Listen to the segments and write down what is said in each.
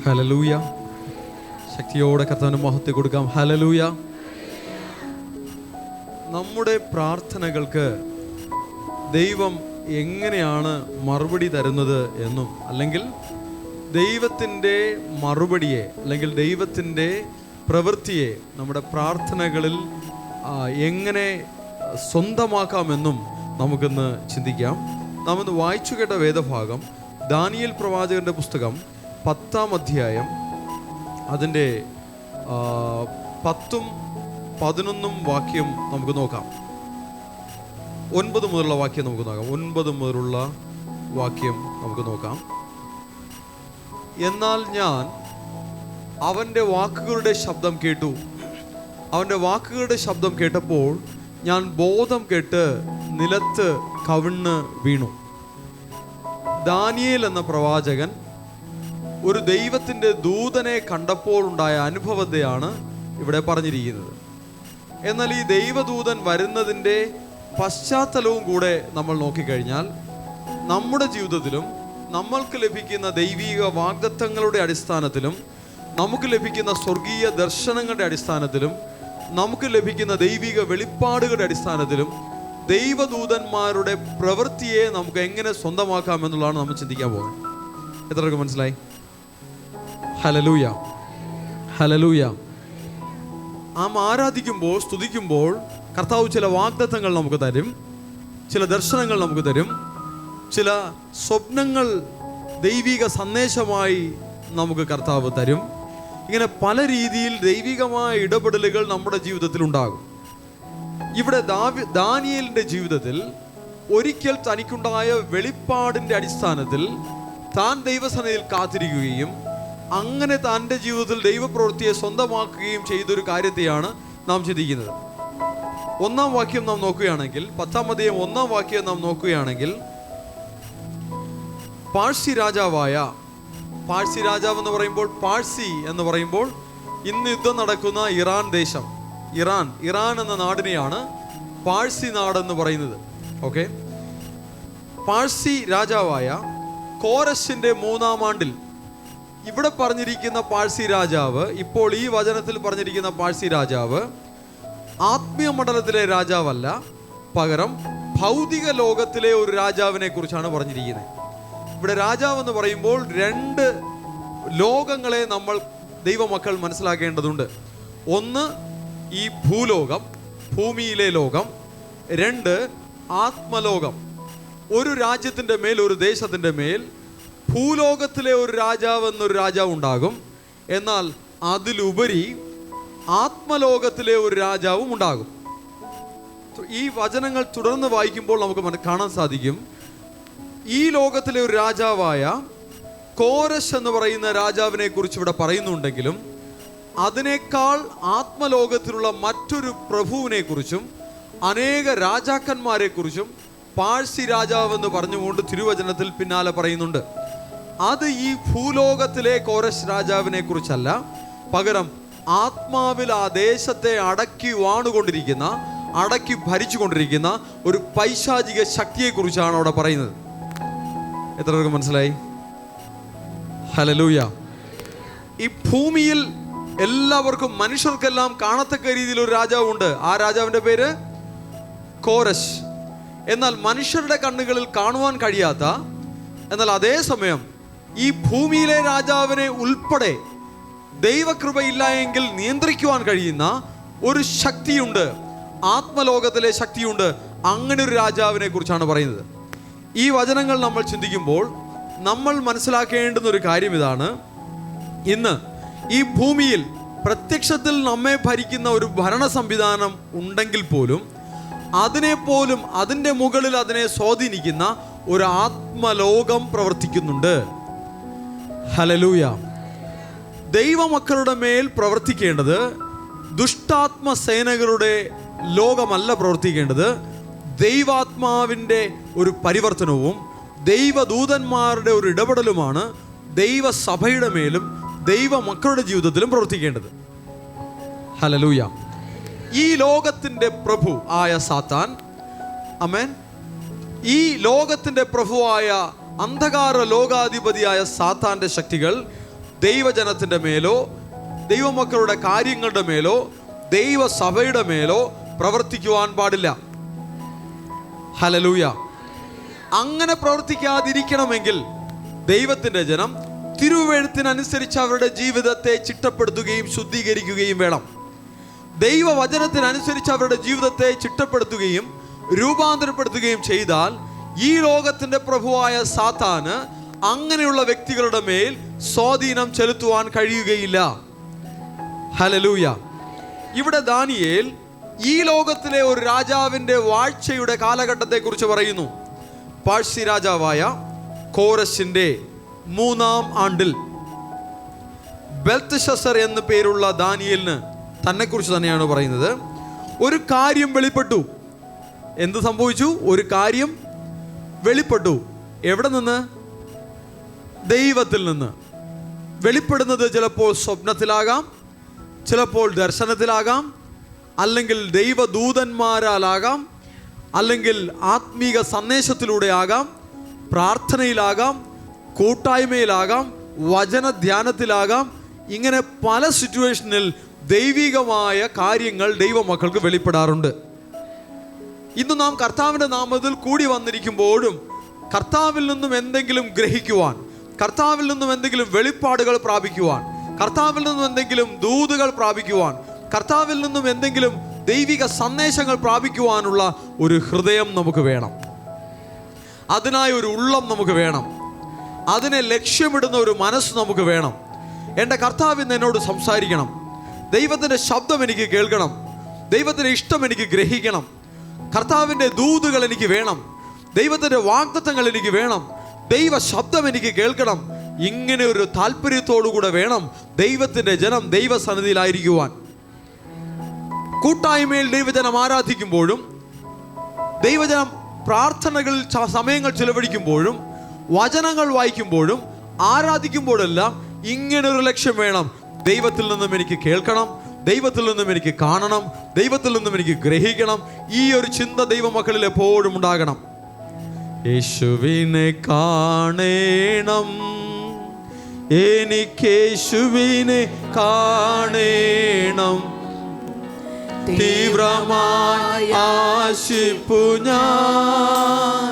Hallelujah. ശക്തിയോടെ കർത്താവിന് മഹത്വം കൊടുക്കാം. ഹല്ലേലൂയ. നമ്മുടെ പ്രാർത്ഥനകൾക്ക് ദൈവം എങ്ങനെയാണ് മറുപടി തരുന്നത് എന്നും, അല്ലെങ്കിൽ ദൈവത്തിൻ്റെ മറുപടിയെ അല്ലെങ്കിൽ ദൈവത്തിൻ്റെ പ്രവൃത്തിയെ നമ്മുടെ പ്രാർത്ഥനകളിൽ എങ്ങനെ സ്വന്തമാക്കാമെന്നും നമുക്കിന്ന് ചിന്തിക്കാം. നാം ഇന്ന് വായിച്ചു കേട്ട വേദഭാഗം ദാനിയേൽ പ്രവാചകന്റെ പുസ്തകം 10-ാം അധ്യായം അതിൻ്റെ 10-ഉം 11-ഉം വാക്യം നമുക്ക് നോക്കാം. 9 മുതലുള്ള വാക്യം നമുക്ക് നോക്കാം. 9 മുതലുള്ള വാക്യം നമുക്ക് നോക്കാം. എന്നാൽ ഞാൻ അവൻ്റെ വാക്കുകളുടെ ശബ്ദം കേട്ടു. അവൻ്റെ വാക്കുകളുടെ ശബ്ദം കേട്ടപ്പോൾ ഞാൻ ബോധം കെട്ട് നിലത്ത് കവിണ്ണ് വീണു. ദാനിയേൽ എന്ന പ്രവാചകൻ ഒരു ദൈവത്തിൻ്റെ ദൂതനെ കണ്ടപ്പോൾ ഉണ്ടായ അനുഭവത്തെയാണ് ഇവിടെ പറഞ്ഞിരിക്കുന്നത്. എന്നാൽ ഈ ദൈവദൂതൻ വരുന്നതിൻ്റെ പശ്ചാത്തലവും കൂടെ നമ്മൾ നോക്കിക്കഴിഞ്ഞാൽ നമ്മുടെ ജീവിതത്തിലും നമ്മൾക്ക് ലഭിക്കുന്ന ദൈവിക വാഗ്ദത്തങ്ങളുടെ അടിസ്ഥാനത്തിലും നമുക്ക് ലഭിക്കുന്ന സ്വർഗീയ ദർശനങ്ങളുടെ അടിസ്ഥാനത്തിലും നമുക്ക് ലഭിക്കുന്ന ദൈവിക വെളിപ്പാടുകളുടെ അടിസ്ഥാനത്തിലും ദൈവദൂതന്മാരുടെ പ്രവൃത്തിയെ നമുക്ക് എങ്ങനെ സ്വന്തമാക്കാം എന്നുള്ളതാണ് നമ്മൾ ചിന്തിക്കാൻ പോകുന്നത്. എത്രയൊക്കെ മനസ്സിലായി? Hallelujah, hallelujah. നാം ആരാധിക്കുമ്പോൾ, സ്തുതിക്കുമ്പോൾ കർത്താവ് ചില വാഗ്ദത്തങ്ങൾ നമുക്ക് തരും, ചില ദർശനങ്ങൾ നമുക്ക് തരും, ചില സ്വപ്നങ്ങൾ ദൈവിക സന്ദേശമായി നമുക്ക് കർത്താവ് തരും. ഇങ്ങനെ പല രീതിയിൽ ദൈവികമായ ഇടപെടലുകൾ നമ്മുടെ ജീവിതത്തിൽ ഉണ്ടാകും. ഇവിടെ ദാനിയേലിന്റെ ജീവിതത്തിൽ ഒരിക്കൽ തനിക്കുണ്ടായ വെളിപ്പാടിന്റെ അടിസ്ഥാനത്തിൽ താൻ ദൈവസന്നിധിയിൽ കാത്തിരിക്കുകയും അങ്ങനെ തൻ്റെ ജീവിതത്തിൽ ദൈവപ്രവൃത്തിയെ സ്വന്തമാക്കുകയും ചെയ്തൊരു കാര്യത്തെയാണ് നാം ചിന്തിക്കുന്നത്. 1-ാം വാക്യം നാം നോക്കുകയാണെങ്കിൽ, 10-ാം അധ്യായം 1-ാം വാക്യം നാം നോക്കുകയാണെങ്കിൽ, പാഴ്സി രാജാവായ, പാഴ്സി രാജാവ് എന്ന് പറയുമ്പോൾ, പാഴ്സി എന്ന് പറയുമ്പോൾ ഇന്ന് യുദ്ധം നടക്കുന്ന ഇറാൻ ദേശം, ഇറാൻ എന്ന നാടിനെയാണ് പാഴ്സി നാടെന്ന് പറയുന്നത്. ഓക്കെ, പാഴ്സി രാജാവായ കോരശിന്റെ 3-ാം ആണ്ടിൽ ഇവിടെ പറഞ്ഞിരിക്കുന്ന പാഴ്സി രാജാവ്, ഇപ്പോൾ ഈ വചനത്തിൽ പറഞ്ഞിരിക്കുന്ന പാഴ്സി രാജാവ് ആത്മീയ മണ്ഡലത്തിലെ രാജാവല്ല, പകരം ഭൗതിക ലോകത്തിലെ ഒരു രാജാവിനെ കുറിച്ചാണ് പറഞ്ഞിരിക്കുന്നത്. ഇവിടെ രാജാവ് എന്ന് പറയുമ്പോൾ 2 ലോകങ്ങളെ നമ്മൾ ദൈവമക്കൾ മനസ്സിലാക്കേണ്ടതുണ്ട്. ഒന്ന് ഈ ഭൂലോകം, ഭൂമിയിലെ ലോകം. 2 ആത്മലോകം. ഒരു രാജ്യത്തിൻ്റെ മേൽ, ഒരു ദേശത്തിൻ്റെ മേൽ ഭൂലോകത്തിലെ ഒരു രാജാവ് എന്നൊരു രാജാവ് ഉണ്ടാകും. എന്നാൽ അതിലുപരി ആത്മലോകത്തിലെ ഒരു രാജാവും ഉണ്ടാകും. ഈ വചനങ്ങൾ തുടർന്ന് വായിക്കുമ്പോൾ നമുക്ക് കാണാൻ സാധിക്കും, ഈ ലോകത്തിലെ ഒരു രാജാവായ കോരശ് എന്ന് പറയുന്ന രാജാവിനെ കുറിച്ച് ഇവിടെ പറയുന്നുണ്ടെങ്കിലും അതിനേക്കാൾ ആത്മലോകത്തിലുള്ള മറ്റൊരു പ്രഭുവിനെ കുറിച്ചും അനേക രാജാക്കന്മാരെ കുറിച്ചും പാഴ്സി രാജാവ് എന്ന് പറഞ്ഞുകൊണ്ട് തിരുവചനത്തിൽ പിന്നാലെ പറയുന്നുണ്ട്. അത് ഈ ഭൂലോകത്തിലെ കോരശ് രാജാവിനെ കുറിച്ചല്ല, പകരം ആത്മാവിൽ ആ ദേശത്തെ അടക്കി വാണുകൊണ്ടിരിക്കുന്ന, അടക്കി ഭരിച്ചുകൊണ്ടിരിക്കുന്ന ഒരു പൈശാചിക ശക്തിയെ കുറിച്ചാണ് അവിടെ പറയുന്നത്. എത്ര പേർക്ക് മനസ്സിലായി? ഹല്ലേലൂയ. ഈ ഭൂമിയിൽ എല്ലാവർക്കും, മനുഷ്യർക്കെല്ലാം കാണത്തക്ക രീതിയിൽ ഒരു രാജാവുണ്ട്. ആ രാജാവിൻ്റെ പേര് കോരശ്. എന്നാൽ മനുഷ്യരുടെ കണ്ണുകളിൽ കാണുവാൻ കഴിയാത്ത, എന്നാൽ അതേസമയം ഈ ഭൂമിയിലെ രാജാവിനെ ഉൾപ്പെടെ ദൈവകൃപയില്ല എങ്കിൽ നിയന്ത്രിക്കുവാൻ കഴിയുന്ന ഒരു ശക്തിയുണ്ട്, ആത്മലോകത്തിലെ ശക്തിയുണ്ട്. അങ്ങനെ ഒരു രാജാവിനെ കുറിച്ചാണ് പറയുന്നത്. ഈ വചനങ്ങൾ നമ്മൾ ചിന്തിക്കുമ്പോൾ നമ്മൾ മനസ്സിലാക്കേണ്ടുന്ന ഒരു കാര്യം ഇതാണ്. ഇന്ന് ഈ ഭൂമിയിൽ പ്രത്യക്ഷത്തിൽ നമ്മെ ഭരിക്കുന്ന ഒരു ഭരണ സംവിധാനം ഉണ്ടെങ്കിൽ പോലും അതിനെപ്പോലും അതിൻ്റെ മുകളിൽ അതിനെ സ്വാധീനിക്കുന്ന ഒരു ആത്മലോകം പ്രവർത്തിക്കുന്നുണ്ട്. ഹല്ലേലൂയ. ദൈവമക്കളുടെ മേൽ പ്രവർത്തിക്കേണ്ടത് ദുഷ്ടാത്മ സേനകളുടെ ലോകമല്ല പ്രവർത്തിക്കേണ്ടത്. ദൈവാത്മാവിൻ്റെ ഒരു പരിവർത്തനവും ദൈവദൂതന്മാരുടെ ഒരു ഇടപെടലുമാണ് ദൈവസഭയുടെ മേലും ദൈവമക്കളുടെ ജീവിതത്തിലും പ്രവർത്തിക്കേണ്ടത്. ഹല്ലേലൂയ. ഈ ലോകത്തിൻ്റെ പ്രഭു ആയ സാത്താൻ, ആമേൻ, ഈ ലോകത്തിൻ്റെ പ്രഭുവായ അന്ധകാര ലോകാധിപതിയായ സാത്താൻ്റെ ശക്തികൾ ദൈവജനത്തിൻ്റെ മേലോ ദൈവമക്കളുടെ കാര്യങ്ങളുടെ മേലോ ദൈവസഭയുടെ മേലോ പ്രവർത്തിക്കുവാൻ പാടില്ല. ഹല്ലേലൂയ. അങ്ങനെ പ്രവർത്തിക്കാതിരിക്കണമെങ്കിൽ ദൈവത്തിൻ്റെ ജനം തിരുവെഴുത്തിനനുസരിച്ച് അവരുടെ ജീവിതത്തെ ചിട്ടപ്പെടുത്തുകയും ശുദ്ധീകരിക്കുകയും വേണം. ദൈവവചനത്തിനനുസരിച്ച് അവരുടെ ജീവിതത്തെ ചിട്ടപ്പെടുത്തുകയും രൂപാന്തരപ്പെടുത്തുകയും ചെയ്താൽ ഈ ലോകത്തിൻ്റെ പ്രഭുവായ സാത്താന് അങ്ങനെയുള്ള വ്യക്തികളുടെ മേൽ സ്വാധീനം ചെലുത്തുവാൻ കഴിയുകയില്ല. ഹല്ലേലൂയ. ഇവിടെ ദാനിയേൽ ഈ ലോകത്തിലെ ഒരു രാജാവിൻ്റെ വാഴ്ചയുടെ കാലഘട്ടത്തെക്കുറിച്ച് പറയുന്നു. പാഴ്സി രാജാവായ കോരശിൻ്റെ 3-ാം ആണ്ടിൽ ബെൽത്ശസ്സർ എന്ന പേരുള്ള ദാനിയേലിന് തന്നെക്കുറിച്ച് തന്നെയാണ് പറയുന്നത്. ഒരു കാര്യം വെളിപ്പെട്ടു. എന്ത് സംഭവിച്ചു? ഒരു കാര്യം വെളിപ്പെട്ടു. എവിടെ നിന്ന്? ദൈവത്തിൽ നിന്ന്. വെളിപ്പെടുന്നത് ചിലപ്പോൾ സ്വപ്നത്തിലാകാം, ചിലപ്പോൾ ദർശനത്തിലാകാം, അല്ലെങ്കിൽ ദൈവദൂതന്മാരാലാകാം, അല്ലെങ്കിൽ ആത്മീക സന്ദേശത്തിലൂടെ ആകാം, പ്രാർത്ഥനയിലാകാം, കൂട്ടായ്മയിലാകാം, വചനധ്യാനത്തിലാകാം. ഇങ്ങനെ പല സിറ്റുവേഷനിൽ ദൈവികമായ കാര്യങ്ങൾ ദൈവമക്കൾക്ക് വെളിപ്പെടാറുണ്ട്. ഇന്ന് നാം കർത്താവിൻ്റെ നാമത്തിൽ കൂടി വന്നിരിക്കുമ്പോഴും കർത്താവിൽ നിന്നും എന്തെങ്കിലും ഗ്രഹിക്കുവാൻ, കർത്താവിൽ നിന്നും എന്തെങ്കിലും വെളിപ്പാടുകൾ പ്രാപിക്കുവാൻ, കർത്താവിൽ നിന്നും എന്തെങ്കിലും ദൂതുകൾ പ്രാപിക്കുവാൻ, കർത്താവിൽ നിന്നും എന്തെങ്കിലും ദൈവിക സന്ദേശങ്ങൾ പ്രാപിക്കുവാനുള്ള ഒരു ഹൃദയം നമുക്ക് വേണം. അതിനായി ഒരു ഉള്ളം നമുക്ക് വേണം. അതിനെ ലക്ഷ്യമിടുന്ന ഒരു മനസ്സ് നമുക്ക് വേണം. എൻ്റെ കർത്താവ് ഇന്ന് എന്നോട് സംസാരിക്കണം. ദൈവത്തിൻ്റെ ശബ്ദം എനിക്ക് കേൾക്കണം. ദൈവത്തിൻ്റെ ഇഷ്ടം എനിക്ക് ഗ്രഹിക്കണം. കർത്താവിൻ്റെ ദൂതുകൾ എനിക്ക് വേണം. ദൈവത്തിൻ്റെ വാഗ്ദത്തങ്ങൾ എനിക്ക് വേണം. ദൈവ ശബ്ദം എനിക്ക് കേൾക്കണം. ഇങ്ങനെ ഒരു താല്പര്യത്തോടുകൂടെ വേണം ദൈവത്തിൻ്റെ ജനം ദൈവസന്നിധിയിലായിരിക്കുവാൻ. കൂട്ടായ്മയിൽ ദൈവജനം ആരാധിക്കുമ്പോഴും, ദൈവജനം പ്രാർത്ഥനകളിൽ സമയങ്ങൾ ചിലവഴിക്കുമ്പോഴും, വചനങ്ങൾ വായിക്കുമ്പോഴും, ആരാധിക്കുമ്പോഴെല്ലാം ഇങ്ങനൊരു ലക്ഷ്യം വേണം. ദൈവത്തിൽ നിന്നും എനിക്ക് കേൾക്കണം, ദൈവത്തിൽ നിന്നും എനിക്ക് കാണണം, ദൈവത്തിൽ നിന്നും എനിക്ക് ഗ്രഹിക്കണം. ഈ ഒരു ചിന്ത ദൈവമക്കളിൽ എപ്പോഴും ഉണ്ടാകണം. യേശുവിനെ കാണേണം, എനിക്കേശുവിനെ കാണേണം, തീവ്രമായി ആശിപ്പു ഞാൻ,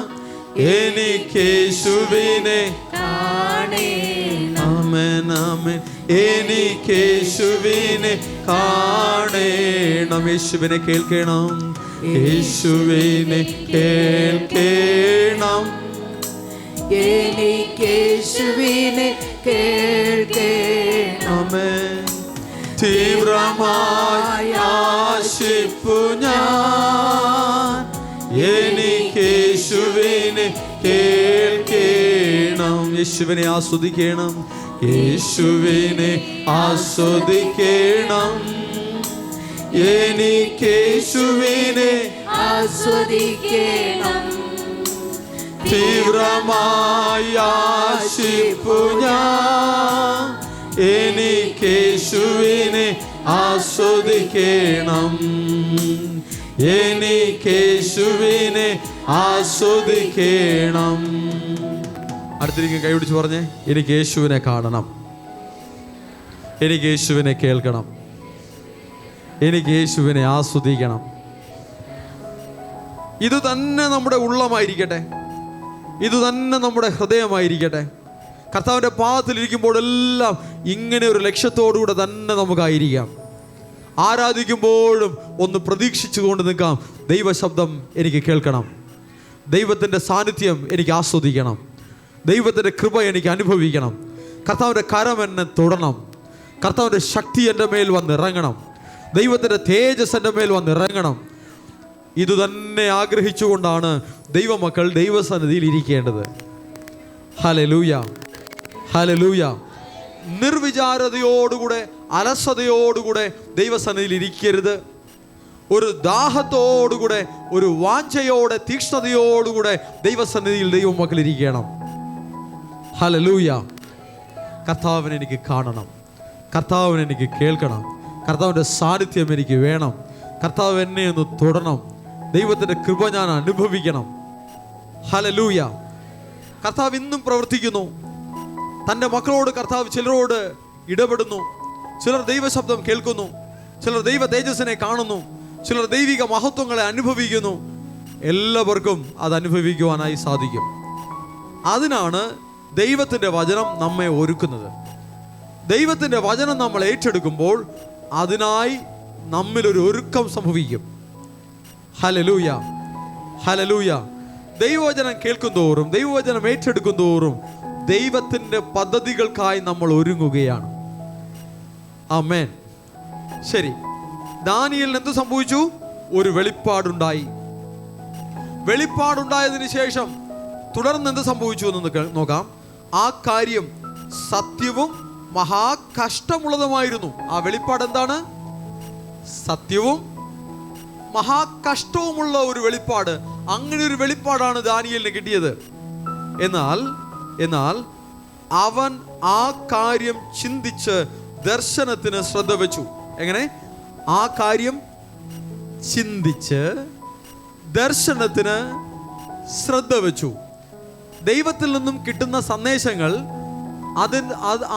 എനിക്കേശുവിനെ കാണേണം. ആമേൻ ആമേൻ. എനിക്കേശുവിനെ കാണേണം. യേശുവിനെ കേൾക്കണം, യേശുവിനെ കേൾക്കണം, എനിക്കേശുവിനെ കേൾക്കണം. ആമേൻ. തീവ്രമായി ആശിപ്പു ഞാൻ, എനിക്കേശുവിനെ കേൾക്കണം. യേശുവിനെ ആസ്വദിക്കണം, യേശുവിനെ ആസ്വദിക്കണം, എനിക്കേശുവിനെ ആസ്വദിക്കണം. തീവ്രമായി ആശിപ്പു ഞാൻ, എനിക്കേശുവിനെ ആസ്വദിക്കണം, എനിക്കേശുവിനെ ആസ്വദിക്കണം. അടുത്തിരിക്കും കൈ പിടിച്ച് പറഞ്ഞേ, എനിക്ക് യേശുവിനെ കാണണം, എനിക്ക് യേശുവിനെ കേൾക്കണം, എനിക്ക് യേശുവിനെ ആസ്വദിക്കണം. ഇത് തന്നെ നമ്മുടെ ഉള്ളമായിരിക്കട്ടെ, ഇത് തന്നെ നമ്മുടെ ഹൃദയമായിരിക്കട്ടെ. കർത്താവിൻ്റെ പാദത്തിലിരിക്കുമ്പോഴെല്ലാം ഇങ്ങനെ ഒരു ലക്ഷ്യത്തോടുകൂടെ തന്നെ നമുക്കായിരിക്കാം. ആരാധിക്കുമ്പോഴും ഒന്ന് പ്രതീക്ഷിച്ചുകൊണ്ട് നിൽക്കാം, ദൈവശബ്ദം എനിക്ക് കേൾക്കണം, ദൈവത്തിൻ്റെ സാന്നിധ്യം എനിക്ക് ആസ്വദിക്കണം, ദൈവത്തിൻ്റെ കൃപ എനിക്ക് അനുഭവിക്കണം, കർത്താവിൻ്റെ കരം എന്നെ തൊടണം, കർത്താവിൻ്റെ ശക്തി എൻ്റെ മേൽ വന്നിറങ്ങണം, ദൈവത്തിൻ്റെ തേജസ് എൻ്റെ മേൽ വന്നിറങ്ങണം. ഇത് തന്നെ ആഗ്രഹിച്ചുകൊണ്ടാണ് ദൈവമക്കൾ ദൈവസന്നിധിയിൽ ഇരിക്കേണ്ടത്. Hallelujah, hallelujah. നിർവിചാരതയോടുകൂടെ, അലസതയോടുകൂടെ ദൈവസന്നിധിയിൽ ഇരിക്കരുത്. ഒരു ദാഹത്തോടുകൂടെ, ഒരു വാഞ്ചയോടെ, തീക്ഷ്ണതയോടുകൂടെ ദൈവസന്നിധിയിൽ ദൈവമക്കൾ ഇരിക്കണം. ഹല്ലേലൂയ. കർത്താവിനെ എനിക്ക് കാണണം, കർത്താവിനെ എനിക്ക് കേൾക്കണം, കർത്താവിൻ്റെ സാന്നിധ്യം എനിക്ക് വേണം, കർത്താവ് എന്നെ ഒന്ന് തൊടണം, ദൈവത്തിൻ്റെ കൃപ ഞാൻ അനുഭവിക്കണം. ഹല്ലേലൂയ. കർത്താവ് ഇന്നും പ്രവർത്തിക്കുന്നു. തൻ്റെ മക്കളോട് കർത്താവ് ചിലരോട് ഇടപെടുന്നു, ചിലർ ദൈവശബ്ദം കേൾക്കുന്നു, ചിലർ ദൈവ തേജസ്സിനെ കാണുന്നു, ചിലർ ദൈവിക മഹത്വങ്ങളെ അനുഭവിക്കുന്നു. എല്ലാവർക്കും അത് അനുഭവിക്കുവാനായി സാധിക്കും. അതിനാണ് ദൈവത്തിൻ്റെ വചനം നമ്മെ ഒരുക്കുന്നത്. ദൈവത്തിൻ്റെ വചനം നമ്മൾ ഏറ്റെടുക്കുമ്പോൾ അതിനായി നമ്മിലൊരു ഒരുക്കം സംഭവിക്കും. Hallelujah, hallelujah. ദൈവവചനം കേൾക്കും തോറും, ദൈവവചനം ഏറ്റെടുക്കും തോറും ദൈവത്തിൻ്റെ പദ്ധതികൾക്കായി നമ്മൾ ഒരുങ്ങുകയാണ്. ആമേൻ. ശരി, ദാനിയേലിന് എന്ത് സംഭവിച്ചു? ഒരു വെളിപ്പാടുണ്ടായി. വെളിപ്പാടുണ്ടായതിനു ശേഷം തുടർന്ന് എന്ത് സംഭവിച്ചു എന്ന് നോക്കാം. ആ കാര്യം സത്യവും മഹാകഷ്ടമുള്ളതുമായിരുന്നു. ആ വെളിപ്പാട് എന്താണ്? സത്യവും മഹാകഷ്ടവുമുള്ള ഒരു വെളിപ്പാട്. അങ്ങനെ ഒരു വെളിപ്പാടാണ് ദാനിയേലിന് കിട്ടിയത്. എന്നാൽ അവൻ ആ കാര്യം ചിന്തിച്ച് ദർശനത്തിന് ശ്രദ്ധ വെച്ചു. എങ്ങനെ? ആ കാര്യം ചിന്തിച്ച് ദർശനത്തിന് ശ്രദ്ധ വെച്ചു. ദൈവത്തിൽ നിന്നും കിട്ടുന്ന സന്ദേശങ്ങൾ,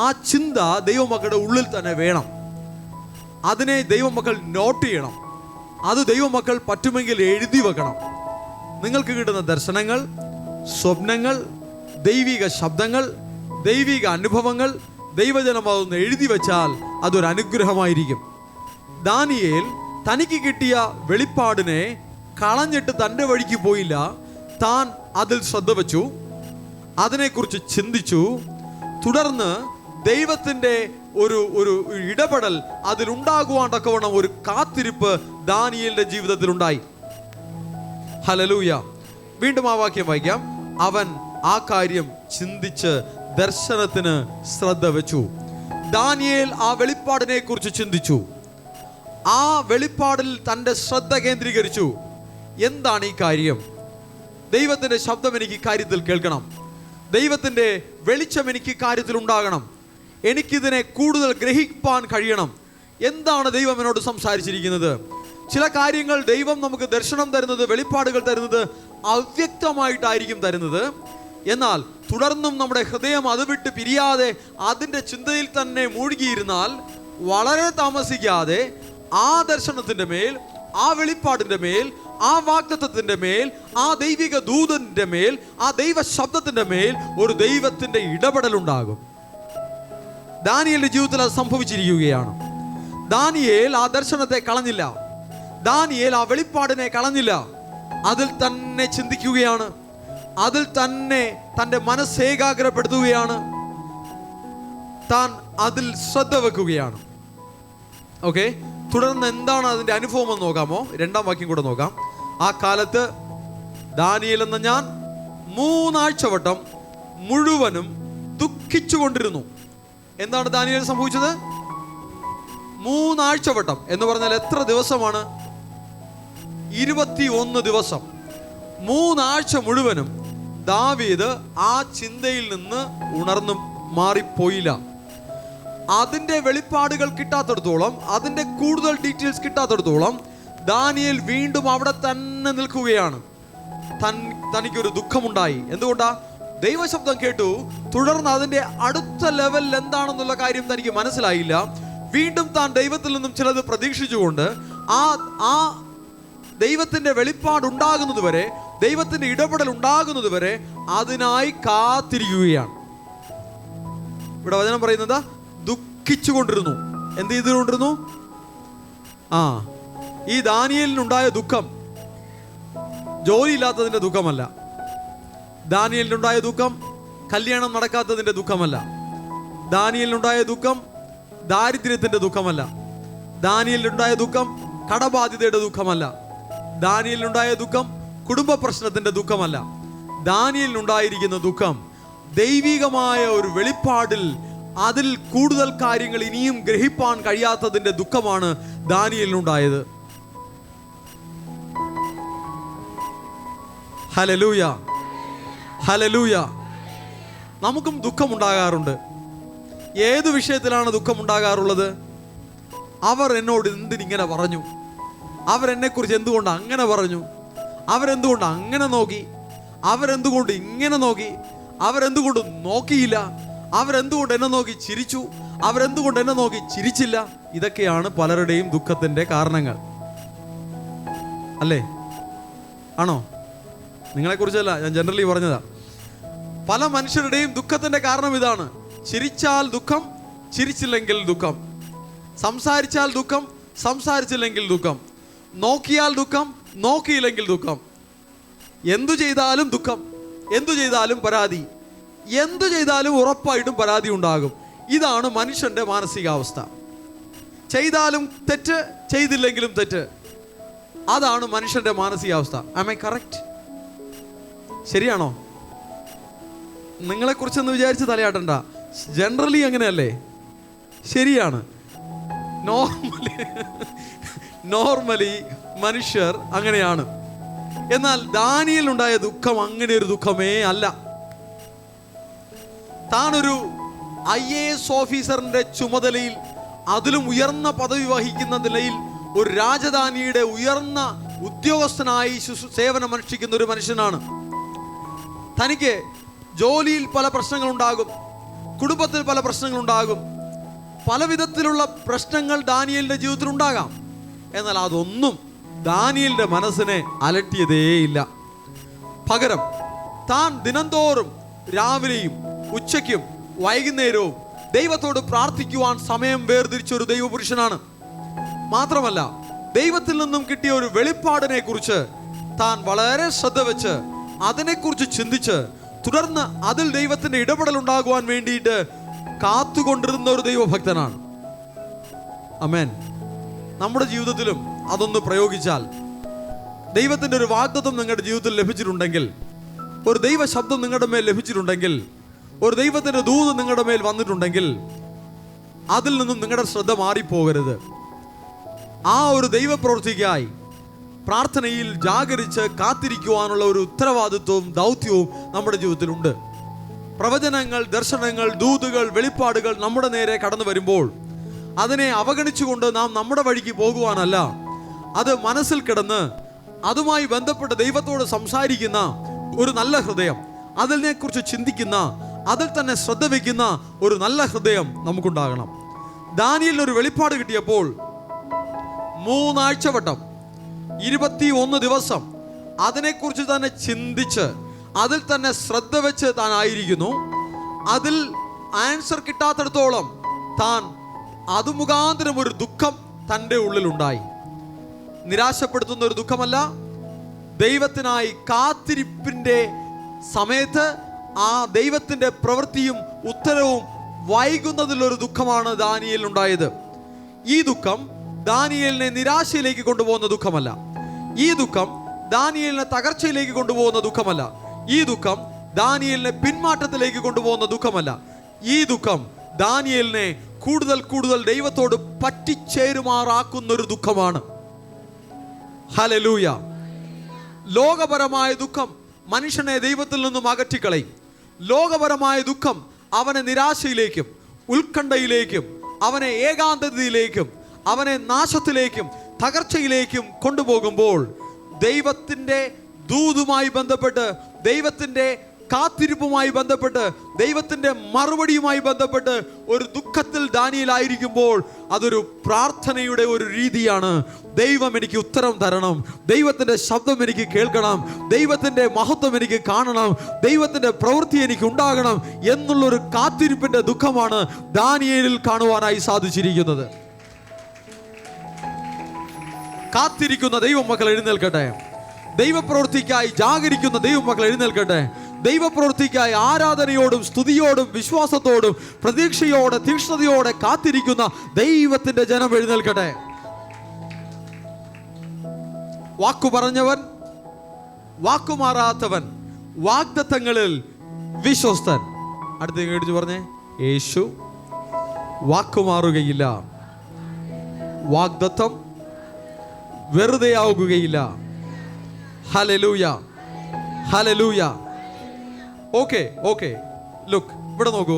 ആ ചിന്ത ദൈവമക്കളുടെ ഉള്ളിൽ തന്നെ വേണം. അതിനെ ദൈവമക്കൾ നോട്ട് ചെയ്യണം. അത് ദൈവമക്കൾ പറ്റുമെങ്കിൽ എഴുതി വെക്കണം. നിങ്ങൾക്ക് കിട്ടുന്ന ദർശനങ്ങൾ, സ്വപ്നങ്ങൾ, ദൈവിക ശബ്ദങ്ങൾ, ദൈവിക അനുഭവങ്ങൾ ദൈവജനം അതൊന്ന് എഴുതി വെച്ചാൽ അതൊരു അനുഗ്രഹമായിരിക്കും. ദാനിയേൽ തനിക്ക് കിട്ടിയ വെളിപ്പാടിനെ കളഞ്ഞിട്ട് തൻ്റെ വഴിക്ക് പോയില്ല. താൻ അതിൽ ശ്രദ്ധ വെച്ചു, അതിനെക്കുറിച്ച് ചിന്തിച്ചു. തുടർന്ന് ദൈവത്തിൻ്റെ ഒരു ഇടപെടൽ അതിലുണ്ടാകുവാൻ തക്കവണ്ണം ഒരു കാത്തിരിപ്പ് ദാനിയേലിന്റെ ജീവിതത്തിൽ ഉണ്ടായി. ഹല്ലേലൂയ. വീണ്ടും ആ വാക്യം വായിക്കാം. അവൻ ആ കാര്യം ചിന്തിച്ച് ദർശനത്തിന് ശ്രദ്ധ വെച്ചു. ദാനിയേൽ ആ വെളിപ്പാടിനെ കുറിച്ച് ചിന്തിച്ചു. ആ വെളിപ്പാടിൽ തൻ്റെ ശ്രദ്ധ കേന്ദ്രീകരിച്ചു. എന്താണ് ഈ കാര്യം? ദൈവത്തിൻ്റെ ശബ്ദം എനിക്ക് കാര്യത്തിൽ കേൾക്കണം. ദൈവത്തിൻ്റെ വെളിച്ചം എനിക്ക് കാര്യത്തിൽ ഉണ്ടാകണം. എനിക്കിതിനെ കൂടുതൽ ഗ്രഹിപ്പാൻ കഴിയണം. എന്താണ് ദൈവം എന്നോട് സംസാരിച്ചിരിക്കുന്നത്? ചില കാര്യങ്ങൾ ദൈവം നമുക്ക് ദർശനം തരുന്നത്, വെളിപ്പാടുകൾ തരുന്നത് അവ്യക്തമായിട്ടായിരിക്കും തരുന്നത്. എന്നാൽ തുടർന്നും നമ്മുടെ ഹൃദയം അത് വിട്ട് പിരിയാതെ അതിൻ്റെ ചിന്തയിൽ തന്നെ മുഴുകിയിരുന്നാൽ വളരെ താമസിക്കാതെ ആ ദർശനത്തിൻ്റെ മേൽ, ആ വെളിപ്പാടിൻ്റെ മേൽ, ആ വാഗ്ദത്തത്തിൻ്റെ മേൽ, ആ ദൈവിക ദൂതൻ്റെ മേൽ, ആ ദൈവ ശബ്ദത്തിൻ്റെ മേൽ ഒരു ദൈവത്തിൻ്റെ ഇടപെടലുണ്ടാകും. ദാനിയേലിന്റെ ജീവിതത്തിൽ അത് സംഭവിച്ചിരിക്കുകയാണ്. ദാനിയേൽ ആ ദർശനത്തെ കളഞ്ഞില്ല. ദാനിയേൽ ആ വെളിപ്പാടിനെ കളഞ്ഞില്ല. അതിൽ തന്നെ ചിന്തിക്കുകയാണ്. അതിൽ തന്നെ തൻ്റെ മനസ്സേകാഗ്രപ്പെടുത്തുകയാണ്. താൻ അതിൽ ശ്രദ്ധ വെക്കുകയാണ്. ഓക്കെ, തുടർന്ന് എന്താണ് അതിൻ്റെ അനുഭവം എന്ന് നോക്കാമോ? 2-ാം വാക്യം കൂടെ നോക്കാം. ആ കാലത്ത് ദാനിയേൽ എന്ന ഞാൻ 3 ആഴ്ചവട്ടം മുഴുവനും ദുഃഖിച്ചുകൊണ്ടിരുന്നു. എന്താണ് ദാനിയേൽ സംഭവിച്ചത്? 3 ആഴ്ചവട്ടം എന്ന് പറഞ്ഞാൽ എത്ര ദിവസമാണ്? 21 ദിവസം. 3 ആഴ്ച മുഴുവനും ദാവീദ് ആ ചിന്തയിൽ നിന്ന് ഉണർന്നു മാറിപ്പോയില്ല. അതിൻ്റെ വെളിപ്പാടുകൾ കിട്ടാത്തിടത്തോളം, അതിൻ്റെ കൂടുതൽ ഡീറ്റെയിൽസ് കിട്ടാത്തിടത്തോളം ദാനിയേൽ വീണ്ടും അവിടെ തന്നെ നിൽക്കുകയാണ്. തനിക്കൊരു ദുഃഖമുണ്ടായി. എന്തുകൊണ്ടാ? ദൈവശബ്ദം കേട്ടു. തുടർന്ന് അതിൻ്റെ അടുത്ത ലെവൽ എന്താണെന്നുള്ള കാര്യം തനിക്ക് മനസ്സിലായില്ല. വീണ്ടും താൻ ദൈവത്തിൽ നിന്നും ചിലത് പ്രതീക്ഷിച്ചുകൊണ്ട് ആ ദൈവത്തിൻ്റെ വെളിപ്പാടുണ്ടാകുന്നത് വരെ, ദൈവത്തിൻ്റെ ഇടപെടൽ ഉണ്ടാകുന്നത് വരെ അതിനായി കാത്തിരിക്കുകയാണ്. ഇവിടെ വചനം പറയുന്നത് ദുഃഖിച്ചുകൊണ്ടിരുന്നു. എന്ത് ചെയ്തുകൊണ്ടിരുന്നു? ഈ ദാനിയേലിനുണ്ടായ ദുഃഖം ജോലിയില്ലാത്തതിൻ്റെ ദുഃഖമല്ല. ദാനിയേലിനുണ്ടായ ദുഃഖം കല്യാണം നടക്കാത്തതിൻ്റെ ദുഃഖമല്ല. ദാനിയേലിനുണ്ടായ ദുഃഖം ദാരിദ്ര്യത്തിൻ്റെ ദുഃഖമല്ല. ദാനിയേലിനുണ്ടായ ദുഃഖം കടബാധ്യതയുടെ ദുഃഖമല്ല. ദാനിയേലിനുണ്ടായ ദുഃഖം കുടുംബ പ്രശ്നത്തിൻ്റെ ദുഃഖമല്ല. ദാനിയേലിനുണ്ടായിരിക്കുന്ന ദുഃഖം ദൈവികമായ ഒരു വെളിപ്പാടിൽ അതിൽ കൂടുതൽ കാര്യങ്ങൾ ഇനിയും ഗ്രഹിപ്പാൻ കഴിയാത്തതിൻ്റെ ദുഃഖമാണ് ദാനിയേലിനുണ്ടായത്. Hallelujah, hallelujah. നമുക്കും ദുഃഖമുണ്ടാകാറുണ്ട്. ഏത് വിഷയത്തിലാണ് ദുഃഖമുണ്ടാകാറുള്ളത്? അവർ എന്നോട് എന്തിനിങ്ങനെ പറഞ്ഞു? അവരെന്നെക്കുറിച്ച് എന്തുകൊണ്ട് അങ്ങനെ പറഞ്ഞു? അവരെന്തുകൊണ്ട് അങ്ങനെ നോക്കി? അവരെന്തുകൊണ്ട് ഇങ്ങനെ നോക്കി? അവരെന്തുകൊണ്ട് നോക്കിയില്ല? അവരെന്തുകൊണ്ട് എന്നെ നോക്കി ചിരിച്ചു, അവരെന്തുകൊണ്ട് എന്നെ നോക്കി ചിരിച്ചില്ല? ഇതൊക്കെയാണ് പലരുടെയും ദുഃഖത്തിന്റെ കാരണങ്ങൾ, അല്ലേ? ആണോ? നിങ്ങളെക്കുറിച്ചല്ല, ഞാൻ ജനറലി പറഞ്ഞതാ. പല മനുഷ്യരുടെയും ദുഃഖത്തിന്റെ കാരണം ഇതാണ്. ചിരിച്ചാൽ ദുഃഖം, ചിരിച്ചില്ലെങ്കിൽ ദുഃഖം. സംസാരിച്ചാൽ ദുഃഖം, സംസാരിച്ചില്ലെങ്കിൽ ദുഃഖം. നോക്കിയാൽ ദുഃഖം, നോക്കിയില്ലെങ്കിൽ ദുഃഖം. എന്തു ചെയ്താലും ദുഃഖം, എന്തു ചെയ്താലും പരാതി, എന്തു ചെയ്താലും ഉറപ്പായിട്ടും പരാതി ഉണ്ടാകും. ഇതാണ് മനുഷ്യന്റെ മാനസികാവസ്ഥ. ചെയ്താലും തെറ്റ്, ചെയ്തില്ലെങ്കിലും തെറ്റ്. അതാണ് മനുഷ്യന്റെ മാനസികാവസ്ഥ. Am I correct? ശരിയാണോ? നിങ്ങളെക്കുറിച്ചൊന്ന് വിചാരിച്ച് തലയാട്ടണ്ട. ജനറലി അങ്ങനെയല്ലേ? ശരിയാണ്. നോർമലി മനുഷ്യർ അങ്ങനെയാണ്. എന്നാൽ ദാനിയേലിനുണ്ടായ ദുഃഖം അങ്ങനെ ഒരു ദുഃഖമേ അല്ല. താനൊരു IAS ഓഫീസറിന്റെ ചുമതലയിൽ, അതിലും ഉയർന്ന പദവി വഹിക്കുന്ന നിലയിൽ ഒരു രാജധാനിയുടെ ഉയർന്ന ഉദ്യോഗസ്ഥനായി സേവനമനുഷ്ഠിക്കുന്ന ഒരു മനുഷ്യനാണ്. തനിക്ക് ജോലിയിൽ പല പ്രശ്നങ്ങളുണ്ടാകും, കുടുംബത്തിൽ പല പ്രശ്നങ്ങളുണ്ടാകും, പല വിധത്തിലുള്ള പ്രശ്നങ്ങൾ ദാനിയേലിന്റെ ജീവിതത്തിൽ ഉണ്ടാകാം. എന്നാൽ അതൊന്നും ദാനിയേലിന്റെ മനസ്സിനെ അലട്ടിയതേയില്ല. പകരം താൻ ദിനംതോറും രാവിലെയും ഉച്ചയ്ക്കും വൈകുന്നേരവും ദൈവത്തോട് പ്രാർത്ഥിക്കുവാൻ സമയം വേർതിരിച്ച ഒരു ദൈവപുരുഷനാണ്. മാത്രമല്ല, ദൈവത്തിൽ നിന്നും കിട്ടിയ ഒരു വെളിപ്പാടിനെ കുറിച്ച് താൻ വളരെ ശ്രദ്ധ വെച്ച് അതിനെക്കുറിച്ച് ചിന്തിച്ച് തുടർന്ന് അതിൽ ദൈവത്തിന്റെ ഇടപെടൽ ഉണ്ടാകുവാൻ വേണ്ടിയിട്ട് കാത്തുകൊണ്ടിരുന്ന ഒരു ദൈവഭക്തനാണ്. ആമേൻ. നമ്മുടെ ജീവിതത്തിലും അതൊന്ന് പ്രയോഗിച്ചാൽ, ദൈവത്തിന്റെ ഒരു വാഗ്ദത്തം നിങ്ങളുടെ ജീവിതത്തിൽ ലഭിച്ചിട്ടുണ്ടെങ്കിൽ, ഒരു ദൈവ ശബ്ദം നിങ്ങളുടെ മേൽ ലഭിച്ചിട്ടുണ്ടെങ്കിൽ, ഒരു ദൈവത്തിന്റെ ദൂത് നിങ്ങളുടെ മേൽ വന്നിട്ടുണ്ടെങ്കിൽ, അതിൽ നിന്നും നിങ്ങളുടെ ശ്രദ്ധ മാറിപ്പോകരുത്. ആ ഒരു ദൈവപ്രവൃത്തിക്കായി പ്രാർത്ഥനയിൽ ജാഗരിച്ച് കാത്തിരിക്കുവാനുള്ള ഒരു ഉത്തരവാദിത്വവും ദൗത്യവും നമ്മുടെ ജീവിതത്തിലുണ്ട്. പ്രവചനങ്ങൾ, ദർശനങ്ങൾ, ദൂതുകൾ, വെളിപ്പാടുകൾ നമ്മുടെ നേരെ കടന്നു വരുമ്പോൾ അതിനെ അവഗണിച്ചുകൊണ്ട് നാം നമ്മുടെ വഴിക്ക് പോകുവാനല്ല, അത് മനസ്സിൽ കിടന്ന് അതുമായി ബന്ധപ്പെട്ട് ദൈവത്തോട് സംസാരിക്കുന്ന ഒരു നല്ല ഹൃദയം, അതിനെക്കുറിച്ച് ചിന്തിക്കുന്ന, അതിൽ തന്നെ ശ്രദ്ധ വയ്ക്കുന്ന ഒരു നല്ല ഹൃദയം നമുക്കുണ്ടാകണം. ദാനിയേലിന് ഒരു വെളിപ്പാട് കിട്ടിയപ്പോൾ 3 ആഴ്ചവട്ടം 21 ദിവസം അതിനെക്കുറിച്ച് തന്നെ ചിന്തിച്ച് അതിൽ തന്നെ ശ്രദ്ധ വെച്ച് താൻ ആയിരിക്കുന്നു. അതിൽ ആൻസർ കിട്ടാത്തിടത്തോളം താൻ അത് മുഖാന്തരം ഒരു ദുഃഖം തൻ്റെ ഉള്ളിലുണ്ടായി. നിരാശപ്പെടുത്തുന്ന ഒരു ദുഃഖമല്ല, ദൈവത്തിനായി കാത്തിരിപ്പിൻ്റെ സമയത്ത് ആ ദൈവത്തിൻ്റെ പ്രവൃത്തിയും ഉത്തരവും വൈകുന്നതിലൊരു ദുഃഖമാണ് ദാനിയേലിനുണ്ടായത്. ഈ ദുഃഖം ദാനിയേലിനെ നിരാശയിലേക്ക് കൊണ്ടുപോകുന്ന ദുഃഖമല്ല. ഈ ദുഃഖം ദാനിയേലിനെ തകർച്ചയിലേക്ക് കൊണ്ടുപോകുന്ന ദുഃഖമല്ല. ഈ ദുഃഖം ദാനിയേലിനെ പിന്മാറ്റത്തിലേക്ക് കൊണ്ടുപോകുന്ന ദുഃഖമല്ല. ഈ ദുഃഖം ദാനിയേലിനെ കൂടുതൽ കൂടുതൽ ദൈവത്തോട് പറ്റിച്ചേരുമാറാക്കുന്ന ഒരു ദുഃഖമാണ്. ഹല്ലേലൂയ. ലോകപരമായ ദുഃഖം മനുഷ്യനെ ദൈവത്തിൽ നിന്നും അകറ്റിക്കളയും. ലോകപരമായ ദുഃഖം അവനെ നിരാശയിലേക്കും ഉത്കണ്ഠയിലേക്കും അവനെ ഏകാന്തതയിലേക്കും അവനെ നാശത്തിലേക്കും തകർച്ചയിലേക്കും കൊണ്ടുപോകുമ്പോൾ ദൈവത്തിൻ്റെ ദൂതുമായി ബന്ധപ്പെട്ട്, ദൈവത്തിൻ്റെ കാത്തിരിപ്പുമായി ബന്ധപ്പെട്ട്, ദൈവത്തിൻ്റെ മറുപടിയുമായി ബന്ധപ്പെട്ട് ഒരു ദുഃഖത്തിൽ ദാനിയേലായിരിക്കുമ്പോൾ അതൊരു പ്രാർത്ഥനയുടെ ഒരു രീതിയാണ്. ദൈവം എനിക്ക് ഉത്തരം തരണം, ദൈവത്തിൻ്റെ ശബ്ദം എനിക്ക് കേൾക്കണം, ദൈവത്തിൻ്റെ മഹത്വം എനിക്ക് കാണണം, ദൈവത്തിൻ്റെ പ്രവൃത്തി എനിക്ക് ഉണ്ടാകണം എന്നുള്ളൊരു കാത്തിരിപ്പിൻ്റെ ദുഃഖമാണ് ദാനിയേലിൽ കാണുവാനായി സാധിച്ചിരിക്കുന്നത്. കാത്തിരിക്കുന്ന ദൈവമക്കൾ എഴുന്നേൽക്കട്ടെ. ദൈവപ്രവൃത്തിക്കായി ജാഗരിക്കുന്ന ദൈവമക്കൾ എഴുന്നേൽക്കട്ടെ. ദൈവപ്രവൃത്തിക്കായി ആരാധനയോടും സ്തുതിയോടും വിശ്വാസത്തോടും പ്രതീക്ഷയോടെ തീക്ഷ്ണതയോടെ കാത്തിരിക്കുന്ന ദൈവത്തിന്റെ ജനം എഴുന്നേൽക്കട്ടെ. വാക്കു പറഞ്ഞവൻ, വാക്കുമാറാത്തവൻ, വാഗ്ദത്തങ്ങളിൽ വിശ്വസ്തൻ. അടുത്ത കേട്ടിച്ച് പറഞ്ഞേ, യേശു വാക്കുമാറുകയില്ല, വാഗ്ദത്തം വെറുതെ ആവുകയില്ല. Hallelujah, hallelujah. ഓക്കെ ലുക്ക്, ഇവിടെ നോക്കൂ.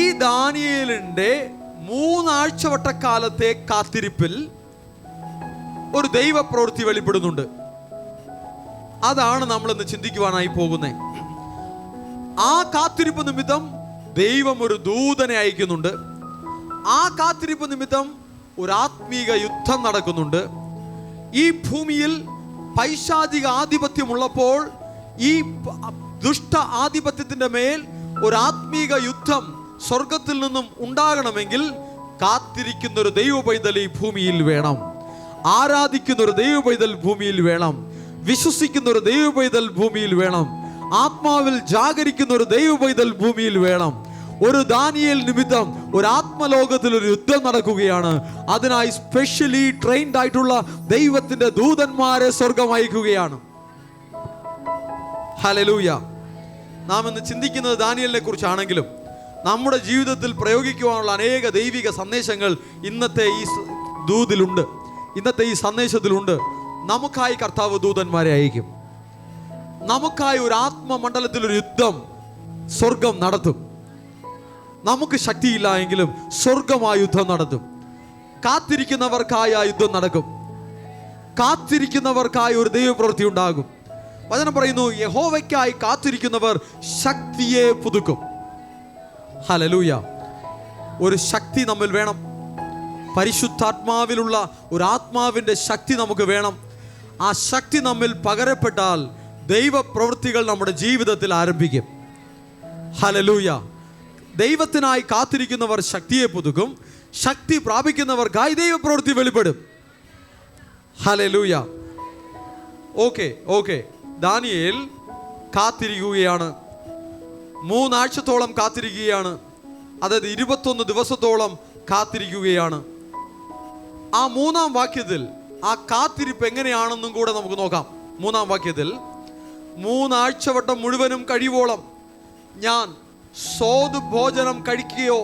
ഈ ദാനിയേലിന്റെ 3 ആഴ്ചവട്ടക്കാലത്തെ കാത്തിരിപ്പിൽ ഒരു ദൈവപ്രവൃത്തി വെളിപ്പെടുന്നുണ്ട്. അതാണ് നമ്മൾ ഇന്ന് ചിന്തിക്കുവാനായി പോകുന്നത്. ആ കാത്തിരിപ്പ് നിമിത്തം ദൈവം ഒരു ദൂതനെ അയക്കുന്നുണ്ട്. ആ കാത്തിരിപ്പ് നിമിത്തം ഒരു ആത്മീക യുദ്ധം നടക്കുന്നുണ്ട്. ഈ ഭൂമിയിൽ പൈശാചിക ആധിപത്യമുള്ളപ്പോൾ ഈ ദുഷ്ട ആധിപത്യത്തിന്റെ മേൽ ഒരു ആത്മീക യുദ്ധം സ്വർഗത്തിൽ നിന്നും ഉണ്ടാകണമെങ്കിൽ കാത്തിരിക്കുന്ന ഒരു ദൈവ പൈതൽ ഈ ഭൂമിയിൽ വേണം. ആരാധിക്കുന്ന ഒരു ദൈവ പൈതൽ ഭൂമിയിൽ വേണം. വിശ്വസിക്കുന്ന ഒരു ദൈവ പൈതൽ ഭൂമിയിൽ വേണം. ആത്മാവിൽ ജാഗരിക്കുന്ന ഒരു ദൈവ പൈതൽ ഭൂമിയിൽ വേണം. ഒരു ദാനിയേൽ നിമിത്തം ഒരു ആത്മലോകത്തിൽ ഒരു യുദ്ധം നടക്കുകയാണ്. അതിനായി സ്പെഷ്യലി ട്രെയിൻഡ് ആയിട്ടുള്ള ദൈവത്തിന്റെ ദൂതന്മാരെ സ്വർഗം അയക്കുകയാണ്. ഹല്ലേലൂയ. നാം ഇന്ന് ചിന്തിക്കുന്നത് ദാനിയേലിനെ കുറിച്ചാണെങ്കിലും നമ്മുടെ ജീവിതത്തിൽ പ്രയോഗിക്കുവാനുള്ള അനേക ദൈവിക സന്ദേശങ്ങൾ ഇന്നത്തെ ഈ ദൂതിലുണ്ട്, ഇന്നത്തെ ഈ സന്ദേശത്തിലുണ്ട്. നമുക്കായി കർത്താവ് ദൂതന്മാരെ അയക്കും. നമുക്കായി ഒരു ആത്മമണ്ഡലത്തിൽ ഒരു യുദ്ധം സ്വർഗം നടത്തും. നമുക്ക് ശക്തിയില്ല എങ്കിലും സ്വർഗം ആ യുദ്ധം നടത്തും. കാത്തിരിക്കുന്നവർക്കായി ആ യുദ്ധം നടക്കും. കാത്തിരിക്കുന്നവർക്കായി ഒരു ദൈവപ്രവൃത്തി ഉണ്ടാകും. വചനം പറയുന്നു, യഹോവയ്ക്കായി കാത്തിരിക്കുന്നവർ ശക്തിയെ പുതുക്കും. ഹല്ലേലൂയ. ഒരു ശക്തി നമ്മിൽ വേണം. പരിശുദ്ധാത്മാവിലുള്ള ഒരു ആത്മാവിൻ്റെ ശക്തി നമുക്ക് വേണം. ആ ശക്തി നമ്മിൽ പകരപ്പെട്ടാൽ ദൈവപ്രവൃത്തികൾ നമ്മുടെ ജീവിതത്തിൽ ആരംഭിക്കും. ഹല്ലേലൂയ. ദൈവത്തിനായി കാത്തിരിക്കുന്നവർ ശക്തിയെ പുതുക്കും. ശക്തി പ്രാപിക്കുന്നവർക്കായി ദൈവപ്രവൃത്തി വെളിപ്പെടും. ഹല്ലേലൂയ. ഓക്കെ. ദാനിയേൽ കാത്തിരിക്കുകയാണ്. 3 ആഴ്ചത്തോളം കാത്തിരിക്കുകയാണ്. അതായത് 21 ദിവസത്തോളം കാത്തിരിക്കുകയാണ്. ആ 3-ാം വാക്യത്തിൽ ആ കാത്തിരിപ്പ് എങ്ങനെയാണെന്നും കൂടെ നമുക്ക് നോക്കാം. 3-ാം വാക്യത്തിൽ 3 ആഴ്ചവട്ടം മുഴുവനും കഴിയുവോളം ഞാൻ സ്വാദു ഭോജനം കഴിക്കുകയോ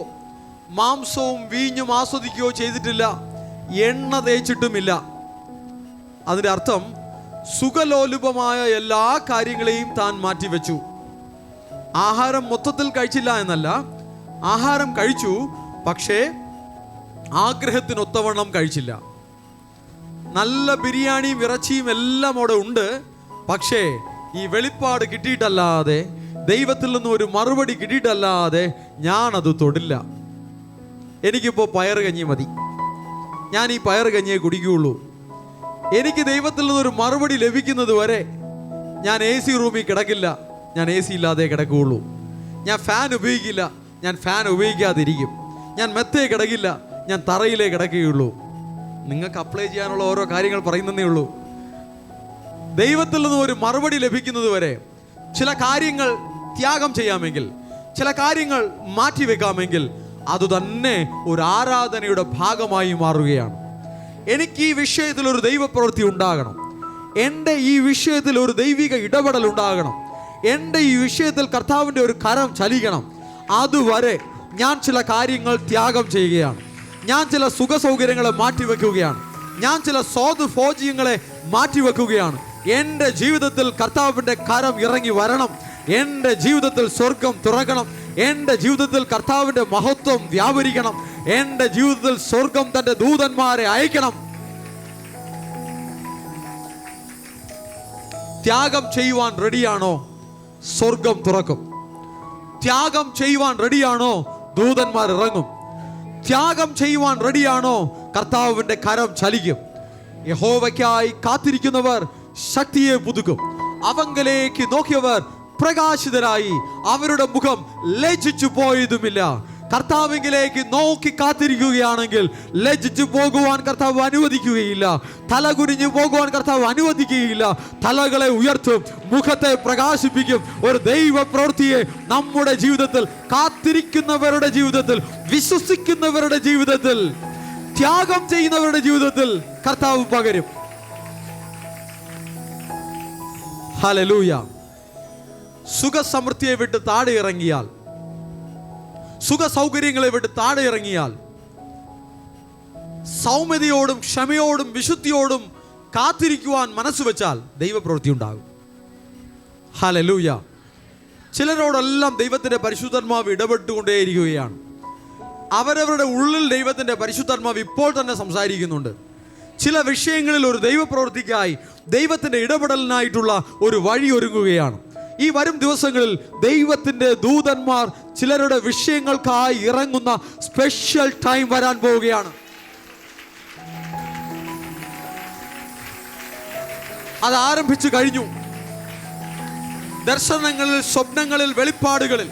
മാംസവും വീഞ്ഞും ആസ്വദിക്കുകയോ ചെയ്തിട്ടില്ല, എണ്ണ തേച്ചിട്ടുമില്ല. അതിൻ്റെ അർത്ഥം സുഖലോലുപമായ എല്ലാ കാര്യങ്ങളെയും താൻ മാറ്റിവെച്ചു. ആഹാരം മൊത്തത്തിൽ കഴിച്ചില്ല എന്നല്ല, ആഹാരം കഴിച്ചു, പക്ഷേ ആഗ്രഹത്തിനൊത്തവണ്ണം കഴിച്ചില്ല. നല്ല ബിരിയാണിയും ഇറച്ചിയും എല്ലാം അവിടെ ഉണ്ട്. പക്ഷേ ഈ വെളിപ്പാട് കിട്ടിയിട്ടല്ലാതെ, ദൈവത്തിൽ നിന്നും ഒരു മറുപടി കിട്ടിയിട്ടല്ലാതെ ഞാനത് തൊടില്ല. എനിക്കിപ്പോൾ പയറുകഞ്ഞി മതി, ഞാൻ ഈ പയറുകഞ്ഞിയെ കുടിക്കുകയുള്ളൂ. എനിക്ക് ദൈവത്തിൽ നിന്നൊരു മറുപടി ലഭിക്കുന്നത് വരെ ഞാൻ AC റൂമിൽ കിടക്കില്ല, ഞാൻ AC ഇല്ലാതെ കിടക്കുകയുള്ളൂ. ഞാൻ ഫാൻ ഉപയോഗിക്കില്ല, ഞാൻ ഫാൻ ഉപയോഗിക്കാതിരിക്കും. ഞാൻ മെത്തേ കിടക്കില്ല, ഞാൻ തറയിലേ കിടക്കുകയുള്ളൂ. നിങ്ങൾക്ക് അപ്ലൈ ചെയ്യാനുള്ള ഓരോ കാര്യങ്ങൾ പറയുന്നതേ ഉള്ളൂ. ദൈവത്തിൽ നിന്നും ഒരു മറുപടി ലഭിക്കുന്നത് വരെ ചില കാര്യങ്ങൾ ത്യാഗം ചെയ്യാമെങ്കിൽ, ചില കാര്യങ്ങൾ മാറ്റിവെക്കാമെങ്കിൽ അതുതന്നെ ഒരു ആരാധനയുടെ ഭാഗമായി മാറുകയാണ്. എനിക്ക് ഈ വിഷയത്തിൽ ഒരു ദൈവപ്രവൃത്തി ഉണ്ടാകണം. എൻ്റെ ഈ വിഷയത്തിൽ ഒരു ദൈവിക ഇടപെടൽ ഉണ്ടാകണം. എൻ്റെ ഈ വിഷയത്തിൽ കർത്താവിൻ്റെ ഒരു കരം ചലിക്കണം. അതുവരെ ഞാൻ ചില കാര്യങ്ങൾ ത്യാഗം ചെയ്യുകയാണ്. ഞാൻ ചില സുഖ സൗകര്യങ്ങളെ മാറ്റിവെക്കുകയാണ്. ഞാൻ ചില സ്വാദുഭോജ്യങ്ങളെ മാറ്റിവെക്കുകയാണ്. എൻ്റെ ജീവിതത്തിൽ കർത്താവിൻ്റെ കരം ഇറങ്ങി വരണം. എൻ്റെ ജീവിതത്തിൽ സ്വർഗം തുറക്കണം. എൻ്റെ ജീവിതത്തിൽ കർത്താവിൻ്റെ മഹത്വം വ്യാപരിക്കണം. എൻ്റെ ജീവിതത്തിൽ സ്വർഗം തൻ്റെ ദൂതന്മാരെ അയക്കണം. ത്യാഗം ചെയ്യുവാൻ റെഡിയാണോ? സ്വർഗം തുറക്കും. ത്യാഗം ചെയ്യുവാൻ റെഡിയാണോ? ദൂതന്മാർ ഇറങ്ങും. ത്യാഗം ചെയ്യുവാൻ റെഡിയാണോ? കർത്താവിൻ്റെ കരം ചലിക്കും. യഹോവയ്ക്കായി കാത്തിരിക്കുന്നവർ ശക്തിയെ പുതുക്കും. അവങ്കലേക്ക് നോക്കിയവർ പ്രകാശിതരായി, അവരുടെ മുഖം ലജ്ജിച്ചു പോയതുമില്ല. കർത്താവിലേക്ക് നോക്കി കാത്തിരിക്കുകയാണെങ്കിൽ ലജ്ജിച്ചു പോകുവാൻ കർത്താവ് അനുവദിക്കുകയില്ല. തലകുനിഞ്ഞു പോകുവാൻ കർത്താവ് അനുവദിക്കുകയില്ല. തലകളെ ഉയർത്തും, മുഖത്തെ പ്രകാശിപ്പിക്കും. ഒരു ദൈവ പ്രവൃത്തിയെ നമ്മുടെ ജീവിതത്തിൽ, കാത്തിരിക്കുന്നവരുടെ ജീവിതത്തിൽ, വിശ്വസിക്കുന്നവരുടെ ജീവിതത്തിൽ, ത്യാഗം ചെയ്യുന്നവരുടെ ജീവിതത്തിൽ കർത്താവ് പകരും. ഹല്ലേലൂയ. സുഖസമൃദ്ധിയെ വിട്ട് താഴെ ഇറങ്ങിയാൽ, സുഖ സൗകര്യങ്ങളെ വിട്ട് താഴെ ഇറങ്ങിയാൽ, സൗമ്യതയോടും ക്ഷമയോടും വിശുദ്ധിയോടും കാത്തിരിക്കുവാൻ മനസ്സ് വെച്ചാൽ ദൈവപ്രവൃത്തി ഉണ്ടാകും. ഹല്ലേലൂയ. ചിലരോടെല്ലാം ദൈവത്തിൻ്റെ പരിശുദ്ധാത്മാവ് ഇടപെട്ടുകൊണ്ടേയിരിക്കുകയാണ്. അവരവരുടെ ഉള്ളിൽ ദൈവത്തിൻ്റെ പരിശുദ്ധാത്മാവ് ഇപ്പോൾ തന്നെ സംസാരിക്കുന്നുണ്ട്. ചില വിഷയങ്ങളിൽ ഒരു ദൈവപ്രവൃത്തിക്കായി, ദൈവത്തിൻ്റെ ഇടപെടലിനായിട്ടുള്ള ഒരു വഴി ഒരുങ്ങുകയാണ്. ഈ വരും ദിവസങ്ങളിൽ ദൈവത്തിന്റെ ദൂതന്മാർ ചിലരുടെ വിഷയങ്ങൾക്കായി ഇറങ്ങുന്ന സ്പെഷ്യൽ ടൈം വരാൻ പോവുകയാണ്. അത് ആരംഭിച്ചു കഴിഞ്ഞു. ദർശനങ്ങളിൽ, സ്വപ്നങ്ങളിൽ, വെളിപ്പാടുകളിൽ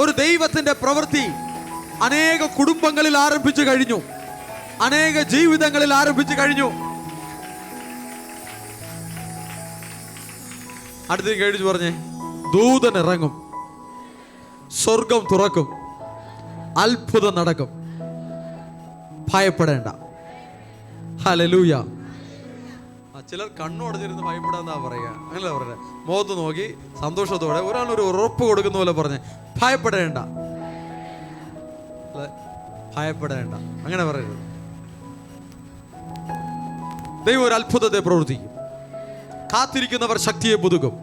ഒരു ദൈവത്തിന്റെ പ്രവൃത്തി അനേക കുടുംബങ്ങളിൽ ആരംഭിച്ചു കഴിഞ്ഞു. അനേക ജീവിതങ്ങളിൽ ആരംഭിച്ചു കഴിഞ്ഞു. അടുത്ത് കഴിച്ചു പറഞ്ഞേ, ദൂതൻ ഇറങ്ങും, സ്വർഗം തുറക്കും, അത്ഭുതം നടക്കും, ഭയപ്പെടേണ്ട. ഹല്ലേലൂയ. ചിലർ കണ്ണുടച്ചിരുന്ന് ഭയപ്പെടാന്നാ പറയുക. അങ്ങനെയല്ല പറയുന്നത്. മുഖത്ത് നോക്കി സന്തോഷത്തോടെ ഒരാളൊരു ഉറപ്പ് കൊടുക്കുന്ന പോലെ പറഞ്ഞ് ഭയപ്പെടേണ്ട, ഭയപ്പെടേണ്ട, അങ്ങനെ പറയരുത്. ദൈവം ഒരു അത്ഭുതത്തെ പ്രവർത്തിക്കും. കാത്തിരിക്കുന്നവർ ശക്തിയെ പുതുക്കും.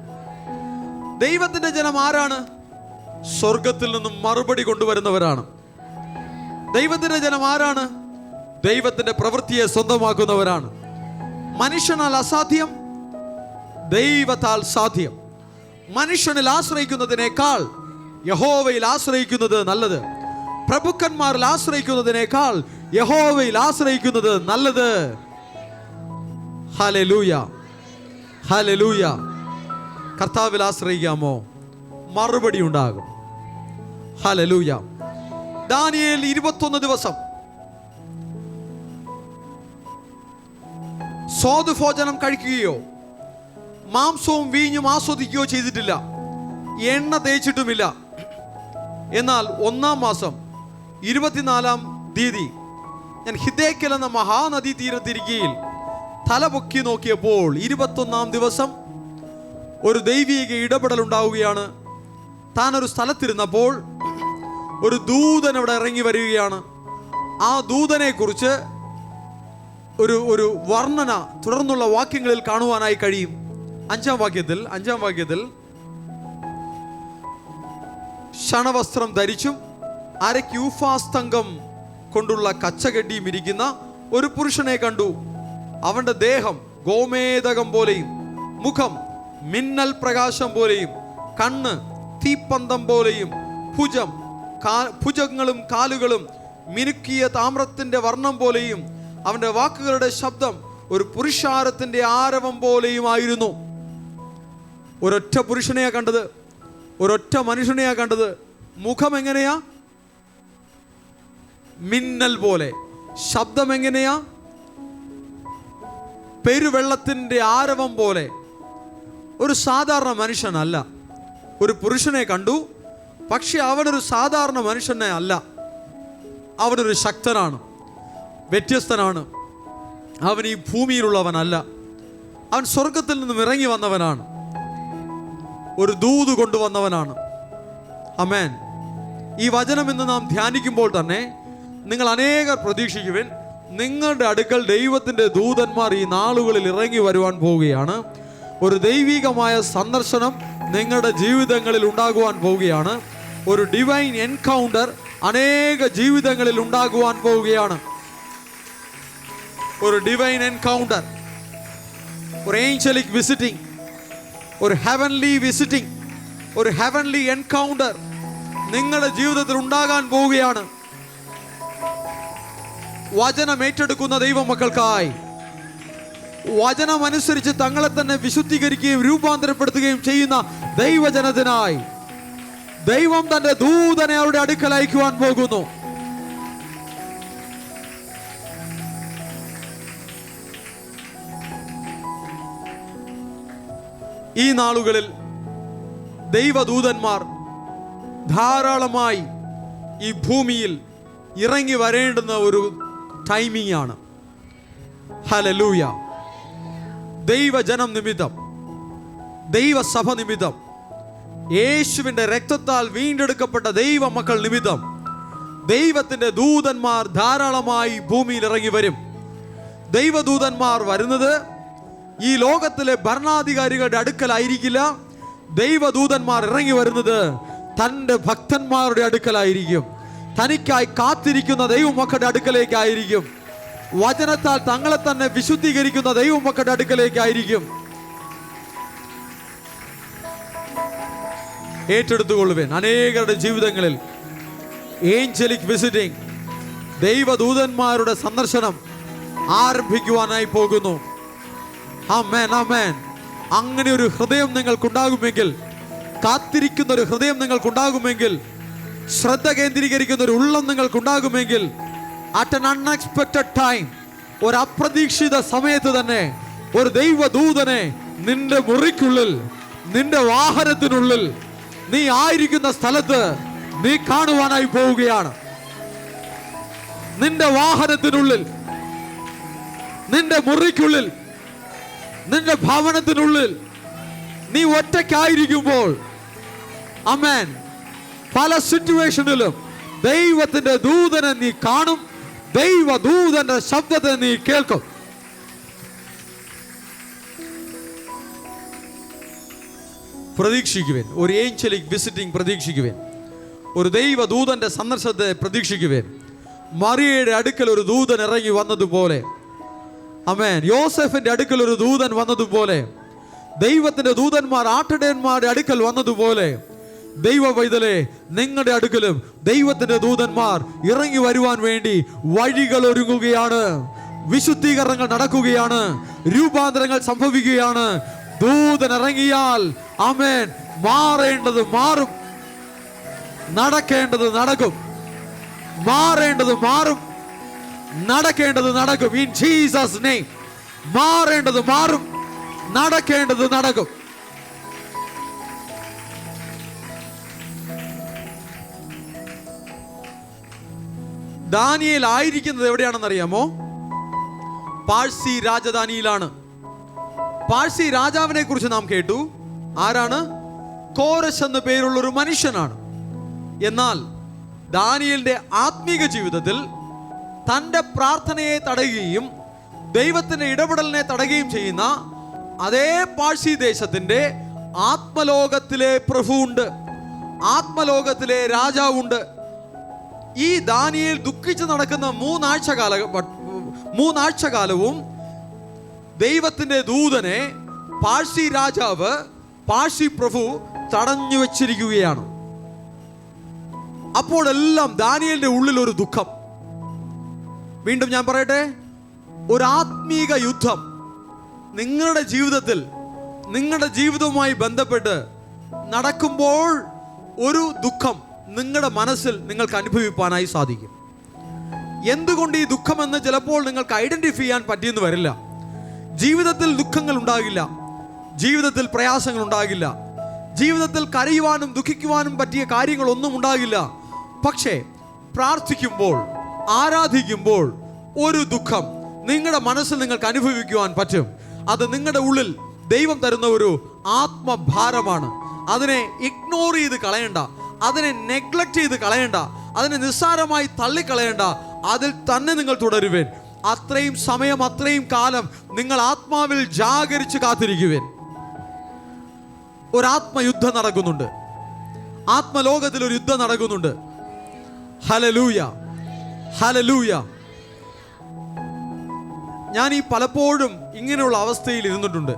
ദൈവത്തിന്റെ ജനം ആരാണ്? സ്വർഗത്തിൽ നിന്നും മറുപടി കൊണ്ടുവരുന്നവരാണ്. ദൈവത്തിന്റെ ജനം ആരാണ്? ദൈവത്തിന്റെ പ്രവൃത്തിയെ സ്വന്തമാക്കുന്നവരാണ്. മനുഷ്യനാൽ അസാധ്യം, ദൈവത്താൽ സാധ്യം. മനുഷ്യനിൽ ആശ്രയിക്കുന്നതിനേക്കാൾ യഹോവയിൽ ആശ്രയിക്കുന്നത് നല്ലത്. പ്രഭുക്കന്മാരിൽ ആശ്രയിക്കുന്നതിനേക്കാൾ യഹോവയിൽ ആശ്രയിക്കുന്നത് നല്ലത്. Hallelujah, hallelujah. കർത്താവിൽ ആശ്രയിക്കാമോ? മറുപടി ഉണ്ടാകും. ഹല്ലേലൂയ. ദാനിയേൽ 21 ദിവസം സ്വാദുഭോജനം കഴിക്കുകയോ മാംസവും വീഞ്ഞും ആസ്വദിക്കുകയോ ചെയ്തിട്ടില്ല, എണ്ണ തേച്ചിട്ടുമില്ല. എന്നാൽ 1-ാം മാസം 24-ാം തീയതി ഞാൻ ഹിദ്ദേക്കൽ എന്ന മഹാനദി തീരത്തിരിക്കയിൽ തലപൊക്കി നോക്കിയപ്പോൾ 21-ാം ദിവസം ഒരു ദൈവിക ഇടപെടൽ ഉണ്ടാവുകയാണ്. താൻ ഒരു സ്ഥലത്തിരുന്നപ്പോൾ ഒരു ദൂതൻ അവിടെ ഇറങ്ങി വരികയാണ്. ആ ദൂതനെ കുറിച്ച് ഒരു വർണ്ണന തുടർന്നുള്ള വാക്യങ്ങളിൽ കാണുവാനായി കഴിയും. 5-ാം വാക്യത്തിൽ ശണവസ്ത്രം ധരിച്ചും അരയ്ക്ക് യൂഫാസ്തംഗം കൊണ്ടുള്ള കച്ചകെട്ടിയും ഇരിക്കുന്ന ഒരു പുരുഷനെ കണ്ടു. അവന്റെ ദേഹം ഗോമേതകം പോലെയും മുഖം മിന്നൽ പ്രകാശം പോലെയും കണ്ണ് തീപ്പന്തം പോലെയും ഭുജങ്ങളും കാലുകളും മിനുക്കിയ താമ്രത്തിന്റെ വർണ്ണം പോലെയും അവന്റെ വാക്കുകളുടെ ശബ്ദം ഒരു പുരുഷാരത്തിന്റെ ആരവം പോലെയുമായിരുന്നു. ഒരൊറ്റ പുരുഷനെയാ കണ്ടത്, ഒരൊറ്റ മനുഷ്യനെയാ കണ്ടത്. മുഖം എങ്ങനെയാ? മിന്നൽ പോലെ. ശബ്ദം എങ്ങനെയാ? പെരുവെള്ളത്തിന്റെ ആരവം പോലെ. ഒരു സാധാരണ മനുഷ്യനല്ല. ഒരു പുരുഷനെ കണ്ടു, പക്ഷെ അവനൊരു സാധാരണ മനുഷ്യനെ അല്ല. അവനൊരു ശക്തനാണ്, വ്യത്യസ്തനാണ്. അവൻ ഈ ഭൂമിയിലുള്ളവനല്ല. അവൻ സ്വർഗത്തിൽ നിന്നും ഇറങ്ങി വന്നവനാണ്. ഒരു ദൂത് കൊണ്ടുവന്നവനാണ്. ആമേൻ. ഈ വചനം ഇന്ന് നാം ധ്യാനിക്കുമ്പോൾ തന്നെ നിങ്ങൾ അനേകർ പ്രതീക്ഷിക്കുവിൻ, നിങ്ങളുടെ അടുക്കൽ ദൈവത്തിന്റെ ദൂതന്മാർ ഈ നാളുകളിൽ ഇറങ്ങി വരുവാൻ പോവുകയാണ്. ഒരു ദൈവികമായ സന്ദർശനം നിങ്ങളുടെ ജീവിതങ്ങളിൽ ഉണ്ടാകുവാൻ പോവുകയാണ്. ഒരു ഡിവൈൻ എൻകൗണ്ടർ അനേക ജീവിതങ്ങളിൽ ഉണ്ടാകുവാൻ പോവുകയാണ്. ഒരു ഡിവൈൻ എൻകൗണ്ടർ, ഒരു ഏഞ്ചലിക് വിസിറ്റിംഗ്, ഒരു ഹെവൻലി വിസിറ്റിംഗ്, ഒരു ഹെവൻലി എൻകൗണ്ടർ നിങ്ങളുടെ ജീവിതത്തിൽ ഉണ്ടാകാൻ പോവുകയാണ്. വചനം ഏറ്റെടുക്കുന്ന ദൈവമക്കൾക്കായി, വചനമനുസരിച്ച് തങ്ങളെ തന്നെ വിശുദ്ധീകരിക്കുകയും രൂപാന്തരപ്പെടുത്തുകയും ചെയ്യുന്ന ദൈവജനത്തിനായി ദൈവം തന്റെ ദൂതനെ അവരുടെ അടുക്കൽ അയക്കുവാൻ പോകുന്നു. ഈ നാളുകളിൽ ദൈവദൂതന്മാർ ധാരാളമായി ഈ ഭൂമിയിൽ ഇറങ്ങി വരേണ്ടുന്ന ഒരു ടൈമിംഗ് ആണ്. ഹല്ലേലൂയ. ദൈവജനം നിമിത്തം, ദൈവസഭ നിമിത്തം, യേശുവിന്റെ രക്തത്താൽ വീണ്ടെടുക്കപ്പെട്ട ദൈവ മക്കൾ നിമിത്തം ദൈവത്തിന്റെ ദൂതന്മാർ ധാരാളമായി ഭൂമിയിൽ ഇറങ്ങി വരും. ദൈവദൂതന്മാർ വരുന്നത് ഈ ലോകത്തിലെ ഭരണാധികാരികളുടെ അടുക്കലായിരിക്കില്ല. ദൈവദൂതന്മാർ ഇറങ്ങി വരുന്നത് തൻ്റെ ഭക്തന്മാരുടെ അടുക്കലായിരിക്കും. തനിക്കായി കാത്തിരിക്കുന്ന ദൈവമക്കളുടെ അടുക്കലേക്കായിരിക്കും. വചനത്താൽ തങ്ങളെ തന്നെ വിശുദ്ധീകരിക്കുന്ന ദൈവമക്കളുടെ അടുക്കലേക്കായിരിക്കും. ഏറ്റെടുത്തുകൊള്ളുവേൻ. അനേകരുടെ ജീവിതങ്ങളിൽ ഏഞ്ചലിക് വിസിറ്റിംഗ്, ദൈവദൂതന്മാരുടെ സന്ദർശനം ആരംഭിക്കുവാനായി പോകുന്നു. ആമേൻ, ആമേൻ. അങ്ങനെ ഒരു ഹൃദയം നിങ്ങൾക്കുണ്ടാകുമെങ്കിൽ, കാത്തിരിക്കുന്ന ഒരു ഹൃദയം നിങ്ങൾക്കുണ്ടാകുമെങ്കിൽ, ശ്രദ്ധ കേന്ദ്രീകരിക്കുന്ന ഒരു ഉള്ളം നിങ്ങൾക്കുണ്ടാകുമെങ്കിൽ, അറ്റ് ആൻ അൺഎക്സ്പെക്റ്റഡ് ടൈം, ഒരു അപ്രതീക്ഷിത സമയത്ത് തന്നെ ഒരു ദൈവദൂതനെ നിന്റെ മുറിക്കുള്ളിൽ, നിന്റെ വാഹനത്തിനുള്ളിൽ, നീ ആയിരിക്കുന്ന സ്ഥലത്ത് നീ കാണുവാനായി പോവുകയാണ്. നിന്റെ വാഹനത്തിനുള്ളിൽ, നിന്റെ മുറിക്കുള്ളിൽ, നിന്റെ ഭവനത്തിനുള്ളിൽ നീ ഒറ്റയ്ക്കായിരിക്കുമ്പോൾ, ആമേൻ, പല സിറ്റുവേഷനിലും ദൈവത്തിന്റെ ദൂതനെ നീ കാണും, ദൈവദൂതന്റെ ശബ്ദത്തെ നീ കേൾക്കും. പ്രതീക്ഷിക്കുവേൻ. ഒരു ഏഞ്ചലിക് വിസിറ്റിംഗ് പ്രതീക്ഷിക്കുവേൻ. ഒരു ദൈവദൂതന്റെ സന്ദർശനത്തെ പ്രതീക്ഷിക്കുവേൻ. മറിയയുടെ അടുക്കൽ ഒരു ദൂതൻ ഇറങ്ങി വന്നതുപോലെ, ആമേൻ, യോസെഫിന്റെ അടുക്കൽ ഒരു ദൂതൻ വന്നതുപോലെ, ദൈവത്തിന്റെ ദൂതന്മാർ ആട്ടിടയന്മാരുടെ അടുക്കൽ വന്നതുപോലെ, ദൈവ പൈതലേ, നിങ്ങളുടെ അടുക്കലും ദൈവത്തിന്റെ ദൂതന്മാർ ഇറങ്ങി വരുവാൻ വേണ്ടി വഴികൾ ഒരുങ്ങുകയാണ്. വിശുദ്ധീകരണങ്ങൾ നടക്കുകയാണ്. രൂപാന്തരങ്ങൾ സംഭവിക്കുകയാണ്. ദൂതൻ ഇറങ്ങിയാൽ, ആമേൻ, മാറേണ്ടത് മാറും, നടക്കേണ്ടത് നടക്കും. മാറേണ്ടത് മാറും, നടക്കേണ്ടത് നടക്കും. In Jesus name. മാറേണ്ടത് മാറും, നടക്കേണ്ടത് നടക്കും. ദാനിയേൽ ആയിരിക്കുന്നത് എവിടെയാണെന്ന് അറിയാമോ? പാഴ്സി രാജധാനിയിലാണ്. പാഴ്സി രാജാവിനെ കുറിച്ച് നാം കേട്ടു. ആരാണ്? കോരശ് എന്ന പേരുള്ള ഒരു മനുഷ്യനാണ്. എന്നാൽ ദാനിയേലിന്റെ ആത്മീക ജീവിതത്തിൽ തൻ്റെ പ്രാർത്ഥനയെ തടയുകയും ദൈവത്തിന്റെ ഇടപെടലിനെ തടയുകയും ചെയ്യുന്ന അതേ പാഴ്സി ദേശത്തിന്റെ ആത്മലോകത്തിലെ പ്രഭുവുണ്ട്, ആത്മലോകത്തിലെ രാജാവുണ്ട്. ഈ ദാനിയേൽ ദുഃഖിച്ച് നടക്കുന്ന മൂന്നാഴ്ച കാലവും ദൈവത്തിന്റെ ദൂതനെ പാഴ്സി രാജാവ്, പാഴ്സി പ്രഭു തടഞ്ഞു വെച്ചിരിക്കുകയാണ്. അപ്പോഴെല്ലാം ദാനിയേലിന്റെ ഉള്ളിൽ ഒരു ദുഃഖം. വീണ്ടും ഞാൻ പറയട്ടെ, ഒരു ആത്മീക യുദ്ധം നിങ്ങളുടെ ജീവിതത്തിൽ, നിങ്ങളുടെ ജീവിതവുമായി ബന്ധപ്പെട്ട് നടക്കുമ്പോൾ ഒരു ദുഃഖം നിങ്ങളുടെ മനസ്സിൽ നിങ്ങൾക്ക് അനുഭവിപ്പാനായി സാധിക്കും. എന്തുകൊണ്ട് ഈ ദുഃഖമെന്ന് ചിലപ്പോൾ നിങ്ങൾക്ക് ഐഡന്റിഫൈ ചെയ്യാൻ പറ്റിയെന്ന് വരില്ല. ജീവിതത്തിൽ ദുഃഖങ്ങൾ ഉണ്ടാകില്ല, ജീവിതത്തിൽ പ്രയാസങ്ങൾ ഉണ്ടാകില്ല, ജീവിതത്തിൽ കരയുവാനും ദുഃഖിക്കുവാനും പറ്റിയ കാര്യങ്ങളൊന്നും ഉണ്ടാകില്ല. പക്ഷേ പ്രാർത്ഥിക്കുമ്പോൾ, ആരാധിക്കുമ്പോൾ ഒരു ദുഃഖം നിങ്ങളുടെ മനസ്സിൽ നിങ്ങൾക്ക് അനുഭവിക്കുവാൻ പറ്റും. അത് നിങ്ങളുടെ ഉള്ളിൽ ദൈവം തരുന്ന ഒരു ആത്മഭാരമാണ്. അതിനെ ഇഗ്നോർ ചെയ്ത് കളയണ്ട, അതിനെ നെഗ്ലക്റ്റ് ചെയ്ത് കളയണ്ട, അതിനെ നിസ്സാരമായി തള്ളിക്കളയണ്ട. അതിൽ തന്നെ നിങ്ങൾ തുടരുവേൻ. അത്രയും സമയം, അത്രയും കാലം നിങ്ങൾ ആത്മാവിൽ ജാഗരിച്ച് കാത്തിരിക്കുവേൻ. ഒരാത്മയുദ്ധം നടക്കുന്നുണ്ട്, ആത്മലോകത്തിൽ ഒരു യുദ്ധം നടക്കുന്നുണ്ട്. Hallelujah, hallelujah. ഞാൻ ഈ പലപ്പോഴും ഇങ്ങനെയുള്ള അവസ്ഥയിൽ ഇരുന്നിട്ടുണ്ട്.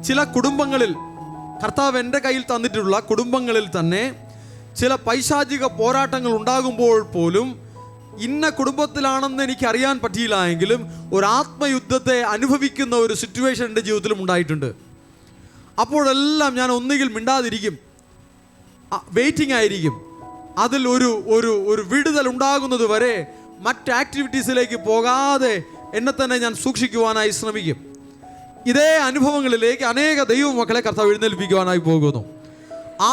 ചില കുടുംബങ്ങളിൽ, കർത്താവ് എൻ്റെ കയ്യിൽ തന്നിട്ടുള്ള കുടുംബങ്ങളിൽ തന്നെ ചില പൈശാചിക പോരാട്ടങ്ങൾ ഉണ്ടാകുമ്പോൾ പോലും, ഇന്ന കുടുംബത്തിലാണെന്ന് എനിക്ക് അറിയാൻ പറ്റിയില്ല എങ്കിലും ഒരു ആത്മയുദ്ധത്തെ അനുഭവിക്കുന്ന ഒരു സിറ്റുവേഷൻ എൻ്റെ ജീവിതത്തിലും ഉണ്ടായിട്ടുണ്ട്. അപ്പോഴെല്ലാം ഞാൻ ഒന്നുകിൽ മിണ്ടാതിരിക്കും, വെയിറ്റിംഗ് ആയിരിക്കും. അതിൽ ഒരു വിടുതൽ ഉണ്ടാകുന്നത് വരെ മറ്റ് ആക്ടിവിറ്റീസിലേക്ക് പോകാതെ എന്നെ തന്നെ ഞാൻ സൂക്ഷിക്കുവാനായി ശ്രമിക്കും. ഇതേ അനുഭവങ്ങളിലേക്ക് അനേക ദൈവമക്കളെ കർത്താവ് എഴുന്നേൽപ്പിക്കുവാനായി പോകുന്നു.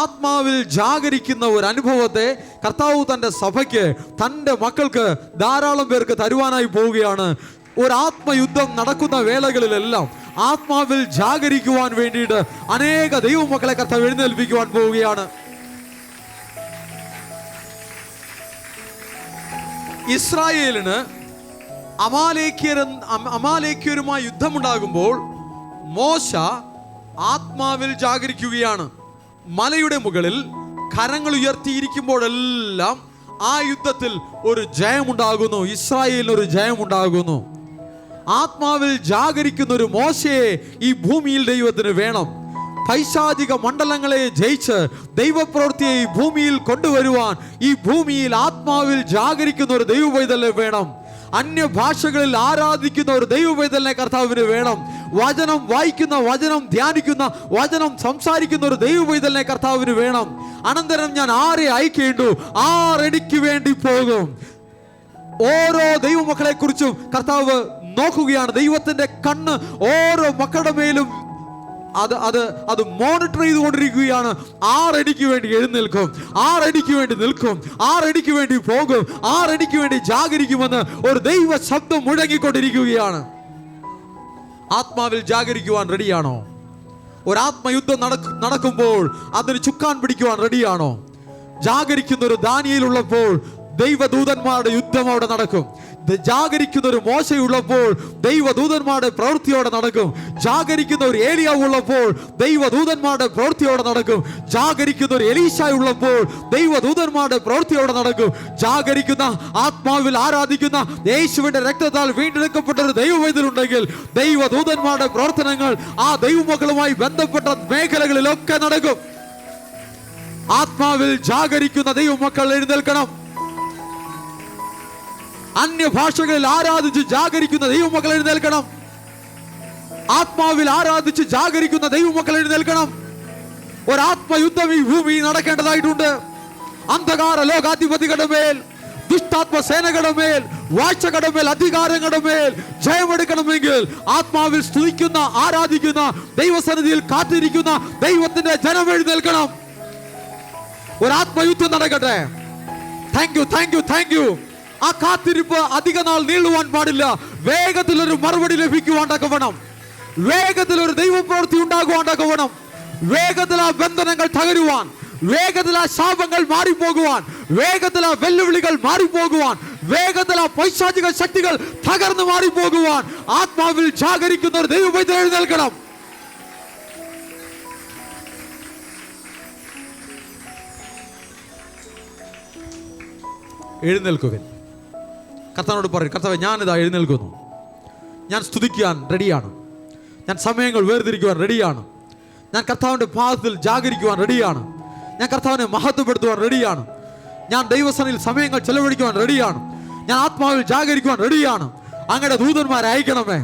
ആത്മാവിൽ ജാഗരിക്കുന്ന ഒരു അനുഭവത്തെ കർത്താവ് തൻ്റെ സഭയ്ക്ക്, തൻ്റെ മക്കൾക്ക്, ധാരാളം പേർക്ക് തരുവാനായി പോവുകയാണ്. ഒരു ആത്മയുദ്ധം നടക്കുന്ന വേളകളിലെല്ലാം ആത്മാവിൽ ജാഗരിക്കുവാൻ വേണ്ടിയിട്ട് അനേക ദൈവമക്കളെ കർത്താവ് എഴുന്നേൽപ്പിക്കുവാൻ പോവുകയാണ്. ഇസ്രായേലിന് അമാലേക്യരുമായി യുദ്ധമുണ്ടാകുമ്പോൾ മോശ ആത്മാവിൽ ജാഗരിക്കുകയാണ്. മലയുടെ മുകളിൽ കരങ്ങൾ ഉയർത്തിയിരിക്കുമ്പോഴെല്ലാം ആ യുദ്ധത്തിൽ ഒരു ജയമുണ്ടാകുന്നു, ഇസ്രായേലിന് ഒരു ജയമുണ്ടാകുന്നു. ആത്മാവിൽ ജാഗരിക്കുന്ന ഒരു മോശയെ ഈ ഭൂമിയിൽ ദൈവത്തിന് വേണം. പൈശാചിക മണ്ഡലങ്ങളെ ജയിച്ച് ദൈവപ്രവൃത്തിയെ ഈ ഭൂമിയിൽ കൊണ്ടുവരുവാൻ ഈ ഭൂമിയിൽ ആത്മാവിൽ ജാഗരിക്കുന്ന ഒരു ദൈവപൈതലിനെ വേണം. അന്യഭാഷകളിൽ ആരാധിക്കുന്ന ഒരു ദൈവപൈതലിനെ കർത്താവിന് വേണം. വചനം വായിക്കുന്ന, വചനം ധ്യാനിക്കുന്ന, വചനം സംസാരിക്കുന്ന ഒരു ദൈവപൈതലിനെ കർത്താവിന് വേണം. അനന്തരം ഞാൻ ആരെ അയക്കേണ്ടു? ആരെനിക്ക് വേണ്ടി പോകും? ഓരോ ദൈവമക്കളെ കുറിച്ചും കർത്താവ് നോക്കുകയാണ്. ദൈവത്തിന്റെ കണ്ണ് ഓരോ മക്കളുടെ മേലും അത് മോണിറ്റർ ചെയ്തുകൊണ്ടിരിക്കുകയാണ്. ആരെനിക്ക് വേണ്ടി എഴുന്നേൽക്കും? ആരെനിക്ക് വേണ്ടി നിൽക്കും? ആരെനിക്ക് വേണ്ടി പോകും? ആരെനിക്ക് വേണ്ടി ജാഗരിക്കുമെന്ന് ഒരു ദൈവ ശബ്ദം മുഴങ്ങിക്കൊണ്ടിരിക്കുകയാണ്. ആത്മാവിൽ ജാഗരിക്കുവാൻ റെഡിയാണോ? ഒരു ആത്മയുദ്ധം നടക്കുമ്പോൾ അതിന് ചുക്കാൻ പിടിക്കുവാൻ റെഡിയാണോ? ജാഗരിക്കുന്ന ഒരു ദാനിയേലുള്ളപ്പോൾ ദൈവദൂതന്മാരുടെ യുദ്ധം അവിടെ നടക്കും. ജാഗരിക്കുന്ന ഒരു മോശയുള്ളപ്പോൾ ദൈവദൂതന്മാരുടെ പ്രവൃത്തിയോടെ നടക്കും. ജാഗരിക്കുന്ന ഒരു ഏലിയാവ് ഉള്ളപ്പോൾ ദൈവദൂതന്മാരുടെ പ്രവൃത്തിയോടെ നടക്കും. ജാഗരിക്കുന്ന ഒരു എലീശ ഉള്ളപ്പോൾ ദൈവദൂതന്മാരുടെ പ്രവൃത്തിയോടെ നടക്കും. ജാഗരിക്കുന്ന, ആത്മാവിൽ ആരാധിക്കുന്ന, യേശുവിന്റെ രക്തത്താൽ വീണ്ടെടുക്കപ്പെട്ട ഒരു ദൈവവേദനുണ്ടെങ്കിൽ ദൈവദൂതന്മാരുടെ പ്രവർത്തനങ്ങൾ ആ ദൈവമക്കളുമായി ബന്ധപ്പെട്ട മേഖലകളിലൊക്കെ നടക്കും. ആത്മാവിൽ ജാഗരിക്കുന്ന ദൈവമക്കൾ എഴുന്നേൽക്കണം. അന്യഭാഷകളിൽ ആരാധിച്ച് ജാഗരിക്കുന്ന ദൈവമക്കൾ എഴുന്നേൽക്കണം. ആത്മാവിൽ ആരാധിച്ച് ജാഗരിക്കുന്ന ദൈവമക്കൾ എഴുന്നേൽക്കണം. ഒരാത്മയുദ്ധം ഈ ഭൂമിയിൽ നടക്കേണ്ടതായിട്ടുണ്ട്. അന്ധകാര ലോകാധിപതികളുടെ മേൽ, ദുഷ്ടാത്മ സേനകളുടെ മേൽ, വാഴ്ചകളുടെ മേൽ, അധികാരങ്ങളുടെ മേൽ ജയമെടുക്കണമെങ്കിൽ ആത്മാവിൽ സ്തുതിക്കുന്ന, ആരാധിക്കുന്ന, ദൈവസന്നിധിയിൽ കാത്തിരിക്കുന്ന ദൈവത്തിന്റെ ജനം എഴുന്നേൽക്കണം. ഒരാത്മയുദ്ധം നടക്കട്ടെ. Thank you, thank you, thank U. ആ കാത്തിരിപ്പ് അധിക നാൾ നീളുവാൻ പാടില്ല. വേഗത്തിലൊരു മറുപടി ലഭിക്കുവാൻ തക്കവണ്ണം, വേഗത്തിൽ ഒരു ദൈവപ്രവൃത്തി ഉണ്ടാകുവാൻ തക്കവണ്ണം, വേഗത്തിൽ ആ ബന്ധനങ്ങൾ തകരുവാൻ, വേഗത്തിൽ ആ ശാപങ്ങൾ മാറിപ്പോകുവാൻ, വേഗത്തിൽ ആ വെല്ലുവിളികൾ മാറിപ്പോകുവാൻ, വേഗത്തിൽ ആ പൈശാചിക ശക്തികൾ തകർന്നു മാറിപ്പോകുവാൻ ആത്മാവിൽ ജാഗരിക്കുന്ന ഒരു ദൈവപൈതൽ എഴുന്നേൽക്കണം. എഴുന്നേൽക്കുവിൻ. കർത്താവിനോട് പറയും, കർത്താവേ ഞാനിതാ എഴുന്നേൽക്കുന്നു. ഞാൻ സ്തുതിക്കാൻ റെഡിയാണ്. ഞാൻ സമയങ്ങൾ വേർതിരിക്കുവാൻ റെഡിയാണ്. ഞാൻ കർത്താവിൻ്റെ പാദത്തിൽ ജാഗരിക്കുവാൻ റെഡിയാണ്. ഞാൻ കർത്താവിനെ മഹത്വപ്പെടുത്തുവാൻ റെഡിയാണ്. ഞാൻ ദൈവസന്നിധിയിൽ സമയങ്ങൾ ചെലവഴിക്കുവാൻ റെഡിയാണ്. ഞാൻ ആത്മാവിൽ ജാഗരിക്കുവാൻ റെഡിയാണ്. അങ്ങയുടെ ദൂതന്മാരെ അയക്കണമേ.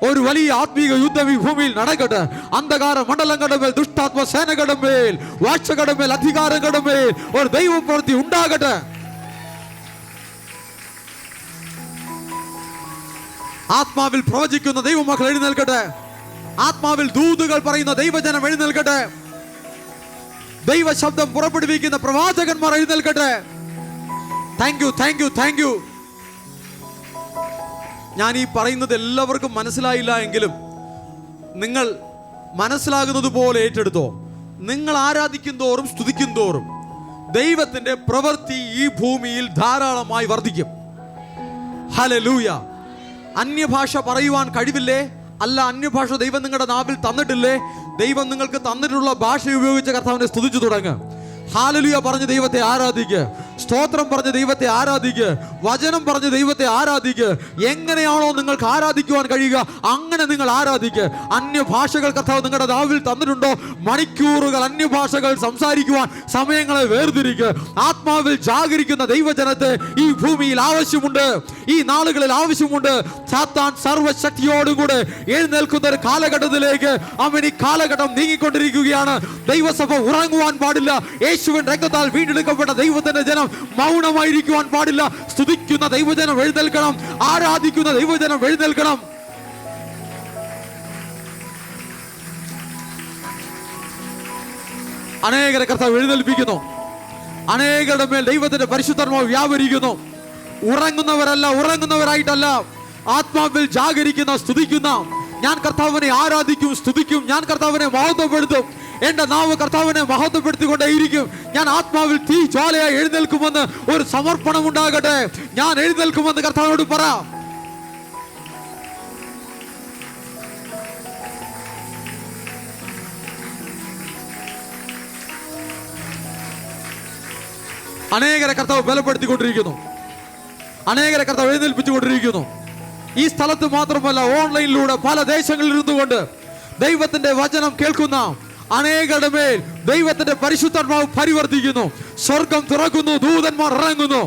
ഒരു വലിയ ആത്മീക യുദ്ധം ഈ ഭൂമിയിൽ നടക്കട്ടെ. അന്ധകാര മണ്ഡലങ്ങളുടെ മേൽ, ദുഷ്ടാത്മ സേനകളുടെ മേൽ, വാഴ്ചകളുടെ മേൽ, അധികാരങ്ങളുടെ മേൽ ഒരു ദൈവപ്രവൃത്തി ഉണ്ടാകട്ടെ. ആത്മാവിൽ പ്രവചിക്കുന്ന ദൈവമക്കൾ എഴുന്നേൽക്കട്ടെ. ആത്മാവിൽ ദൂതുകൾ പറയുന്ന ദൈവജനം എഴുന്നേൽക്കട്ടെ. ദൈവ ശബ്ദം പുറപ്പെടുവിക്കുന്ന പ്രവാചകന്മാർ എഴുന്നേൽക്കട്ടെ. Thank you, thank you, thank you. ഞാൻ ഈ പറയുന്നത് എല്ലാവർക്കും മനസ്സിലായില്ല എങ്കിലും നിങ്ങൾ മനസ്സിലാകുന്നത് പോലെ ഏറ്റെടുത്തോ. നിങ്ങൾ ആരാധിക്കും തോറും, സ്തുതിക്കും തോറും ദൈവത്തിന്റെ പ്രവൃത്തി ഈ ഭൂമിയിൽ ധാരാളമായി വർദ്ധിക്കും. ഹല്ലേലൂയ. അന്യഭാഷ പറയുവാൻ കഴിവില്ലേ? അല്ല, അന്യഭാഷ ദൈവം നിങ്ങളുടെ നാവിൽ തന്നിട്ടില്ലേ? ദൈവം നിങ്ങൾക്ക് തന്നിട്ടുള്ള ഭാഷ ഉപയോഗിച്ച് കർത്താവിനെ സ്തുതിച്ചു തുടങ്ങുക. ഹല്ലേലൂയ പറഞ്ഞ് ദൈവത്തെ ആരാധിക്കുക. സ്തോത്രം പറഞ്ഞ് ദൈവത്തെ ആരാധിക്കുക. വചനം പറഞ്ഞ് ദൈവത്തെ ആരാധിക്കുക. എങ്ങനെയാണോ നിങ്ങൾക്ക് ആരാധിക്കുവാൻ കഴിയുക അങ്ങനെ നിങ്ങൾ ആരാധിക്കുക. അന്യഭാഷകൾ കർത്താവ് നിങ്ങളുടെ നാവിൽ തന്നിട്ടുണ്ടോ? മണിക്കൂറുകൾ അന്യഭാഷകൾ സംസാരിക്കുവാൻ സമയങ്ങളെ വേർതിരിക്കുക. ആത്മാവിൽ ജാഗരിക്കുന്ന ദൈവജനത്തെ ഈ ഭൂമിയിൽ ആവശ്യമുണ്ട്. ഈ നാളുകളിൽ ആവശ്യമുണ്ട്. സാത്താൻ സർവശക്തിയോടുകൂടെ എഴുന്നേൽക്കുന്ന ഒരു കാലഘട്ടത്തിലേക്ക് അവൻ ഈ കാലഘട്ടം നീങ്ങിക്കൊണ്ടിരിക്കുകയാണ്. ദൈവസഭ ഉറങ്ങുവാൻ പാടില്ല. യേശുവിൻ രക്തത്താൽ വീണ്ടെടുക്കപ്പെട്ട ദൈവത്തിന്റെ ജനം മൗനമായിരിക്കുവാൻ പാടില്ല. സ്തുതിക്കുന്ന ദൈവജനം എഴുന്നേൽക്കണം. ആരാധിക്കുന്ന ദൈവജനം എഴുന്നേൽക്കണം. അനേകരെ കർത്താവ് എഴുന്നേൽപ്പിക്കുന്നു. അനേകരുടെ മേൽ ദൈവത്തിന്റെ പരിശുദ്ധാത്മാവ് വ്യാപരിക്കുന്നു. ഉറങ്ങുന്നവരല്ല, ഉറങ്ങുന്നവരായിട്ടല്ല, ആത്മാവിൽ ജാഗരിക്കുന്ന, സ്തുതിക്കുന്ന. ഞാൻ കർത്താവിനെ ആരാധിക്കും, സ്തുതിക്കും. ഞാൻ കർത്താവിനെ മഹത്വപ്പെടുത്തും. എന്റെ നാവ് കർത്താവിനെ മഹത്വപ്പെടുത്തിക്കൊണ്ടേയിരിക്കും. ഞാൻ ആത്മാവിൽ തീ ജ്വാലയായി എഴുന്നേൽക്കുമെന്ന് ഒരു സമർപ്പണം ഉണ്ടാകട്ടെ. ഞാൻ എഴുന്നേൽക്കുമെന്ന് കർത്താവിനോട് പറ. അനേകരെ കർത്താവ് ബലപ്പെടുത്തിക്കൊണ്ടിരിക്കുന്നു. അനേകരെ കർത്താവ് എഴുന്നേൽപ്പിച്ചുകൊണ്ടിരിക്കുന്നു. ഈ സ്ഥലത്ത് മാത്രമല്ല, ഓൺലൈനിലൂടെ പല ദേശങ്ങളിൽ ഇരുന്നുകൊണ്ട് ദൈവത്തിന്റെ വചനം കേൾക്കുന്ന അനേകരുടെ മേൽ ദൈവത്തിന്റെ പരിശുദ്ധാത്മാവ് പരിവർത്തിക്കുന്നു. സ്വർഗം തുറക്കുന്നു, ദൂതന്മാർ ഇറങ്ങുന്നു.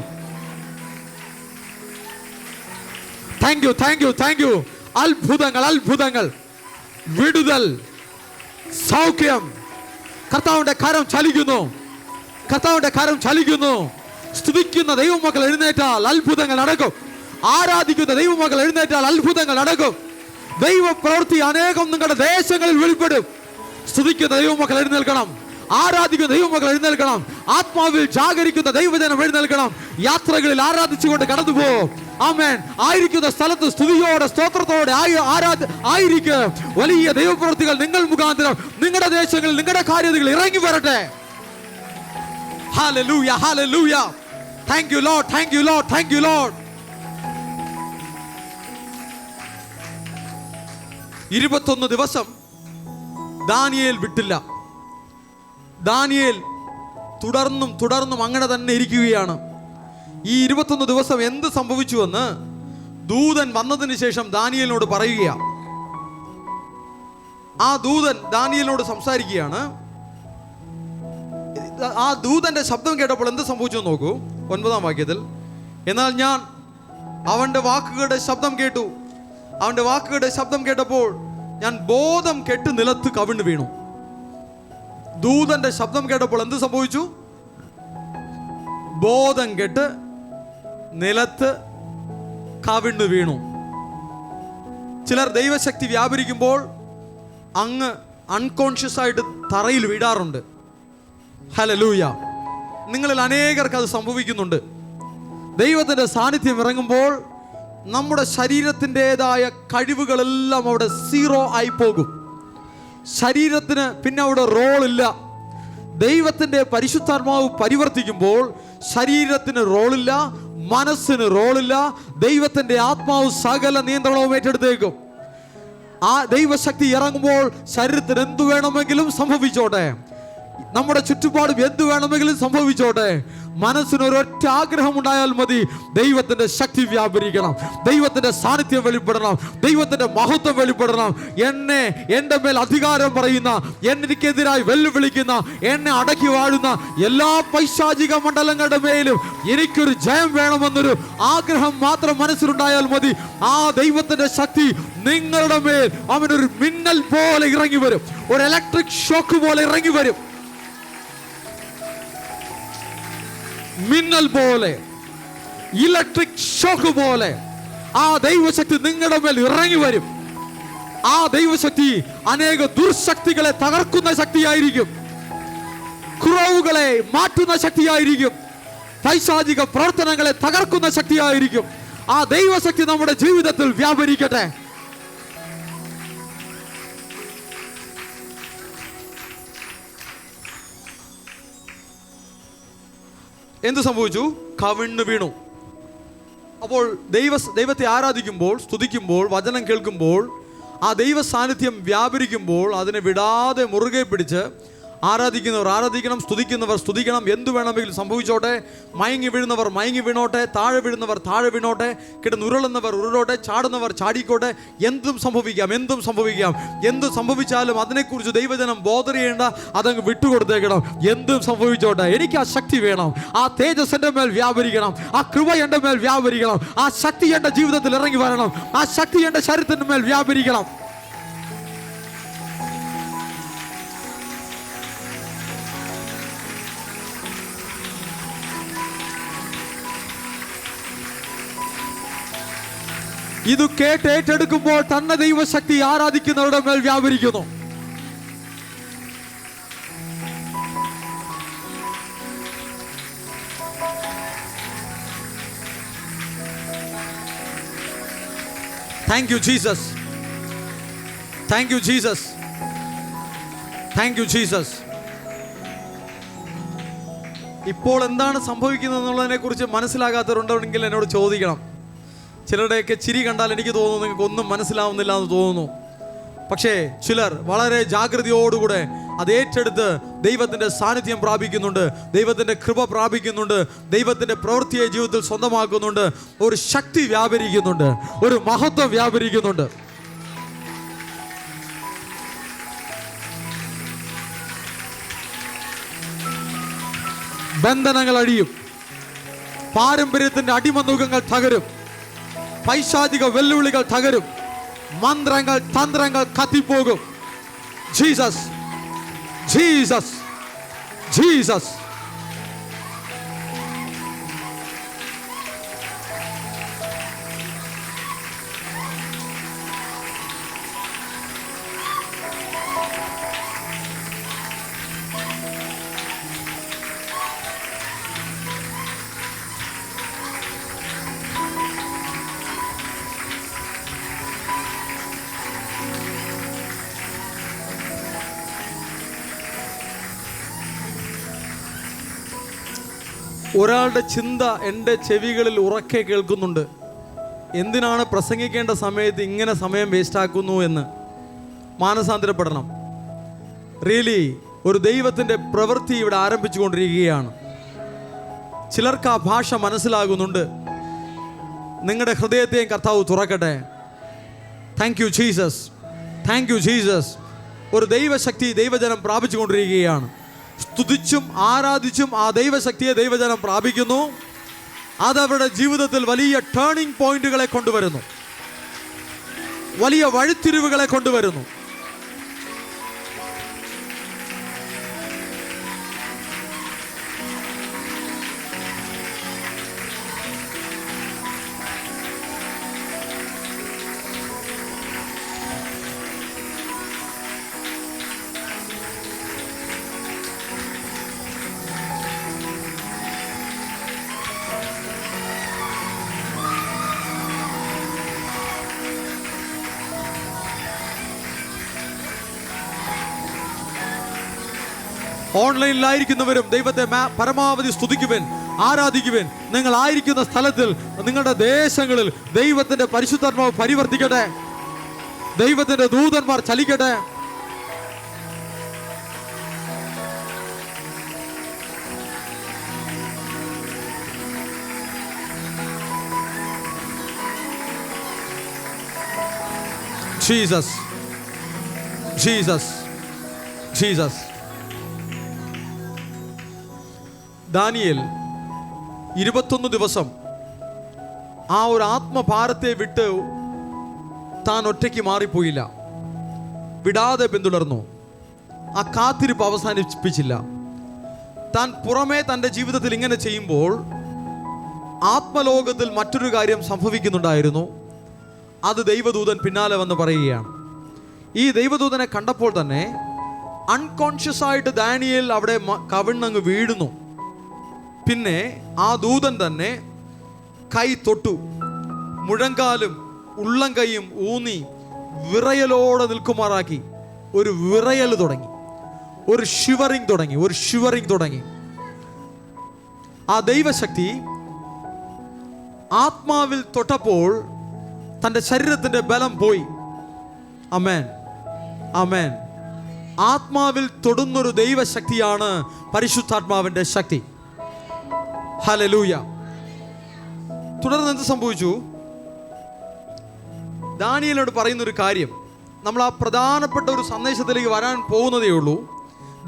Thank you, thank you, thank U. അത്ഭുതങ്ങൾ, അത്ഭുതങ്ങൾ, വിടുതൽ, സൗഖ്യം. കർത്താവിന്റെ കരം ചലിക്കുന്നു, കർത്താവിന്റെ കരം ചലിക്കുന്നു. സ്തുതിക്കുന്ന ദൈവമക്കൾ എഴുന്നേറ്റാൽ അത്ഭുതങ്ങൾ നടക്കും. ആരാധിക്കുന്ന ദൈവമക്കൾ എഴുന്നേറ്റാൽ അത്ഭുതങ്ങൾ നടക്കും. ദൈവ പ്രവൃത്തി അനേകം നിങ്ങളുടെ ദേശങ്ങളിൽ വെളിപ്പെടും. സ്തുതിക്കുന്ന ദൈവമക്കൾ എഴുന്നേൽക്കണം, ആരാധിക്കുന്ന ദൈവമക്കൾ എഴുന്നേൽക്കണം, ആത്മാവിൽ ജാഗരിക്കുന്ന ദൈവജനം എഴുന്നേൽക്കണം. യാത്രകളിൽ ആരാധിച്ചുകൊണ്ട് കടന്നു പോകും. ആമേൻ. ആയിരിക്കുന്ന സ്ഥലത്ത് സ്തുതിയോടെ സ്തോത്രത്തോടെ ആയിരിക്കും. വലിയ ദൈവപ്രവൃത്തികൾ നിങ്ങൾ മുഖാന്തരം നിങ്ങളുടെ ദേശങ്ങളിൽ, നിങ്ങളുടെ കാര്യത്തിൽ ഇറങ്ങി വരട്ടെ. Hallelujah, hallelujah. Thank you Lord, thank you Lord, thank you Lord. 21 ദിവസം ദാനിയേൽ വിട്ടില്ല. ദാനിയേൽ തുടർന്നും തുടർന്നും അങ്ങനെ തന്നെ ഇരിക്കുകയാണ്. ഈ 21 ദിവസം എന്ത് സംഭവിച്ചുവെന്ന് ദൂതൻ വന്നതിന് ശേഷം ദാനിയേലിനോട് പറയുകയാണ്. ആ ദൂതൻ ദാനിയേലിനോട് സംസാരിക്കുകയാണ്. ആ ദൂതന്റെ ശബ്ദം കേട്ടപ്പോൾ എന്ത് സംഭവിച്ചു നോക്കൂ. 9-ാം വാക്യത്തിൽ, എന്നാൽ ഞാൻ അവന്റെ വാക്കുകളുടെ ശബ്ദം കേട്ടു. അവന്റെ വാക്കുകളുടെ ശബ്ദം കേട്ടപ്പോൾ ഞാൻ ബോധം കെട്ട് നിലത്ത് കവിണ്ണു വീണു. ദൂതന്റെ ശബ്ദം കേട്ടപ്പോൾ എന്ത് സംഭവിച്ചു? ബോധം കെട്ട് നിലത്ത് കവിണ്ണു വീണു. ചിലർ ദൈവശക്തി വ്യാപരിക്കുമ്പോൾ അങ്ങ് അൺകോൺഷ്യസ് ആയിട്ട് തറയിൽ വീഴാറുണ്ട്. ഹല്ലേലൂയ. നിങ്ങളിൽ അനേകർക്ക് അത് സംഭവിക്കുന്നുണ്ട്. ദൈവത്തിൻ്റെ സാന്നിധ്യം ഇറങ്ങുമ്പോൾ നമ്മുടെ ശരീരത്തിൻ്റെതായ കഴിവുകളെല്ലാം അവിടെ സീറോ ആയി പോകും. ശരീരത്തിന് പിന്നെ അവിടെ റോളില്ല. ദൈവത്തിൻ്റെ പരിശുദ്ധാത്മാവ് പരിവർത്തിക്കുമ്പോൾ ശരീരത്തിന് റോളില്ല, മനസ്സിന് റോളില്ല. ദൈവത്തിൻ്റെ ആത്മാവ് സകല നിയന്ത്രണവും ഏറ്റെടുത്തേക്കും. ആ ദൈവശക്തി ഇറങ്ങുമ്പോൾ ശരീരത്തിന് എന്തു വേണമെങ്കിലും സംഭവിച്ചോട്ടെ, നമ്മുടെ ചുറ്റുപാടും എന്തു വേണമെങ്കിലും സംഭവിച്ചോട്ടെ. മനസ്സിന് ഒരൊറ്റ ആഗ്രഹം ഉണ്ടായാൽ മതി. ദൈവത്തിന്റെ ശക്തി വ്യാപരിക്കണം, ദൈവത്തിന്റെ സാന്നിധ്യം വെളിപ്പെടണം, ദൈവത്തിന്റെ മഹത്വം വെളിപ്പെടണം. എൻ്റെ മേൽ അധികാരം പറയുന്ന, എനിക്കെതിരായി വെല്ലുവിളിക്കുന്ന, എന്നെ അടക്കി വാഴുന്ന എല്ലാ പൈശാചിക മണ്ഡലങ്ങളുടെ മേലും എനിക്കൊരു ജയം വേണമെന്നൊരു ആഗ്രഹം മാത്രം മനസ്സിലുണ്ടായാൽ മതി. ആ ദൈവത്തിന്റെ ശക്തി നിങ്ങളുടെ മേൽ അവനൊരു മിന്നൽ പോലെ ഇറങ്ങി വരും, ഒരു ഇലക്ട്രിക് ഷോക്ക് പോലെ ഇറങ്ങി വരും. മിന്നൽ പോലെ, ഇലക്ട്രിക് ഷോക്ക് പോലെ ആ ദൈവശക്തി നിങ്ങളുടെ മേൽ ഇറങ്ങി വരും. ആ ദൈവശക്തി അനേക ദുർശക്തികളെ തകർക്കുന്ന ശക്തിയായിരിക്കും, കുറവുകളെ മാറ്റുന്ന ശക്തിയായിരിക്കും, പൈശാചിക പ്രവർത്തനങ്ങളെ തകർക്കുന്ന ശക്തിയായിരിക്കും. ആ ദൈവശക്തി നമ്മുടെ ജീവിതത്തിൽ വ്യാപരിക്കട്ടെ. എന്ത് സംഭവിച്ചു? കവിണ്ണു വീണു. അപ്പോൾ ദൈവത്തെ ആരാധിക്കുമ്പോൾ, സ്തുതിക്കുമ്പോൾ, വചനം കേൾക്കുമ്പോൾ, ആ ദൈവ സാന്നിധ്യം വ്യാപരിക്കുമ്പോൾ അതിനെ വിടാതെ മുറുകെ പിടിച്ച് ആരാധിക്കുന്നവർ ആരാധിക്കണം, സ്തുതിക്കുന്നവർ സ്തുതിക്കണം. എന്തു വേണമെങ്കിലും സംഭവിച്ചോട്ടെ. മയങ്ങി വീഴുന്നവർ മയങ്ങി വീണോട്ടെ, താഴെ വീഴുന്നവർ താഴെ വീണോട്ടെ, കിടന്നുരുളുന്നവർ ഉരുളോട്ടെ, ചാടുന്നവർ ചാടിക്കോട്ടെ. എന്തും സംഭവിക്കാം, എന്തും സംഭവിക്കാം. എന്ത് സംഭവിച്ചാലും അതിനെക്കുറിച്ച് ദൈവജനം ബോധർ ചെയ്യേണ്ട, അതങ്ങ് വിട്ടുകൊടുത്തേക്കണം. എന്തും സംഭവിച്ചോട്ടെ, എനിക്ക് ആ ശക്തി വേണം. ആ തേജസ് എൻ്റെ മേൽ വ്യാപരിക്കണം, ആ കൃപ എൻ്റെ മേൽ വ്യാപരിക്കണം, ആ ശക്തി എൻ്റെ ജീവിതത്തിൽ ഇറങ്ങി വരണം, ആ ശക്തി എൻ്റെ ശരീരത്തിൻ്റെ മേൽ വ്യാപരിക്കണം. ഇത് കേട്ട് ഏറ്റെടുക്കുമ്പോൾ തന്നെ ദൈവശക്തി ആരാധിക്കുന്നവരുടെ മേൽ വ്യാപരിക്കുന്നു. Thank you Jesus, thank you Jesus, thank you Jesus. ഇപ്പോൾ എന്താണ് സംഭവിക്കുന്നത് എന്നുള്ളതിനെ കുറിച്ച് മനസ്സിലാകാത്തവരുണ്ടെങ്കിൽ എന്നോട് ചോദിക്കണം. ചിലരുടെയൊക്കെ ചിരി കണ്ടാൽ എനിക്ക് തോന്നുന്നു നിങ്ങൾക്ക് ഒന്നും മനസ്സിലാവുന്നില്ല എന്ന് തോന്നുന്നു. പക്ഷേ ചിലർ വളരെ ജാഗ്രതയോടുകൂടെ അത് ഏറ്റെടുത്ത് ദൈവത്തിൻ്റെ സാന്നിധ്യം പ്രാപിക്കുന്നുണ്ട്, ദൈവത്തിൻ്റെ കൃപ പ്രാപിക്കുന്നുണ്ട്, ദൈവത്തിൻ്റെ പ്രവൃത്തിയെ ജീവിതത്തിൽ സ്വന്തമാക്കുന്നുണ്ട്. ഒരു ശക്തി വ്യാപരിക്കുന്നുണ്ട്, ഒരു മഹത്വം വ്യാപരിക്കുന്നുണ്ട്. ബന്ധനങ്ങൾ അഴിയും. പാരമ്പര്യത്തിന്റെ അടിമനുഖങ്ങൾ തകരും. പൈശാചിക വെല്ലുവിളികൾ തകരും. മന്ത്രങ്ങൾ തന്ത്രങ്ങൾ കത്തിപ്പോകും. Jesus, Jesus, Jesus. ഒരാളുടെ ചിന്ത എൻ്റെ ചെവികളിൽ ഉറക്കെ കേൾക്കുന്നുണ്ട്. എന്തിനാണ് പ്രസംഗിക്കേണ്ട സമയത്ത് ഇങ്ങനെ സമയം വേസ്റ്റാക്കുന്നു എന്ന്. മാനസാന്തരപ്പെടണം. റിയലി ഒരു ദൈവത്തിൻ്റെ പ്രവൃത്തി ഇവിടെ ആരംഭിച്ചുകൊണ്ടിരിക്കുകയാണ്. ചിലർക്ക് ആ ഭാഷ മനസ്സിലാകുന്നുണ്ട്. നിങ്ങളുടെ ഹൃദയത്തെയും കർത്താവ് തുറക്കട്ടെ. Thank you Jesus, thank you Jesus. ഒരു ദൈവശക്തി ദൈവജനം പ്രാപിച്ചുകൊണ്ടിരിക്കുകയാണ്. സ്തുതിച്ചും ആരാധിച്ചും ആ ദൈവശക്തിയെ ദൈവജനം പ്രാപിക്കുന്നു. അതവരുടെ ജീവിതത്തിൽ വലിയ ടേണിംഗ് പോയിന്റുകളെ കൊണ്ടുവരുന്നു, വലിയ വഴിത്തിരിവുകളെ കൊണ്ടുവരുന്നു. ഓൺലൈനിലായിരിക്കുന്നവരും ദൈവത്തെ പരമാവധി സ്തുതിക്കുവാൻ, ആരാധിക്കുവാൻ. നിങ്ങൾ ആയിരിക്കുന്ന സ്ഥലത്തിൽ, നിങ്ങളുടെ ദേശങ്ങളിൽ ദൈവത്തിന്റെ പരിശുദ്ധാത്മാവ് പരിവർത്തിക്കട്ടെ. ദൈവത്തിന്റെ ദൂതന്മാർ ചലിക്കട്ടെ. Jesus, Jesus, Jesus. ദാനിയേൽ 21 ദിവസം ആ ഒരു ആത്മഭാരത്തെ വിട്ട് താൻ ഒറ്റയ്ക്ക് മാറിപ്പോയില്ല. വിടാതെ പിന്തുടർന്നു. ആ കാത്തിരിപ്പ് അവസാനിപ്പിച്ചില്ല. താൻ പുറമേ തൻ്റെ ജീവിതത്തിൽ ഇങ്ങനെ ചെയ്യുമ്പോൾ ആത്മലോകത്തിൽ മറ്റൊരു കാര്യം സംഭവിക്കുന്നുണ്ടായിരുന്നു. അത് ദൈവദൂതൻ പിന്നാലെ വന്ന് പറയുകയാണ്. ഈ ദൈവദൂതനെ കണ്ടപ്പോൾ തന്നെ അൺകോൺഷ്യസ് ആയിട്ട് ദാനിയേൽ അവിടെ കവിണ്ണങ്ങ് വീഴുന്നു. പിന്നെ ആ ദൂതൻ തന്നെ കൈ തൊട്ടു, മുഴങ്കാലും ഉള്ളം കൈയും ഊന്നി വിറയലോടെ നിൽക്കുമാറാക്കി. ഒരു വിറയൽ തുടങ്ങി, ഒരു ഷിവറിങ് തുടങ്ങി, ഒരു ഷിവറിങ് തുടങ്ങി. ആ ദൈവശക്തി ആത്മാവിൽ തൊട്ടപ്പോൾ തൻ്റെ ശരീരത്തിൻ്റെ ബലം പോയി. ആമേൻ, ആമേൻ. ആത്മാവിൽ തൊടുന്നൊരു ദൈവശക്തിയാണ് പരിശുദ്ധാത്മാവിൻ്റെ ശക്തി. ഹല്ലേലൂയ. തുടർന്ന് എന്ത് സംഭവിച്ചു? ദാനിയേലിനോട് പറയുന്നൊരു കാര്യം, നമ്മൾ ആ പ്രധാനപ്പെട്ട ഒരു സന്ദേശത്തിലേക്ക് വരാൻ പോകുന്നതേ ഉള്ളൂ.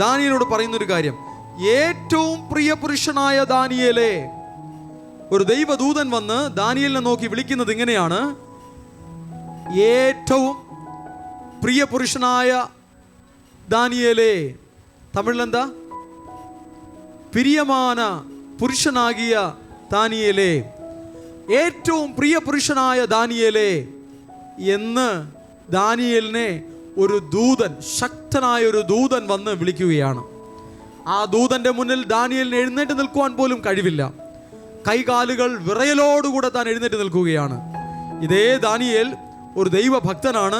ദാനിയേലിനോട് പറയുന്നൊരു കാര്യം, ഏറ്റവും പ്രിയ പുരുഷനായ ദാനിയേലേ. ഒരു ദൈവദൂതൻ വന്ന് ദാനിയേലിനെ നോക്കി വിളിക്കുന്നത് ഇങ്ങനെയാണ്: ഏറ്റവും പ്രിയ പുരുഷനായ ദാനിയേലേ. തമിഴിലെന്താ? പിരിയമാന പുരുഷനാകിയ ദാനിയേലേ, ഏറ്റവും പ്രിയ പുരുഷനായ ദാനിയേലേ എന്ന് ദാനിയേലിനെ ഒരു ദൂതൻ, ശക്തനായ ഒരു ദൂതൻ വന്ന് വിളിക്കുകയാണ്. ആ ദൂതന്റെ മുന്നിൽ ദാനിയേലിന് എഴുന്നേറ്റ് നിൽക്കുവാൻ പോലും കഴിവില്ല. കൈകാലുകൾ വിറയലോടുകൂടെ താൻ എഴുന്നേറ്റ് നിൽക്കുകയാണ്. ഇതേ ദാനിയേൽ ഒരു ദൈവഭക്തനാണ്.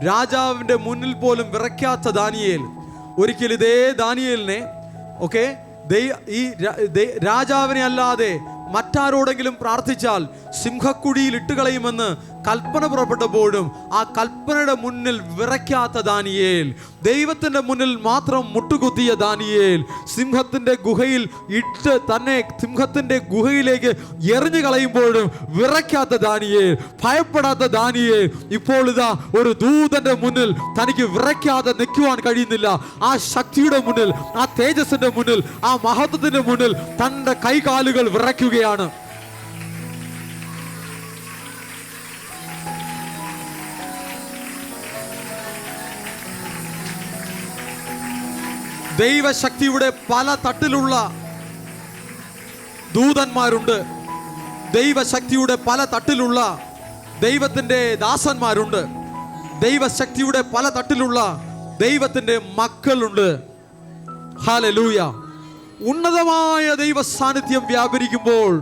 രാജാവിൻ്റെ മുന്നിൽ പോലും വിറയ്ക്കാത്ത ദാനിയേൽ ഒരിക്കൽ ഇതേ ദാനിയേലിനെ ഈ രാജാവിനെ അല്ലാതെ മറ്റാരോടെങ്കിലും പ്രാർത്ഥിച്ചാൽ സിംഹക്കുഴിയിൽ ഇട്ടുകളയുമെന്ന് കൽപ്പന പുറപ്പെട്ടപ്പോഴും ആ കൽപ്പനയുടെ മുന്നിൽ വിറയ്ക്കാത്ത ദാനിയേൽ, ദൈവത്തിൻ്റെ മുന്നിൽ മാത്രം മുട്ടുകുത്തിയ ദാനിയേൽ, സിംഹത്തിൻ്റെ ഗുഹയിൽ ഇട്ട് തന്നെ സിംഹത്തിൻ്റെ ഗുഹയിലേക്ക് എറിഞ്ഞു കളയുമ്പോഴും വിറയ്ക്കാത്ത ദാനിയേൽ, ഭയപ്പെടാത്ത ദാനിയേൽ, ഇപ്പോൾ ഇതാ ഒരു ദൂതന്റെ മുന്നിൽ തനിക്ക് വിറയ്ക്കാതെ നിൽക്കുവാൻ കഴിയുന്നില്ല. ആ ശക്തിയുടെ മുന്നിൽ, ആ തേജസ്സിന്റെ മുന്നിൽ, ആ മഹത്വത്തിന്റെ മുന്നിൽ തന്റെ കൈകാലുകൾ വിറയ്ക്കുകയാണ്. ദൈവശക്തിയുടെ പല തട്ടിലുള്ള ദൂതന്മാരുണ്ട്. ദൈവശക്തിയുടെ പല തട്ടിലുള്ള ദൈവത്തിൻ്റെ ദാസന്മാരുണ്ട്. ദൈവശക്തിയുടെ പല തട്ടിലുള്ള ദൈവത്തിൻ്റെ മക്കളുണ്ട്. ഹല്ലേലൂയ. ഉന്നതമായ ദൈവ സാന്നിധ്യം വ്യാപരിക്കുമ്പോൾ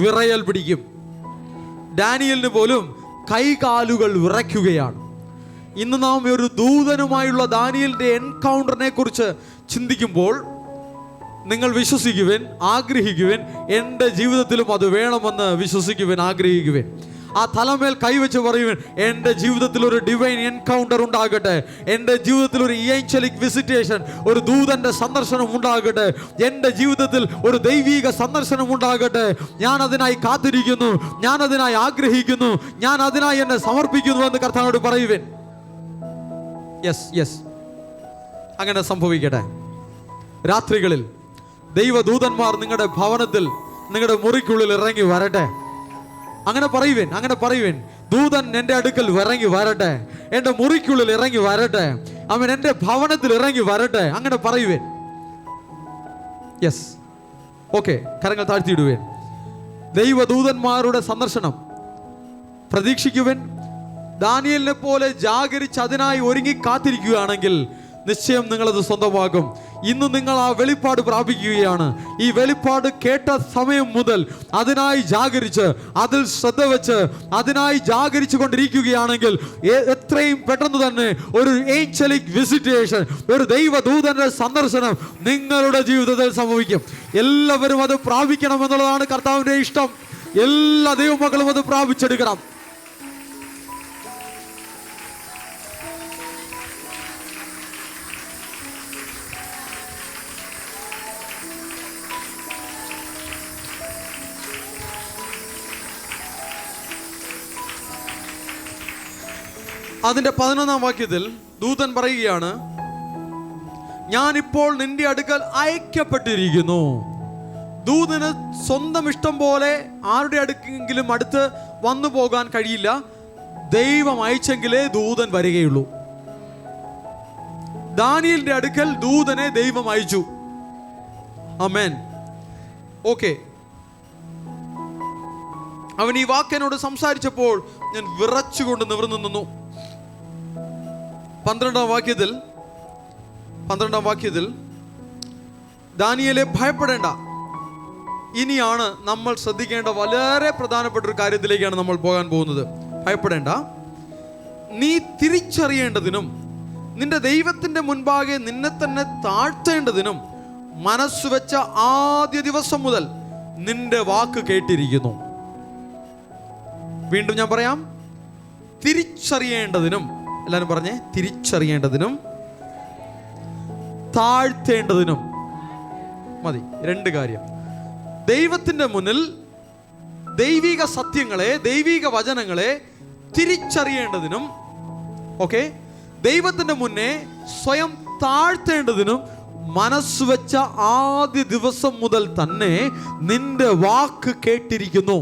വിറയൽ പിടിക്കും. ഡാനിയലിന് പോലും കൈകാലുകൾ വിറയ്ക്കുകയാണ്. ഇന്ന് നാം ഒരു ദൂതനുമായുള്ള ദാനിയലിന്റെ എൻകൗണ്ടറിനെ കുറിച്ച് ചിന്തിക്കുമ്പോൾ നിങ്ങൾ വിശ്വസിക്കുവിൻ, ആഗ്രഹിക്കുവിൻ, എൻ്റെ ജീവിതത്തിലും അത് വേണമെന്ന് വിശ്വസിക്കുവിൻ, ആഗ്രഹിക്കുവിൻ. ആ തലമേൽ കൈവച്ച് പറയുവിൻ, എൻ്റെ ജീവിതത്തിൽ ഒരു ഡിവൈൻ എൻകൗണ്ടർ ഉണ്ടാകട്ടെ, എൻ്റെ ജീവിതത്തിൽ ഒരു ഏഞ്ചലിക് വിസിറ്റേഷൻ, ഒരു ദൂതന്റെ സന്ദർശനം ഉണ്ടാകട്ടെ, എൻ്റെ ജീവിതത്തിൽ ഒരു ദൈവിക സന്ദർശനം ഉണ്ടാകട്ടെ. ഞാൻ അതിനായി കാത്തിരിക്കുന്നു, ഞാൻ അതിനായി ആഗ്രഹിക്കുന്നു, ഞാൻ അതിനായി എന്നെ സമർപ്പിക്കുന്നു എന്ന് കർത്താവിനോട് പറയുവിൻ. യെസ് യെസ്, അങ്ങനെ സംഭവിക്കട്ടെ. രാത്രികളിൽ ദൈവദൂതന്മാർ നിങ്ങളുടെ ഭവനത്തിൽ, നിങ്ങളുടെ മുറിക്കുള്ളിൽ ഇറങ്ങി വരട്ടെ. അങ്ങനെ പറയുവിൻ, അങ്ങനെ പറയുവിൻ. ദൂതൻ എൻ്റെ അടുക്കൽ ഇറങ്ങി വരട്ടെ, എൻ്റെ മുറിക്കുള്ളിൽ ഇറങ്ങി വരട്ടെ, അവൻ എൻ്റെ ഭവനത്തിൽ ഇറങ്ങി വരട്ടെ. അങ്ങനെ പറയുവിൻ. യെസ്, ഓക്കെ, കരങ്ങൾ താഴ്ത്തിയിടുവേൻ. ദൈവദൂതന്മാരുടെ സന്ദർശനം പ്രതീക്ഷിക്കുവിൻ. ദാനിയേലിനെ പോലെ ജാഗരിച്ച് അതിനായി ഒരുങ്ങി കാത്തിരിക്കുകയാണെങ്കിൽ നിശ്ചയം നിങ്ങളത് സ്വന്തമാക്കും. ഇന്ന് നിങ്ങൾ ആ വെളിപ്പാട് പ്രാപിക്കുകയാണ്. ഈ വെളിപ്പാട് കേട്ട സമയം മുതൽ അതിനായി ജാഗരിച്ച്, അതിൽ ശ്രദ്ധ വെച്ച് അതിനായി ജാഗരിച്ചു കൊണ്ടിരിക്കുകയാണെങ്കിൽ എത്രയും പെട്ടെന്ന് തന്നെ ഒരു ഏഞ്ചലിക് വിസിറ്റേഷൻ, ഒരു ദൈവദൂതന്റെ സന്ദർശനം നിങ്ങളുടെ ജീവിതത്തിൽ സംഭവിക്കും. എല്ലാവരും അത് പ്രാപിക്കണം എന്നുള്ളതാണ് കർത്താവിന്റെ ഇഷ്ടം. എല്ലാ ദൈവമക്കളും അത് പ്രാപിച്ചെടുക്കണം. അതിന്റെ 11-ാം വാക്യത്തിൽ ദൂതൻ പറയുകയാണ്, ഞാനിപ്പോൾ നിന്റെ അടുക്കൽ അയക്കപ്പെട്ടിരിക്കുന്നു. ദൂതന് സ്വന്തം ഇഷ്ടം പോലെ ആരുടെ അടുക്കെങ്കിലും അടുത്ത് വന്നു പോകാൻ കഴിയില്ല. ദൈവം അയച്ചെങ്കിലേ ദൂതൻ വരികയുള്ളൂ. ദാനിയേലിന്റെ അടുക്കൽ ദൂതനെ ദൈവം അയച്ചു. ആമേൻ. ഓക്കെ, അവൻ ഈ വാക്കിനോട് സംസാരിച്ചപ്പോൾ ഞാൻ വിറച്ചുകൊണ്ട് നിവർന്നു നിന്നു. 12-ാം വാക്യത്തിൽ ദാനിയേലേ, ഭയപ്പെടേണ്ട. ഇനിയാണ് നമ്മൾ ശ്രദ്ധിക്കേണ്ട വളരെ പ്രധാനപ്പെട്ട ഒരു കാര്യത്തിലേക്കാണ് നമ്മൾ പോകാൻ പോകുന്നത്. ഭയപ്പെടേണ്ട. നീ തിരിച്ചറിയേണ്ടതിനും നിന്റെ ദൈവത്തിന്റെ മുൻപാകെ നിന്നെ തന്നെ താഴ്ത്തേണ്ടതിനും മനസ്സുവെച്ച ആദ്യ ദിവസം മുതൽ നിന്റെ വാക്ക് കേട്ടിരിക്കുന്നു. വീണ്ടും ഞാൻ പറയാം, തിരിച്ചറിയേണ്ടതിനും, എല്ലാവരും പറഞ്ഞേ, തിരിച്ചറിയേണ്ടതിനും താഴ്ത്തേണ്ടതിനും മതി. രണ്ട് കാര്യം. ദൈവത്തിന്റെ മുന്നിൽ ദൈവിക സത്യങ്ങളെ, ദൈവിക വചനങ്ങളെ തിരിച്ചറിയേണ്ടതിനും, ഓക്കെ, ദൈവത്തിന്റെ മുന്നേ സ്വയം താഴ്ത്തേണ്ടതിനും മനസ്സുവെച്ച ആദ്യ ദിവസം മുതൽ തന്നെ നിന്റെ വാക്ക് കേട്ടിരിക്കുന്നു.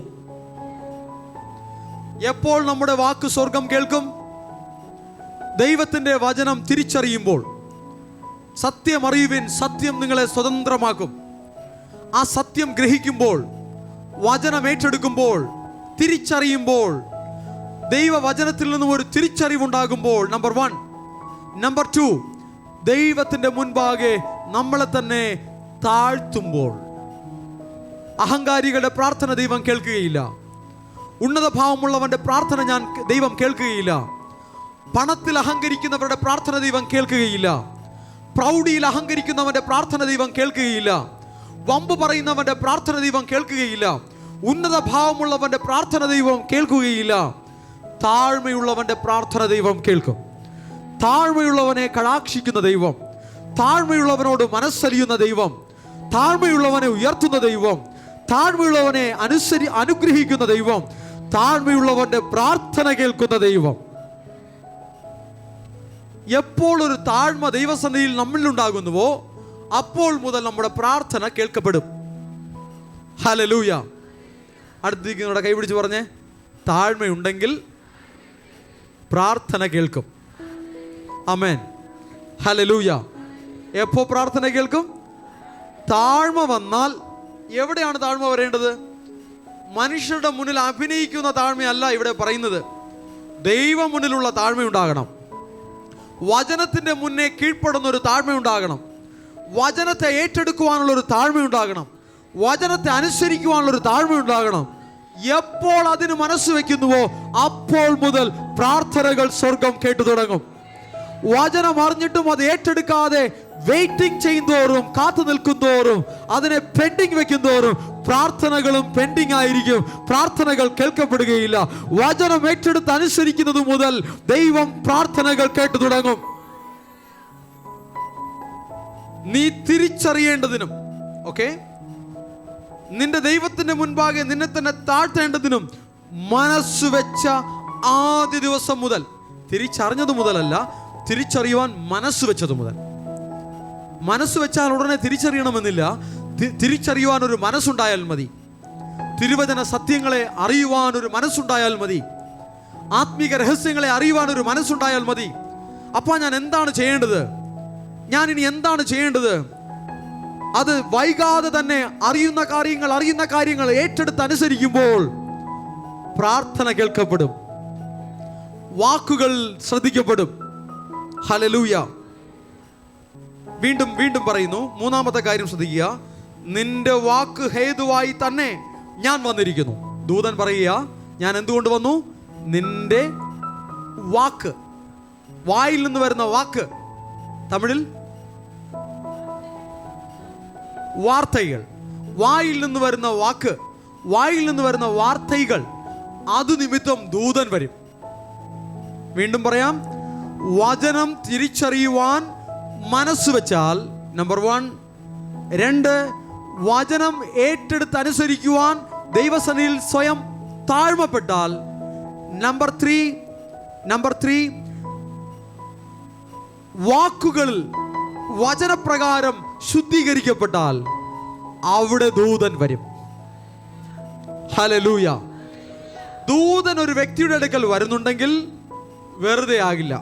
എപ്പോൾ നമ്മുടെ വാക്ക് സ്വർഗം കേൾക്കും? ദൈവത്തിന്റെ വചനം തിരിച്ചറിയുമ്പോൾ. സത്യം അറിയുവിൻ, സത്യം നിങ്ങളെ സ്വതന്ത്രമാക്കും. ആ സത്യം ഗ്രഹിക്കുമ്പോൾ, വചനം ഏറ്റെടുക്കുമ്പോൾ, തിരിച്ചറിയുമ്പോൾ, ദൈവവചനത്തിൽ നിന്നും ഒരു തിരിച്ചറിവുണ്ടാകുമ്പോൾ, നമ്പർ 1. നമ്പർ 2, ദൈവത്തിന്റെ മുൻപാകെ നമ്മളെ തന്നെ താഴ്ത്തുമ്പോൾ. അഹങ്കാരികളുടെ പ്രാർത്ഥന ദൈവം കേൾക്കുകയില്ല. ഉന്നത ഭാവമുള്ളവന്റെ പ്രാർത്ഥന ദൈവം കേൾക്കുകയില്ല. പണത്തിൽ അഹങ്കരിക്കുന്നവരുടെ പ്രാർത്ഥന ദൈവം കേൾക്കുകയില്ല. പ്രൗഢിയിൽ അഹങ്കരിക്കുന്നവന്റെ പ്രാർത്ഥന ദൈവം കേൾക്കുകയില്ല. വമ്പ് പറയുന്നവന്റെ പ്രാർത്ഥന ദൈവം കേൾക്കുകയില്ല. ഉന്നത ഭാവമുള്ളവന്റെ പ്രാർത്ഥന ദൈവം കേൾക്കുകയില്ല. താഴ്മയുള്ളവന്റെ പ്രാർത്ഥന ദൈവം കേൾക്കും. താഴ്മയുള്ളവനെ കടാക്ഷിക്കുന്ന ദൈവം, താഴ്മയുള്ളവനോട് മനസ്സലിയുന്ന ദൈവം, താഴ്മയുള്ളവനെ ഉയർത്തുന്ന ദൈവം, താഴ്മയുള്ളവനെ അനുഗ്രഹിക്കുന്ന ദൈവം, താഴ്മയുള്ളവന്റെ പ്രാർത്ഥന കേൾക്കുന്ന ദൈവം. എപ്പോൾ ഒരു താഴ്മ ദൈവസന്നിധിയിൽ നമ്മളിലുണ്ടാകുന്നുവോ അപ്പോൾ മുതൽ നമ്മുടെ പ്രാർത്ഥന കേൾക്കപ്പെടും. ഹല്ലേലൂയ. അടുത്തിരിക്കുന്നവരുടെ കൈപിടിച്ച് പറഞ്ഞേ, താഴ്മയുണ്ടെങ്കിൽ പ്രാർത്ഥന കേൾക്കും. ആമേൻ. ഹല്ലേലൂയ. എപ്പോ പ്രാർത്ഥന കേൾക്കും? താഴ്മ വന്നാൽ. എവിടെയാണ് താഴ്മ വരേണ്ടത്? മനുഷ്യരുടെ മുന്നിൽ അഭിനയിക്കുന്ന താഴ്മയല്ല ഇവിടെ പറയുന്നത്. ദൈവ മുന്നിലുള്ള താഴ്മയുണ്ടാകണം. വചനത്തിൻ്റെ മുന്നേ കീഴ്പ്പെടുന്ന ഒരു താഴ്മയുണ്ടാകണം. വചനത്തെ ഏറ്റെടുക്കുവാനുള്ളൊരു താഴ്മയുണ്ടാകണം. വചനത്തെ അനുസരിക്കുവാനുള്ളൊരു താഴ്മയുണ്ടാകണം. എപ്പോൾ അതിന് മനസ്സ് വയ്ക്കുന്നുവോ അപ്പോൾ മുതൽ പ്രാർത്ഥനകൾ സ്വർഗം കേട്ടു തുടങ്ങും. വചനം അറിഞ്ഞിട്ടും അത് ഏറ്റെടുക്കാതെ വെയിറ്റിംഗ് ചെയ്യുന്തോറും, കാത്തു നിൽക്കുന്തോറും, അതിനെ പെൻഡിങ് വെക്കുന്തോറും പ്രാർത്ഥനകളും പെൻഡിങ് ആയിരിക്കും. പ്രാർത്ഥനകൾ കേൾക്കപ്പെടുകയില്ല. വചനം ഏറ്റെടുത്ത് അനുസരിക്കുന്നത് മുതൽ ദൈവം പ്രാർത്ഥനകൾ കേട്ടു തുടങ്ങും. നീ തിരിച്ചറിയേണ്ടതിനും, ഓക്കെ, നിന്റെ ദൈവത്തിന്റെ മുൻപാകെ നിന്നെ തന്നെ താഴ്ത്തേണ്ടതിനും മനസ്സ് വെച്ച ആദ്യ ദിവസം മുതൽ, തിരിച്ചറിഞ്ഞത് മുതലല്ല, തിരിച്ചറിയുവാൻ മനസ്സ് വെച്ചത് മുതൽ. മനസ്സ് വെച്ചാൽ ഉടനെ തിരിച്ചറിയണമെന്നില്ല. തിരിച്ചറിയുവാൻ ഒരു മനസ്സുണ്ടായാൽ മതി. തിരുവചന സത്യങ്ങളെ അറിയുവാൻ ഒരു മനസ്സുണ്ടായാൽ മതി. ആത്മീക രഹസ്യങ്ങളെ അറിയുവാൻ ഒരു മനസ്സുണ്ടായാൽ മതി. അപ്പോൾ ഞാൻ എന്താണ് ചെയ്യേണ്ടത്? ഞാൻ ഇനി എന്താണ് ചെയ്യേണ്ടത്? അത് വൈകാതെ തന്നെ അറിയുന്ന കാര്യങ്ങൾ ഏറ്റെടുത്ത് അനുസരിക്കുമ്പോൾ പ്രാർത്ഥന കേൾക്കപ്പെടും. വാക്കുകൾ ശ്രദ്ധിക്കപ്പെടും. ഹല്ലേലൂയ. വീണ്ടും വീണ്ടും പറയുന്നു, മൂന്നാമത്തെ കാര്യം ശ്രദ്ധിക്കുക. നിന്റെ വാക്ക് ഹേതുവായി തന്നെ ഞാൻ വന്നിരിക്കുന്നു. ദൂതൻ പറയുക, ഞാൻ എന്തുകൊണ്ട് വന്നു? നിന്റെ വാക്ക്, വായിൽ നിന്ന് വരുന്ന വാക്ക്, തമിഴിൽ വാർത്തകൾ, വായിൽ നിന്ന് വരുന്ന വാക്ക്, വായിൽ നിന്ന് വരുന്ന വാർത്തകൾ, അത് നിമിത്തം ദൂതൻ വരും. വീണ്ടും പറയാം, വചനം തിരിച്ചറിയുവാൻ മനസ്സ് വെച്ചാൽ, നമ്പർ 1. 2, വചനം ഏറ്റെടുത്ത് അനുസരിക്കുവാൻ ദൈവസന്നിധിയിൽ സ്വയം താഴ്മപ്പെട്ടാൽ. നമ്പർ 3, വാക്കുകളിൽ വചനപ്രകാരം ശുദ്ധീകരിക്കപ്പെട്ടാൽ അവിടെ ദൂതൻ വരും. ഹല്ലേലൂയ. ദൂതൻ ഒരു വ്യക്തിയുടെ അടുക്കൽ വരുന്നുണ്ടെങ്കിൽ വെറുതെ ആകില്ല.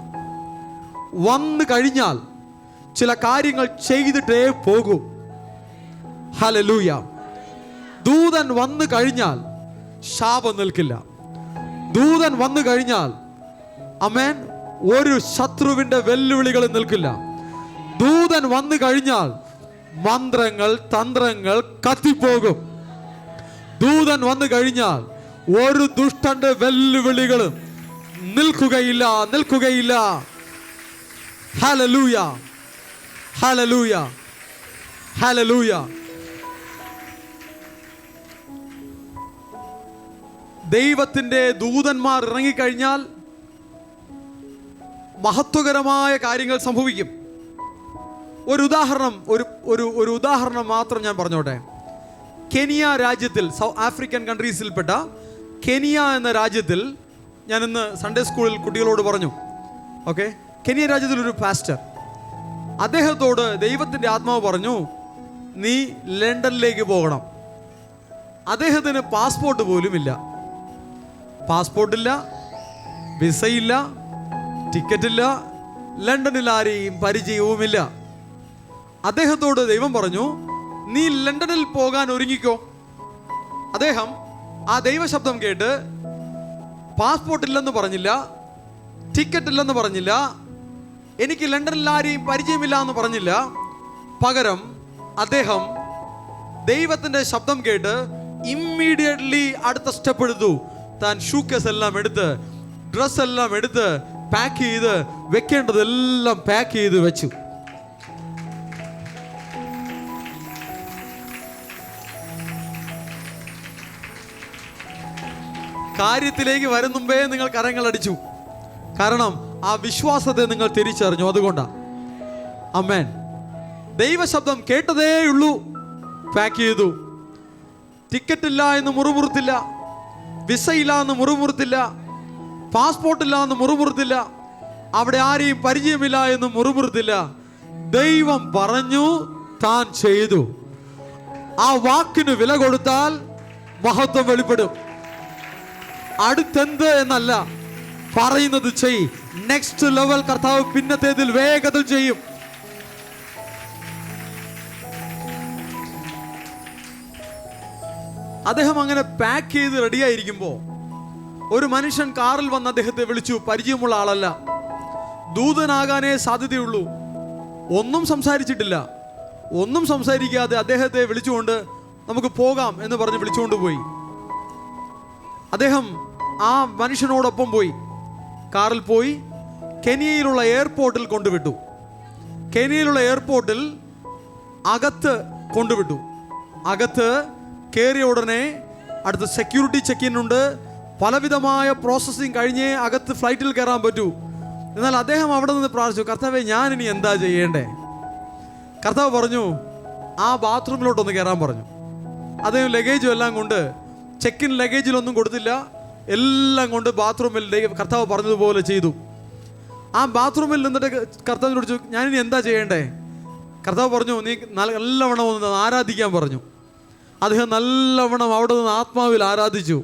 വന്നു കഴിഞ്ഞാൽ ചില കാര്യങ്ങൾ ചെയ്തിട്ടേ പോകൂ. ഹല്ലേലൂയ. ദൂതൻ വന്നു കഴിഞ്ഞാൽ ശാപം നിൽക്കില്ല. ദൂതൻ വന്നു കഴിഞ്ഞാൽ, ആമേൻ, ഒരു ശത്രുവിന്റെ വെല്ലുവിളികൾ നിൽക്കില്ല. ദൂതൻ വന്നു കഴിഞ്ഞാൽ മന്ത്രങ്ങൾ, തന്ത്രങ്ങൾ കത്തിപ്പോകും. ദൂതൻ വന്നു കഴിഞ്ഞാൽ ഒരു ദുഷ്ടന്റെ വെല്ലുവിളികളും നിൽക്കുകയില്ല. Hallelujah, hallelujah, hallelujah. ദൈവത്തിന്റെ ദൂതന്മാർ ഇറങ്ങിക്കഴിഞ്ഞാൽ മഹത്വകരമായ കാര്യങ്ങൾ സംഭവിക്കും. ഒരു ഉദാഹരണം മാത്രം ഞാൻ പറഞ്ഞോട്ടെ. കെനിയ രാജ്യത്തിൽ, സൗത്ത് ആഫ്രിക്കൻ കൺട്രീസിൽപ്പെട്ട കെനിയ എന്ന രാജ്യത്തിൽ, ഞാൻ ഇന്ന് സൺഡേ സ്കൂളിൽ കുട്ടികളോട് പറഞ്ഞു, ഓക്കെ, കെനിയ രാജ്യത്തിലൊരു പാസ്റ്റർ, അദ്ദേഹത്തോട് ദൈവത്തിൻ്റെ ആത്മാവ് പറഞ്ഞു, നീ ലണ്ടനിലേക്ക് പോകണം. അദ്ദേഹത്തിന് പാസ്പോർട്ട് പോലും ഇല്ല. പാസ്പോർട്ടില്ല, വിസയില്ല, ടിക്കറ്റില്ല, ലണ്ടനിൽ ആരെയും പരിചയവുമില്ല. അദ്ദേഹത്തോട് ദൈവം പറഞ്ഞു, നീ ലണ്ടനിൽ പോകാൻ ഒരുങ്ങിക്കോ. അദ്ദേഹം ആ ദൈവശബ്ദം കേട്ട് പാസ്പോർട്ട് ഇല്ലെന്ന് പറഞ്ഞില്ല, ടിക്കറ്റ് ഇല്ലെന്ന് പറഞ്ഞില്ല, എനിക്ക് ലണ്ടനിൽ ആരെയും പരിചയമില്ല എന്ന് പറഞ്ഞില്ല. പകരം അദ്ദേഹം ദൈവത്തിൻ്റെ ശബ്ദം കേട്ട് ഇമ്മീഡിയറ്റ്ലി അടുത്ത സ്റ്റെപ്പ് എടുത്തു. താൻ ഷൂക്കേസ് എല്ലാം എടുത്ത്, ഡ്രസ് എല്ലാം എടുത്ത് പാക്ക് ചെയ്ത്, വെക്കേണ്ടതെല്ലാം പാക്ക് ചെയ്ത് വെച്ചു. കാര്യത്തിലേക്ക് വരും മുമ്പേ നിങ്ങൾ കരങ്ങൾ അടിച്ചു. കാരണം ആ വിശ്വാസത്തെ നിങ്ങൾ തിരിച്ചറിഞ്ഞു. അതുകൊണ്ടാ. ആമേൻ. ദൈവശബ്ദം കേട്ടതേയുള്ളൂ, പാക്ക് ചെയ്തു. ടിക്കറ്റ് ഇല്ല എന്ന് മുറുമുറുത്തില്ല, വിസ ഇല്ല എന്ന് മുറുമുറുത്തില്ല, പാസ്പോർട്ട് ഇല്ല എന്ന് മുറുമുറുത്തില്ല, അവിടെ ആരെയും പരിചയമില്ല എന്ന് മുറുമുറുത്തില്ല. ദൈവം പറഞ്ഞു, താൻ ചെയ്തു. ആ വാക്കിന് വില കൊടുത്താൽ മഹത്വം വെളിപ്പെടും. അടുത്തെന്ത് എന്നല്ല, പറയുന്നത് ചെയ്. നെക്സ്റ്റ് ലെവൽ കർത്താവ് പിന്നത്തേതിൽ വേഗത്തിൽ ചെയ്യും. അദ്ദേഹം അങ്ങനെ പാക്ക് ചെയ്ത് റെഡിയായിരിക്കുമ്പോൾ ഒരു മനുഷ്യൻ കാറിൽ വന്ന് അദ്ദേഹത്തെ വിളിച്ചു. പരിചയമുള്ള ആളല്ല, ദൂതനാകാനേ സാധ്യതയുള്ളൂ. ഒന്നും സംസാരിച്ചിട്ടില്ല. ഒന്നും സംസാരിക്കാതെ അദ്ദേഹത്തെ വിളിച്ചുകൊണ്ട് നമുക്ക് പോകാം എന്ന് പറഞ്ഞ് വിളിച്ചുകൊണ്ട് പോയി. അദ്ദേഹം ആ മനുഷ്യനോടൊപ്പം പോയി, കാറിൽ പോയി കെനിയയിലുള്ള എയർപോർട്ടിൽ കൊണ്ടുവിട്ടു. കെനിയയിലുള്ള എയർപോർട്ടിൽ അകത്ത് കൊണ്ടുവിട്ടു. അകത്ത് കയറിയ ഉടനെ അടുത്ത് സെക്യൂരിറ്റി ചെക്ക് ഇൻ ഉണ്ട്. പലവിധമായ പ്രോസസ്സിങ് കഴിഞ്ഞേ അകത്ത് ഫ്ലൈറ്റിൽ കയറാൻ പറ്റൂ. എന്നാൽ അദ്ദേഹം അവിടെ നിന്ന് പ്രാർത്ഥിച്ചു, കർത്താവേ, ഞാനിനി എന്താ ചെയ്യേണ്ടേ? കർത്താവ് പറഞ്ഞു, ആ ബാത്റൂമിലോട്ടൊന്ന് കയറാൻ പറഞ്ഞു. അദ്ദേഹം ലഗേജും എല്ലാം കൊണ്ട്, ചെക്ക് ഇൻ ലഗേജിലൊന്നും കൊടുത്തില്ല, എല്ലാം കൊണ്ട് ബാത്റൂമിൽ കർത്താവ് പറഞ്ഞതുപോലെ ചെയ്തു. ആ ബാത്റൂമിൽ നിന്നിട്ട് കർത്താവിനോട് ചോദിച്ചു, ഞാനിനി എന്താ ചെയ്യേണ്ടേ? കർത്താവ് പറഞ്ഞു, നീ നല്ലവണ്ണം ഒന്ന് ആരാധിക്കാൻ പറഞ്ഞു. അദ്ദേഹം നല്ലവണ്ണം അവിടെ നിന്ന് ആത്മാവിൽ ആരാധിച്ചു.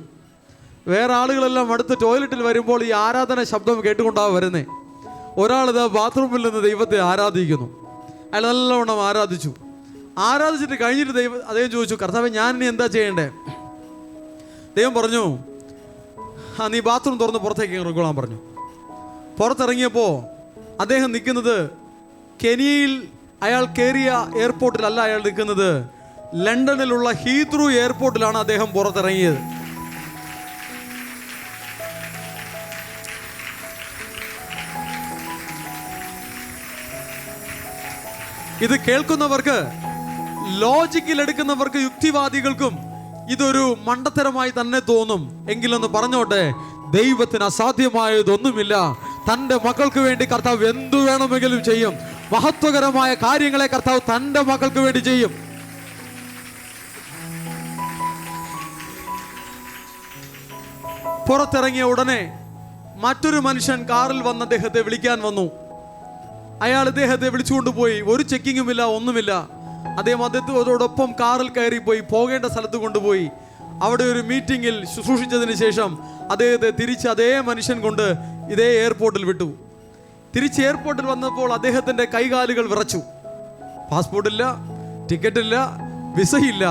വേറെ ആളുകളെല്ലാം അടുത്ത് ടോയ്ലറ്റിൽ വരുമ്പോൾ ഈ ആരാധന ശബ്ദം കേട്ടുകൊണ്ടാണ് വരുന്നത്. ഒരാളിത് ബാത്റൂമിൽ നിന്ന് ദൈവത്തെ ആരാധിക്കുന്നു. അയാൾ നല്ലവണ്ണം ആരാധിച്ചു. ആരാധിച്ചിട്ട് കഴിഞ്ഞിട്ട് അദ്ദേഹം ചോദിച്ചു, കർത്താവേ, ഞാനിനി എന്താ ചെയ്യേണ്ടേ? ദൈവം പറഞ്ഞു, നീ ബാത്റൂം തുറന്ന് പുറത്തേക്ക് ഇറങ്ങിക്കൊള്ളാൻ പറഞ്ഞു. പുറത്തിറങ്ങിയപ്പോൾ അദ്ദേഹം നിൽക്കുന്നത് കെനിയയിൽ അയാൾ കയറിയ എയർപോർട്ടിലല്ല അയാൾ നിൽക്കുന്നത്, ലണ്ടനിലുള്ള ഹീത്രൂ എയർപോർട്ടിലാണ് അദ്ദേഹം പുറത്തിറങ്ങിയത്. ഇത് കേൾക്കുന്നവർക്ക്, ലോജിക്കിൽ എടുക്കുന്നവർക്ക്, യുക്തിവാദികൾക്കും ഇതൊരു മണ്ടത്തരമായി തന്നെ തോന്നും. എങ്കിലൊന്ന് പറഞ്ഞോട്ടെ, ദൈവത്തിന് അസാധ്യമായതൊന്നുമില്ല. തൻ്റെ മക്കൾക്ക് വേണ്ടി കർത്താവ് എന്തു വേണമെങ്കിലും ചെയ്യും. മഹത്വകരമായ കാര്യങ്ങളെ കർത്താവ് തൻ്റെ മക്കൾക്ക് വേണ്ടി ചെയ്യും. പുറത്തിറങ്ങിയ ഉടനെ മറ്റൊരു മനുഷ്യൻ കാറിൽ വന്ന് അദ്ദേഹത്തെ വിളിക്കാൻ വന്നു. അയാൾ ഇദ്ദേഹത്തെ വിളിച്ചുകൊണ്ടുപോയി. ഒരു ചെക്കിങ്ങുമില്ല, ഒന്നുമില്ല. അദ്ദേഹത്തോടൊപ്പം കാറിൽ കയറിപ്പോയി പോകേണ്ട സ്ഥലത്ത് കൊണ്ടുപോയി. അവിടെ ഒരു മീറ്റിങ്ങിൽ ശുശ്രൂഷിച്ചതിന് ശേഷം അദ്ദേഹത്തെ തിരിച്ച് അതേ മനുഷ്യൻ കൊണ്ട് ഇതേ എയർപോർട്ടിൽ വിട്ടു. തിരിച്ച് എയർപോർട്ടിൽ വന്നപ്പോൾ അദ്ദേഹത്തിൻ്റെ കൈകാലുകൾ വിറച്ചു. പാസ്പോർട്ടില്ല, ടിക്കറ്റില്ല, വിസയില്ല.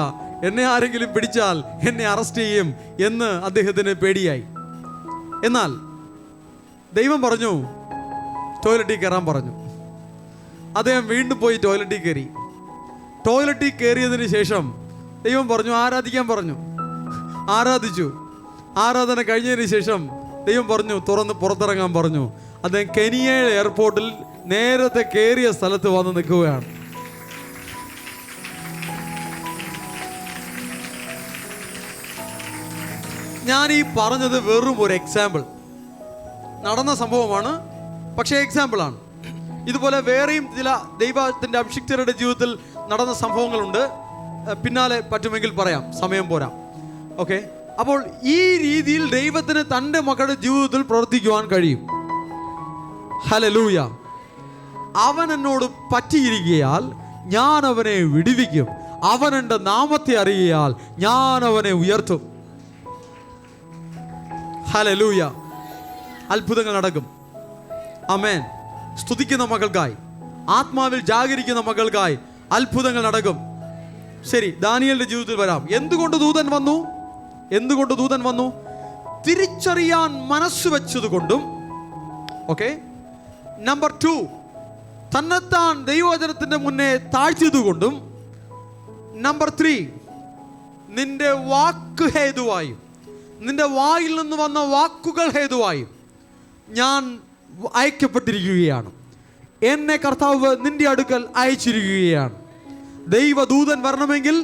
എന്നെ ആരെങ്കിലും പിടിച്ചാൽ എന്നെ അറസ്റ്റ് ചെയ്യും എന്ന് അദ്ദേഹത്തിന് പേടിയായി. എന്നാൽ ദൈവം പറഞ്ഞു, ടോയ്ലറ്റിൽ കയറാൻ പറഞ്ഞു. അദ്ദേഹം വീണ്ടും പോയി ടോയ്ലറ്റിൽ കയറി. ടോയ്ലറ്റിൽ കയറിയതിന് ശേഷം ദൈവം പറഞ്ഞു, ആരാധിക്കാൻ പറഞ്ഞു. ആരാധിച്ചു. ആരാധന കഴിഞ്ഞതിന് ശേഷം ദൈവം പറഞ്ഞു, തുറന്ന് പുറത്തിറങ്ങാൻ പറഞ്ഞു. അദ്ദേഹം കെനിയ എയർപോർട്ടിൽ നേരത്തെ കയറിയ സ്ഥലത്ത് വന്ന് നിൽക്കുകയാണ്. ഞാൻ ഈ പറഞ്ഞത് വെറും ഒരു എക്സാമ്പിൾ, നടന്ന സംഭവമാണ്, പക്ഷേ എക്സാമ്പിളാണ്. ഇതുപോലെ വേറെയും ചില ദൈവത്തിൻ്റെ അഭിഷിക്തരുടെ ജീവിതത്തിൽ നടന്ന സംഭവങ്ങളുണ്ട്. പിന്നാലെ പറ്റുമെങ്കിൽ പറയാം, സമയം പോരാ. ഓക്കെ. അപ്പോൾ ഈ രീതിയിൽ ദൈവത്തിന് തൻ്റെ മക്കളുടെ ജീവിതത്തിൽ പ്രവർത്തിക്കുവാൻ കഴിയും. ഹല്ലേലൂയ. അവൻ എന്നോട് പറ്റിയിരിക്കയാൽ ഞാൻ അവനെ വിടുവിക്കും. അവൻ എൻ്റെ നാമത്തെ അറിയയാൽ ഞാൻ അവനെ ഉയർത്തും. ഹല്ലേലൂയ. അത്ഭുതങ്ങൾ നടക്കും. ആമേൻ. സ്തുതിക്കുന്ന മക്കൾക്കായി, ആത്മാവിൽ ജാഗരിക്കുന്ന മക്കൾക്കായി അത്ഭുതങ്ങൾ നടക്കും. ശരി, ദാനിയേലിന്റെ ജീവിതത്തിൽ വരാം. എന്തുകൊണ്ട് ദൂതൻ വന്നു? എന്തുകൊണ്ട് ദൂതൻ വന്നു? തിരിച്ചറിയാൻ മനസ്സ് വെച്ചതുകൊണ്ടും. ഓക്കെ. നമ്പർ 2, തന്നെത്താൻ ദൈവവചനത്തിന്റെ മുന്നേ താഴ്ത്തിയതുകൊണ്ടും. നമ്പർ 3, നിന്റെ വാക്ക് ഹേതുവായും, നിന്റെ വായിൽ നിന്ന് വന്ന വാക്കുകൾ ഹേതുവായും ഞാൻ അയക്കപ്പെട്ടിരിക്കുകയാണ്. എന്നെ കർത്താവ് നിന്റെ അടുക്കൽ അയച്ചിരിക്കുകയാണ്. ദൈവദൂതൻ വരണമെങ്കിൽ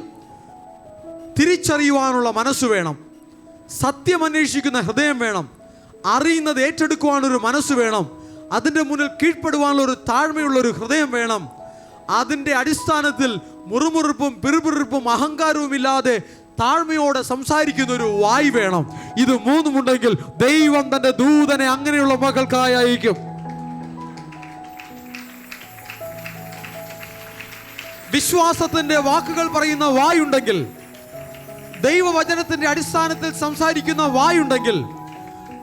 തിരിച്ചറിയുവാനുള്ള മനസ്സ് വേണം. സത്യം അന്വേഷിക്കുന്ന ഹൃദയം വേണം. അറിയുന്നത് ഏറ്റെടുക്കുവാനൊരു മനസ്സ് വേണം. അതിൻ്റെ മുന്നിൽ കീഴ്പ്പെടുവാനുള്ള ഒരു താഴ്മയുള്ളൊരു ഹൃദയം വേണം. അതിൻ്റെ അടിസ്ഥാനത്തിൽ മുറുമുറുപ്പും പിറുപിറുപ്പും അഹങ്കാരവും ഇല്ലാതെ താഴ്മയോടെ സംസാരിക്കുന്ന ഒരു വായ് വേണം. ഇത് മൂന്നുമുണ്ടെങ്കിൽ ദൈവം തൻ്റെ ദൂതനെ അങ്ങനെയുള്ള മക്കൾക്കായി അയക്കും. വിശ്വാസത്തിന്റെ വാക്കുകൾ പറയുന്ന വായുണ്ടെങ്കിൽ, ദൈവവചനത്തിന്റെ അടിസ്ഥാനത്തിൽ സംസാരിക്കുന്ന വായുണ്ടെങ്കിൽ,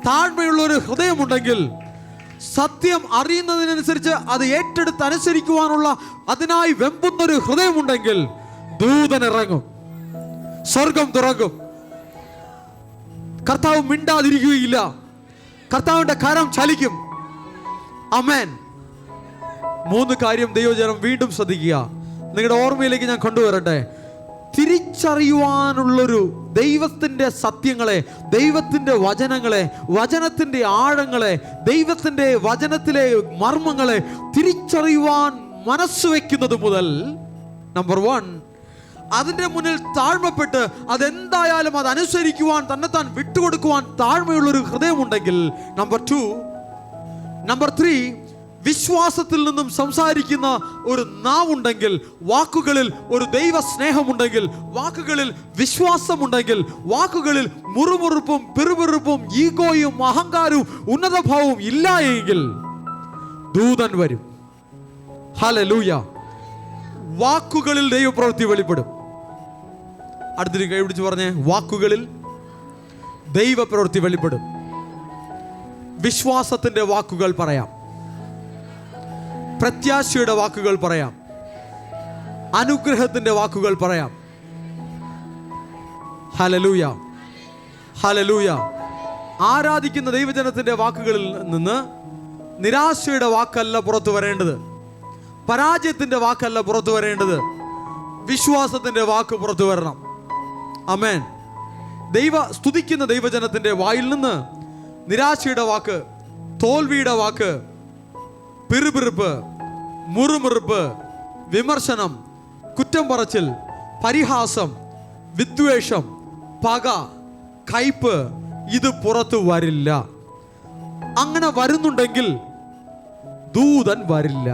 താഴ്മയുള്ള ഒരു ഹൃദയമുണ്ടെങ്കിൽ, സത്യം അറിയുന്നതിനനുസരിച്ച് അത് ഏറ്റെടുത്ത് അനുസരിക്കുവാനുള്ള അതിനായി വെമ്പുന്നൊരു ഹൃദയമുണ്ടെങ്കിൽ ദൂതൻ ഇറങ്ങും, സ്വർഗം തുറക്കും. കർത്താവ് മിണ്ടാതിരിക്കുകയില്ല. കർത്താവിന്റെ കരം ചലിക്കും. ആമേൻ. 3 കാര്യം ദൈവജനം വീണ്ടും ശ്രദ്ധിക്കുക. നിങ്ങളുടെ ഓർമ്മയിലേക്ക് ഞാൻ കൊണ്ടുവരട്ടെ. തിരിച്ചറിയുവാനുള്ളൊരു ദൈവത്തിൻ്റെ സത്യങ്ങളെ, ദൈവത്തിൻ്റെ വചനങ്ങളെ, വചനത്തിൻ്റെ ആഴങ്ങളെ, ദൈവത്തിൻ്റെ വചനത്തിലെ മർമ്മങ്ങളെ തിരിച്ചറിയുവാൻ മനസ്സ് വയ്ക്കുന്നത് മുതൽ, നമ്പർ 1, അതിൻ്റെ മുന്നിൽ താഴ്മപ്പെട്ട് അതെന്തായാലും അത് അനുസരിക്കുവാൻ തന്നെത്താൻ വിട്ടുകൊടുക്കുവാൻ താഴ്മയുള്ളൊരു ഹൃദയമുണ്ടെങ്കിൽ, നമ്പർ 3, വിശ്വാസത്തിൽ നിന്നും സംസാരിക്കുന്ന ഒരു നാവുണ്ടെങ്കിൽ, വാക്കുകളിൽ ഒരു ദൈവ സ്നേഹമുണ്ടെങ്കിൽ, വാക്കുകളിൽ വിശ്വാസമുണ്ടെങ്കിൽ, വാക്കുകളിൽ മുറുമുറുപ്പും പിറുപിറുപ്പും ഈഗോയും അഹങ്കാരവും ഉന്നതഭാവവും ഇല്ല എങ്കിൽ ദൂതൻ വരും. ഹല്ലേലൂയ. വാക്കുകളിൽ ദൈവപ്രവൃത്തി വെളിപ്പെടും. അടുത്തൊരു കൈ പിടിച്ച് പറഞ്ഞേ, വാക്കുകളിൽ ദൈവപ്രവൃത്തി വെളിപ്പെടും. വിശ്വാസത്തിന്റെ വാക്കുകൾ പറയാം, പ്രത്യാശയുടെ വാക്കുകൾ പറയാം, അനുഗ്രഹത്തിന്റെ വാക്കുകൾ പറയാം. Hallelujah, hallelujah. ആരാധിക്കുന്ന ദൈവജനത്തിന്റെ വാക്കുകളിൽ നിന്ന് നിരാശയുടെ വാക്കല്ല പുറത്തു വരേണ്ടത്, പരാജയത്തിന്റെ വാക്കല്ല പുറത്തു വരേണ്ടത്, വിശ്വാസത്തിന്റെ വാക്ക് പുറത്തു വരണം. ആമേൻ. സ്തുതിക്കുന്ന ദൈവജനത്തിന്റെ വായിൽ നിന്ന് നിരാശയുടെ വാക്ക്, തോൽവിയുടെ വാക്ക്, പിറുപിറുപ്പ്, മുറുമുറുപ്പ്, വിമർശനം, കുറ്റം പറച്ചിൽ, പരിഹാസം, വിദ്വേഷം, പക, കയ്പ് ഇത് പുറത്തു വരില്ല. അങ്ങനെ വരുന്നുണ്ടെങ്കിൽ ദൂതൻ വരില്ല.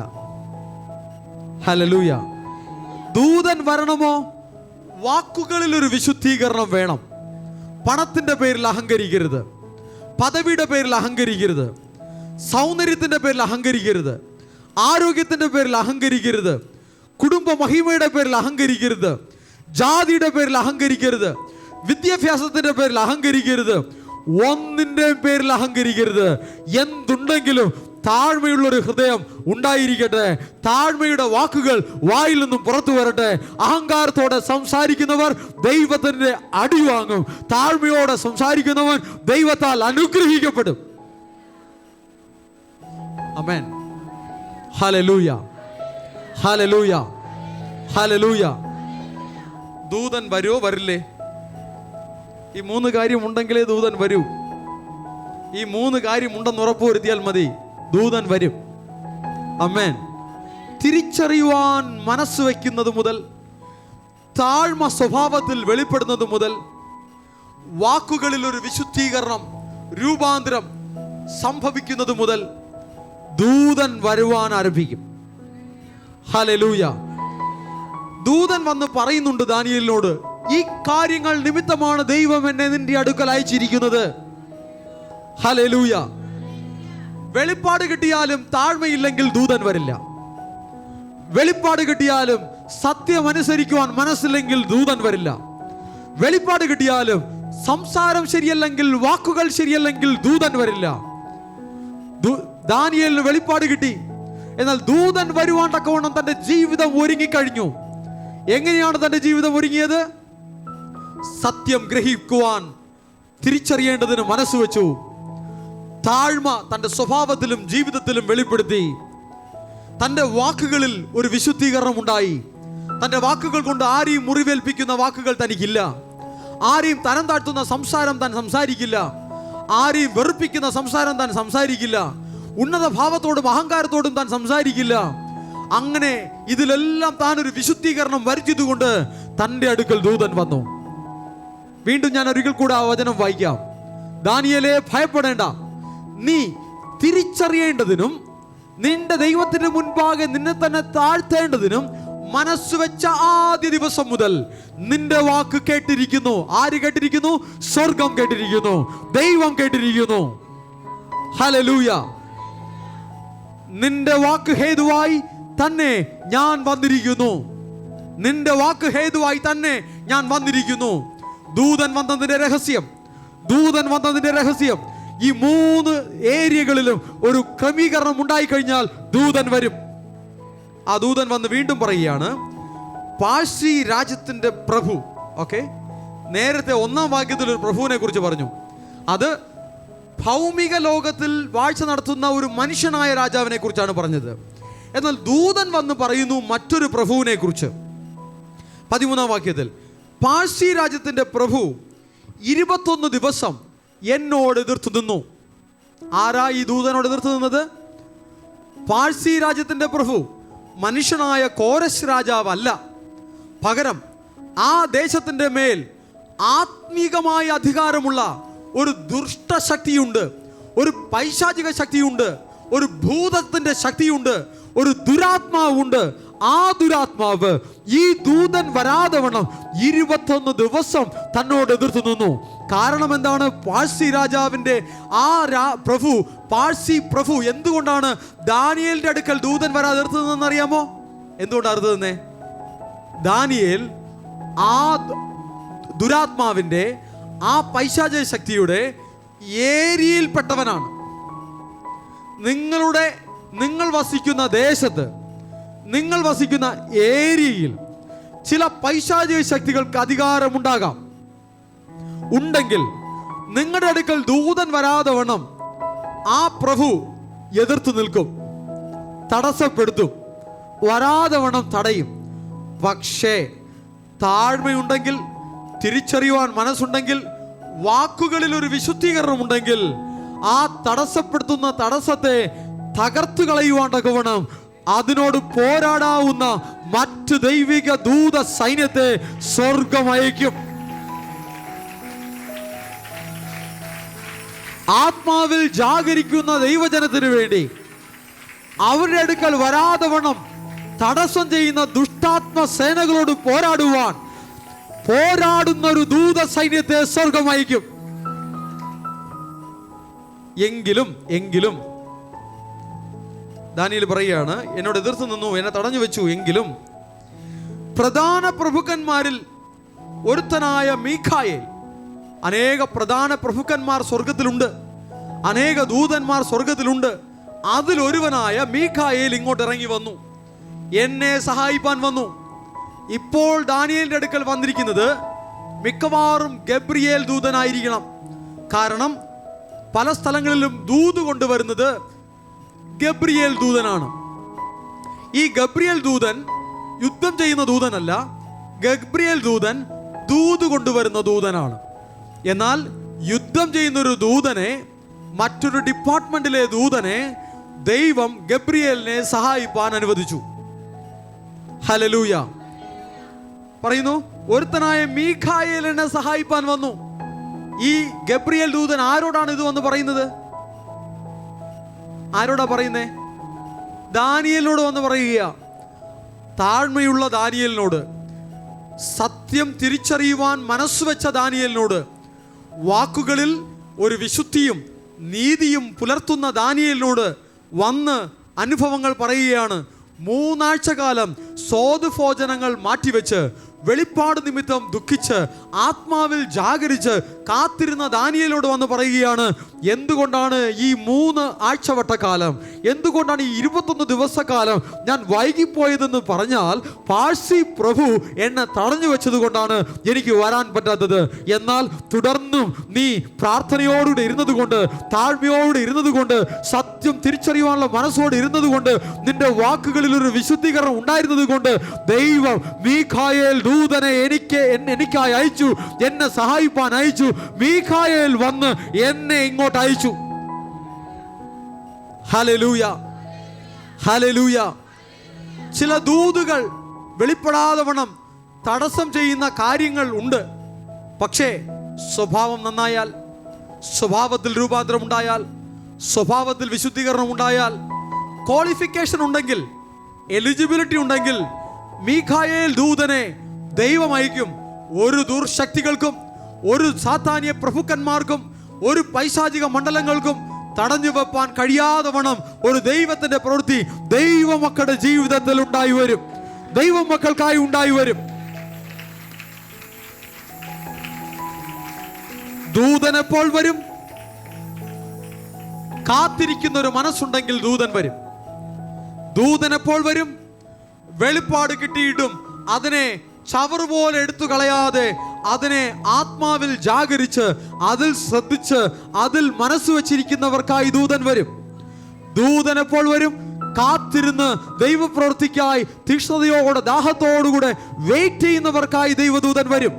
ഹല്ലേലൂയ. ദൂതൻ വരണമോ? വാക്കുകളിൽ ഒരു വിശുദ്ധീകരണം വേണം. പണത്തിന്റെ പേരിൽ അഹങ്കരിക്കരുത്, പദവിയുടെ പേരിൽ അഹങ്കരിക്കരുത്, സൗന്ദര്യത്തിന്റെ പേരിൽ അഹങ്കരിക്കരുത്, ആരോഗ്യത്തിന്റെ പേരിൽ അഹങ്കരിക്കരുത്, കുടുംബ മഹിമയുടെ പേരിൽ അഹങ്കരിക്കരുത്, ജാതിയുടെ പേരിൽ അഹങ്കരിക്കരുത്, വിദ്യാഭ്യാസത്തിന്റെ പേരിൽ അഹങ്കരിക്കരുത്, ഒന്നിന്റെ പേരിൽ അഹങ്കരിക്കരുത്. എന്തുണ്ടെങ്കിലും താഴ്മയുള്ളൊരു ഹൃദയം ഉണ്ടായിരിക്കട്ടെ. താഴ്മയുടെ വാക്കുകൾ വായിൽ നിന്നും പുറത്തു വരട്ടെ. അഹങ്കാരത്തോടെ സംസാരിക്കുന്നവർ ദൈവത്തിന്റെ അടി വാങ്ങും. താഴ്മയോടെ സംസാരിക്കുന്നവൻ ദൈവത്താൽ അനുഗ്രഹിക്കപ്പെടും. ആമേൻ. Hallelujah, hallelujah, hallelujah. ദൂതൻ വരുമോ വരില്ലേ? ഈ 3 കാര്യം ഉണ്ടെങ്കിലേ ദൂതൻ വരൂ. ഈ 3 കാര്യം ഉണ്ടെന്ന് ഉറപ്പുവരുത്തിയാൽ മതി, ദൂതൻ വരും. ആമേൻ. തിരിച്ചറിയുവാൻ മനസ്സ് വയ്ക്കുന്നത് മുതൽ, താഴ്മ സ്വഭാവത്തിൽ വെളിപ്പെടുന്നത് മുതൽ, വാക്കുകളിൽ ഒരു വിശുദ്ധീകരണം, രൂപാന്തരം സംഭവിക്കുന്നത് മുതൽ ദൂതൻ വരുവാൻ ആരംഭിക്കും. ഹല്ലേലൂയ. ദൂതൻ വന്ന് പറയുന്നുണ്ട് ദാനിയേലിനോട്, ഈ കാര്യങ്ങൾ നിമിത്തമാണ് ദൈവം എന്നെ നിന്റെ അടുക്കൽ അയച്ചിരിക്കുന്നത്. ഹല്ലേലൂയ. വെളിപ്പാട് കിട്ടിയാലും താഴ്മയില്ലെങ്കിൽ ദൂതൻ വരില്ല. വെളിപ്പാട് കിട്ടിയാലും സത്യം അനുസരിക്കുവാൻ മനസ്സില്ലെങ്കിൽ ദൂതൻ വരില്ല. വെളിപ്പാട് കിട്ടിയാലും സംസാരം ശരിയല്ലെങ്കിൽ, വാക്കുകൾ ശരിയല്ലെങ്കിൽ ദൂതൻ വരില്ല. ദാനിയേലിന് വെളിപ്പാട് കിട്ടി, എന്നാൽ ദൂതൻ വരുവാൻ തക്കവണ്ണം തന്റെ ജീവിതം ഒരുങ്ങിക്കഴിഞ്ഞു. എങ്ങനെയാണ് തന്റെ ജീവിതം ഒരുങ്ങിയത്? സത്യം ഗ്രഹിക്കുവാൻ, തിരിച്ചറിയേണ്ടതിന് മനസ്സ് വെച്ചു. താഴ്മ തന്റെ സ്വഭാവത്തിലും ജീവിതത്തിലും വെളിപ്പെടുത്തി. തന്റെ വാക്കുകളിൽ ഒരു വിശുദ്ധീകരണം ഉണ്ടായി. തന്റെ വാക്കുകൾ കൊണ്ട് ആരെയും മുറിവേൽപ്പിക്കുന്ന വാക്കുകൾ തനിക്കില്ല. ആരെയും തരം താഴ്ത്തുന്ന സംസാരം താൻ സംസാരിക്കില്ല. ആരെയും വെറുപ്പിക്കുന്ന സംസാരം താൻ സംസാരിക്കില്ല. ഉന്നത ഭാവത്തോടും അഹങ്കാരത്തോടും താൻ സംസാരിക്കില്ല. അങ്ങനെ ഇതിലെല്ലാം താൻ ഒരു വിശുദ്ധീകരണം വരുത്തിയതുകൊണ്ട് തൻ്റെ അടുക്കൽ ദൂതൻ വന്നു. വീണ്ടും ഞാൻ ഒരിക്കൽ കൂടെ ആ വചനം വായിക്കാം. ദാനിയേലേ, ഭയപ്പെടേണ്ട, നീ തിരിച്ചറിയേണ്ടതിനും നിന്റെ ദൈവത്തിന് മുൻപാകെ നിന്നെ തന്നെ താഴ്ത്തേണ്ടതിനും മനസ്സ് വെച്ച ആദ്യ ദിവസം മുതൽ നിന്റെ വാക്ക് കേട്ടിരിക്കുന്നു. ആര് കേട്ടിരിക്കുന്നു? സ്വർഗം കേട്ടിരിക്കുന്നു, ദൈവം കേട്ടിരിക്കുന്നു. ഹല്ലേലൂയ. നിന്റെ വാക്ക് ഹേതുവായി തന്നെ ഞാൻ വന്നിരിക്കുന്നു. നിന്റെ വാക്ക് ഹേതുവായി തന്നെ ഞാൻ വന്നിരിക്കുന്നു. ദൂതൻ വന്നതിന്റെ രഹസ്യം ഈ 3 ഏരിയകളിലും ഒരു ക്രമീകരണം ഉണ്ടായിക്കഴിഞ്ഞാൽ ദൂതൻ വരും. ആ ദൂതൻ വന്ന് വീണ്ടും പറയുകയാണ്, പാഴ്സി രാജ്യത്തിന്റെ പ്രഭു. ഓക്കെ, നേരത്തെ 1-ാം വാക്യത്തിൽ ഒരു പ്രഭുവിനെ കുറിച്ച് പറഞ്ഞു. അത് ഭൗമിക ലോകത്തിൽ വാഴ്ച നടത്തുന്ന ഒരു മനുഷ്യനായ രാജാവിനെ കുറിച്ചാണ് പറഞ്ഞത്. എന്നാൽ ദൂതൻ വന്ന് പറയുന്നു മറ്റൊരു പ്രഭുവിനെ കുറിച്ച്. 13-ാം വാക്യത്തിൽ, പാഴ്സി രാജ്യത്തിന്റെ പ്രഭു 21 ദിവസം എന്നോട് എതിർത്തു നിന്നു. ആരാ ഈ ദൂതനോട് എതിർത്തു നിന്നത്? പാഴ്സി രാജ്യത്തിന്റെ പ്രഭു മനുഷ്യനായ കോരശ് രാജാവല്ല. പകരം ആ ദേശത്തിന്റെ മേൽ ആത്മീകമായ അധികാരമുള്ള ഒരു ദുഷ്ടശക്തിയുണ്ട്, ഒരു പൈശാചിക ശക്തിയുണ്ട്, ഒരു ഭൂതത്തിന്റെ ശക്തിയുണ്ട്, ഒരു ദുരാത്മാവുണ്ട്. ആ ദുരാത്മാവ് ഈ ദൂതൻ വരാതെ വണ്ണം 21 ദിവസം തന്നോട് എതിർത്തു നിന്നു. കാരണം എന്താണ്? പാഴ്സി രാജാവിന്റെ ആ പാഴ്സി പ്രഭു എന്തുകൊണ്ടാണ് ദാനിയേലിന്റെ അടുക്കൽ ദൂതൻ വരാതെ എതിർത്തു നിന്നെന്ന് അറിയാമോ? എന്തുകൊണ്ടാണ് എതിർത്തു നിന്നേ? ദാനിയേൽ ആ ദുരാത്മാവിന്റെ, ആ പൈശാചിക ശക്തിയുടെ ഏരിയയിൽപ്പെട്ടവനാണ്. നിങ്ങൾ വസിക്കുന്ന ദേശത്ത്, നിങ്ങൾ വസിക്കുന്ന ഏരിയയിൽ ചില പൈശാചിക ശക്തികൾക്ക് അധികാരമുണ്ടാകാം. ഉണ്ടെങ്കിൽ നിങ്ങളുടെ അടുക്കൽ ദൂതൻ വരാതെ വണ്ണം ആ പ്രഭു എതിർത്തു നിൽക്കും, തടസ്സപ്പെടുത്തും, വരാതെ വണ്ണം തടയും. പക്ഷേ താഴ്മയുണ്ടെങ്കിൽ, തിരിച്ചറിയുവാൻ മനസ്സുണ്ടെങ്കിൽ, വാക്കുകളിൽ ഒരു വിശുദ്ധീകരണം ഉണ്ടെങ്കിൽ, ആ തടസ്സപ്പെടുത്തുന്ന തടസ്സത്തെ തകർത്തു കളയുവാൻ തക്കവണ്ണം അതിനോട് പോരാടാവുന്ന മറ്റ് ദൈവിക ദൂത സൈന്യത്തെ സ്വർഗം അയക്കും. ആത്മാവിൽ ജാഗരിക്കുന്ന ദൈവജനത്തിന് വേണ്ടി അവരുടെ അടുക്കൽ വരാതെ വണ്ണം തടസ്സം ചെയ്യുന്ന ദുഷ്ടാത്മ സേനകളോട് പോരാടുന്ന ഒരു ദൂത സൈന്യത്തെ സ്വർഗം അയക്കും. എങ്കിലും ദാനിയേൽ പറയുകയാണ്, എന്നോട് എതിർത്ത് നിന്നു, എന്നെ തടഞ്ഞു വെച്ചു. എങ്കിലും പ്രധാന പ്രഭുക്കന്മാരിൽ ഒരുത്തനായ മീഖായേൽ, അനേക പ്രധാന പ്രഭുക്കന്മാർ സ്വർഗത്തിലുണ്ട്, അനേക ദൂതന്മാർ സ്വർഗത്തിലുണ്ട്. അതിലൊരുവനായ മീഖായേൽ ഇങ്ങോട്ട് ഇറങ്ങി വന്നു, എന്നെ സഹായിപ്പാൻ വന്നു. ഇപ്പോൾ ദാനിയേലിന്റെ അടുക്കൽ വന്നിരിക്കുന്നത് മിക്കവാറും ഗബ്രിയേൽ ദൂതനായിരിക്കണം. കാരണം പല സ്ഥലങ്ങളിലും ദൂത് കൊണ്ടുവരുന്നത് ഗബ്രിയേൽ ദൂതനാണ്. ഈ ഗബ്രിയേൽ ദൂതൻ യുദ്ധം ചെയ്യുന്ന ദൂതനല്ല, ഗബ്രിയേൽ ദൂതൻ ദൂത് കൊണ്ടുവരുന്ന ദൂതനാണ്. എന്നാൽ യുദ്ധം ചെയ്യുന്ന ഒരു ദൂതനെ, മറ്റൊരു ഡിപ്പാർട്ട്മെന്റിലെ ദൂതനെ ദൈവം ഗബ്രിയേലിനെ സഹായിപ്പാൻ അനുവദിച്ചു. ഹല്ലേലൂയ. പറയുന്നു, ഒരുത്തനായ മീഖായേലിനെ സഹായിപ്പാൻ വന്നു. ഈ ഗബ്രിയേൽ ദൂതൻ ആരോടാണ് ഇത് വന്ന് പറയുന്നത്? ആരോടാ പറയുന്നേ? ദാനിയേലിനോട് വന്ന് പറയുക. താഴ്മയുള്ള ദാനിയേലിനോട്, സത്യം തിരിച്ചറിയുവാൻ മനസ്സ് വെച്ച ദാനിയേലിനോട്, വാക്കുകളിൽ ഒരു വിശുദ്ധിയും നീതിയും പുലർത്തുന്ന ദാനിയേലിനോട് വന്ന് അനുഭവങ്ങൾ പറയുകയാണ്. 3 ആഴ്ച കാലം സ്വാദുഭോജനങ്ങൾ മാറ്റിവെച്ച്, വെളിപ്പാട് നിമിത്തം ദുഃഖിച്ച്, ആത്മാവിൽ ജാഗരിച്ച് കാത്തിരുന്ന ദാനിയേലോട് വന്ന് പറയുകയാണ്, എന്തുകൊണ്ടാണ് ഈ 3 ആഴ്ചവട്ടക്കാലം, എന്തുകൊണ്ടാണ് ഈ 21 ദിവസക്കാലം ഞാൻ വൈകിപ്പോയതെന്ന് പറഞ്ഞാൽ, പാഴ്സി പ്രഭു എന്നെ തടഞ്ഞു വെച്ചത് കൊണ്ടാണ് എനിക്ക് വരാൻ പറ്റാത്തത്. എന്നാൽ തുടർന്നും നീ പ്രാർത്ഥനയോടുകൂടി ഇരുന്നത് കൊണ്ട്, താഴ്മയോട് ഇരുന്നത് കൊണ്ട്, സത്യം തിരിച്ചറിയുവാനുള്ള മനസ്സോട് ഇരുന്നത് കൊണ്ട്, നിന്റെ വാക്കുകളിൽ ഒരു വിശുദ്ധീകരണം ഉണ്ടായിരുന്നത് കൊണ്ട് ദൈവം മീഖായേൽ ദൂതനെ എനിക്കായി അയച്ചു, എന്നെ സഹായിപ്പാൻ അയച്ചു. മീഖായേൽ വന്ന് എന്നെ ഇങ്ങോട്ട് അയച്ചു. Hallelujah, hallelujah. ചില ദൂതുകൾ വെളിപ്പെടാതെ വണ്ണം തടസ്സം ചെയ്യുന്ന കാര്യങ്ങൾ ഉണ്ട്. പക്ഷേ സ്വഭാവം നന്നായാൽ, സ്വഭാവത്തിൽ രൂപാന്തരം ഉണ്ടായാൽ, സ്വഭാവത്തിൽ വിശുദ്ധീകരണം ഉണ്ടായാൽ, ക്വാളിഫിക്കേഷൻ ഉണ്ടെങ്കിൽ, എലിജിബിലിറ്റി ഉണ്ടെങ്കിൽ മീഖായേൽ ദൂതനെ ദൈവം അയക്കും. ഒരു ദുർശക്തികൾക്കും, ഒരു സാത്താന്യ പ്രഭുക്കന്മാർക്കും, ഒരു പൈശാചിക മണ്ഡലങ്ങൾക്കും തടഞ്ഞു വെപ്പാൻ കഴിയാതെ വണ്ണം ഒരു ദൈവത്തിന്റെ പ്രവൃത്തി ദൈവമക്കളുടെ ജീവിതത്തിൽ ഉണ്ടായി വരും, ദൈവമക്കൾക്കായി ഉണ്ടായി വരും. ദൂതൻ എപ്പോൾ വരും? കാത്തിരിക്കുന്ന ഒരു മനസ്സുണ്ടെങ്കിൽ ദൂതൻ വരും. ദൂതൻ എപ്പോൾ വരും? വെളിപ്പാട് കിട്ടിയിട്ടും അതിനെ ചവറുപോലെ എടുത്തു കളയാതെ അതിനെ ആത്മാവിൽ ജാഗരിച്ച് അതിൽ ശ്രദ്ധിച്ച് അതിൽ മനസ്സ് വച്ചിരിക്കുന്നവർക്കായി ദൂതൻ വരും. ദൂതൻ എപ്പോൾ വരും? കാത്തിരുന്ന് ദൈവപ്രവൃത്തിക്കായി തീക്ഷ്ണതയോടെ ദാഹത്തോടുകൂടെ വെയിറ്റ് ചെയ്യുന്നവർക്കായി ദൈവദൂതൻ വരും.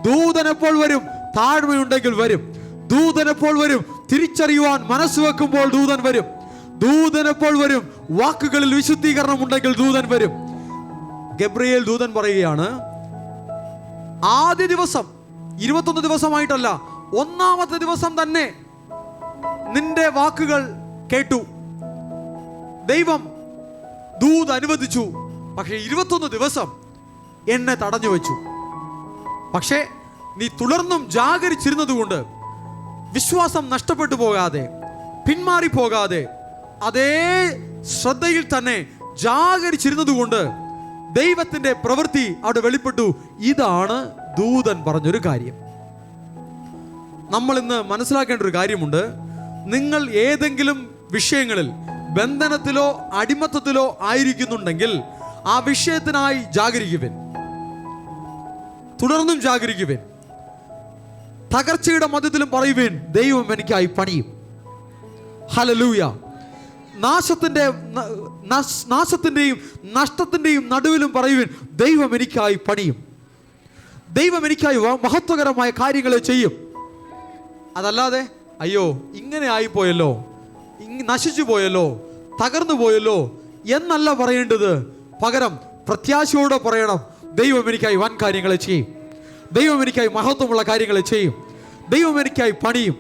ദൂതൻ എപ്പോൾ വരും? താഴ്മയുണ്ടെങ്കിൽ വരും. ദൂതൻ എപ്പോൾ വരും? തിരിച്ചറിയുവാൻ മനസ്സ് വെക്കുമ്പോൾ ദൂതൻ വരും. ദൂതൻ എപ്പോൾ വരും? വാക്കുകളിൽ വിശുദ്ധീകരണം ഉണ്ടെങ്കിൽ ദൂതൻ വരും. ഗബ്രിയേൽ ദൂതൻ പറയുകയാണ്, ആദ്യ ദിവസം 21 ദിവസമായിട്ടല്ല, 1-ാമത്തെ ദിവസം തന്നെ നിന്റെ വാക്കുകൾ കേട്ടു. ദൈവം ദൂത് അനുവദിച്ചു. പക്ഷേ 21 ദിവസം എന്നെ തടഞ്ഞു വെച്ചു. പക്ഷേ നീ തുടർന്നും ജാഗരിച്ചിരുന്നതുകൊണ്ട്, വിശ്വാസം നഷ്ടപ്പെട്ടു പോകാതെ, പിന്മാറിപ്പോകാതെ, അതേ ശ്രദ്ധയിൽ തന്നെ ജാഗരിച്ചിരുന്നതുകൊണ്ട് ദൈവത്തിന്റെ പ്രവൃത്തി അവിടെ വെളിപ്പെട്ടു. ഇതാണ് ദൂതൻ പറഞ്ഞൊരു കാര്യം. നമ്മൾ ഇന്ന് മനസ്സിലാക്കേണ്ട ഒരു കാര്യമുണ്ട്. നിങ്ങൾ ഏതെങ്കിലും വിഷയങ്ങളിൽ ബന്ധനത്തിലോ അടിമത്തത്തിലോ ആയിരിക്കുന്നുണ്ടെങ്കിൽ ആ വിഷയത്തിനായി ജാഗരിക്കുവിൻ, തുടർന്നും ജാഗരിക്കുവിൻ. തകർച്ചയുടെ മധ്യത്തിലും പറയുവിൻ, ദൈവം എനിക്കായി പണിയും. ഹല്ലേലൂയ. നാശത്തിന്റെയും നഷ്ടത്തിന്റെയും നടുവിലും പറയുവിൻ, ദൈവം എനിക്കായി പണിയും. ദൈവം എനിക്കായി മഹത്വകരമായ കാര്യങ്ങളെ ചെയ്യും. അതല്ലാതെ അയ്യോ ഇങ്ങനെ ആയിപ്പോയല്ലോ, നശിച്ചു പോയല്ലോ, തകർന്നു പോയല്ലോ എന്നല്ല പറയേണ്ടത്. പകരം പ്രത്യാശയോടെ പറയണം, ദൈവം എനിക്കായി വൻ കാര്യങ്ങളെ ചെയ്യും, ദൈവം എനിക്കായി മഹത്വമുള്ള കാര്യങ്ങളെ ചെയ്യും, ദൈവം എനിക്കായി പണിയും,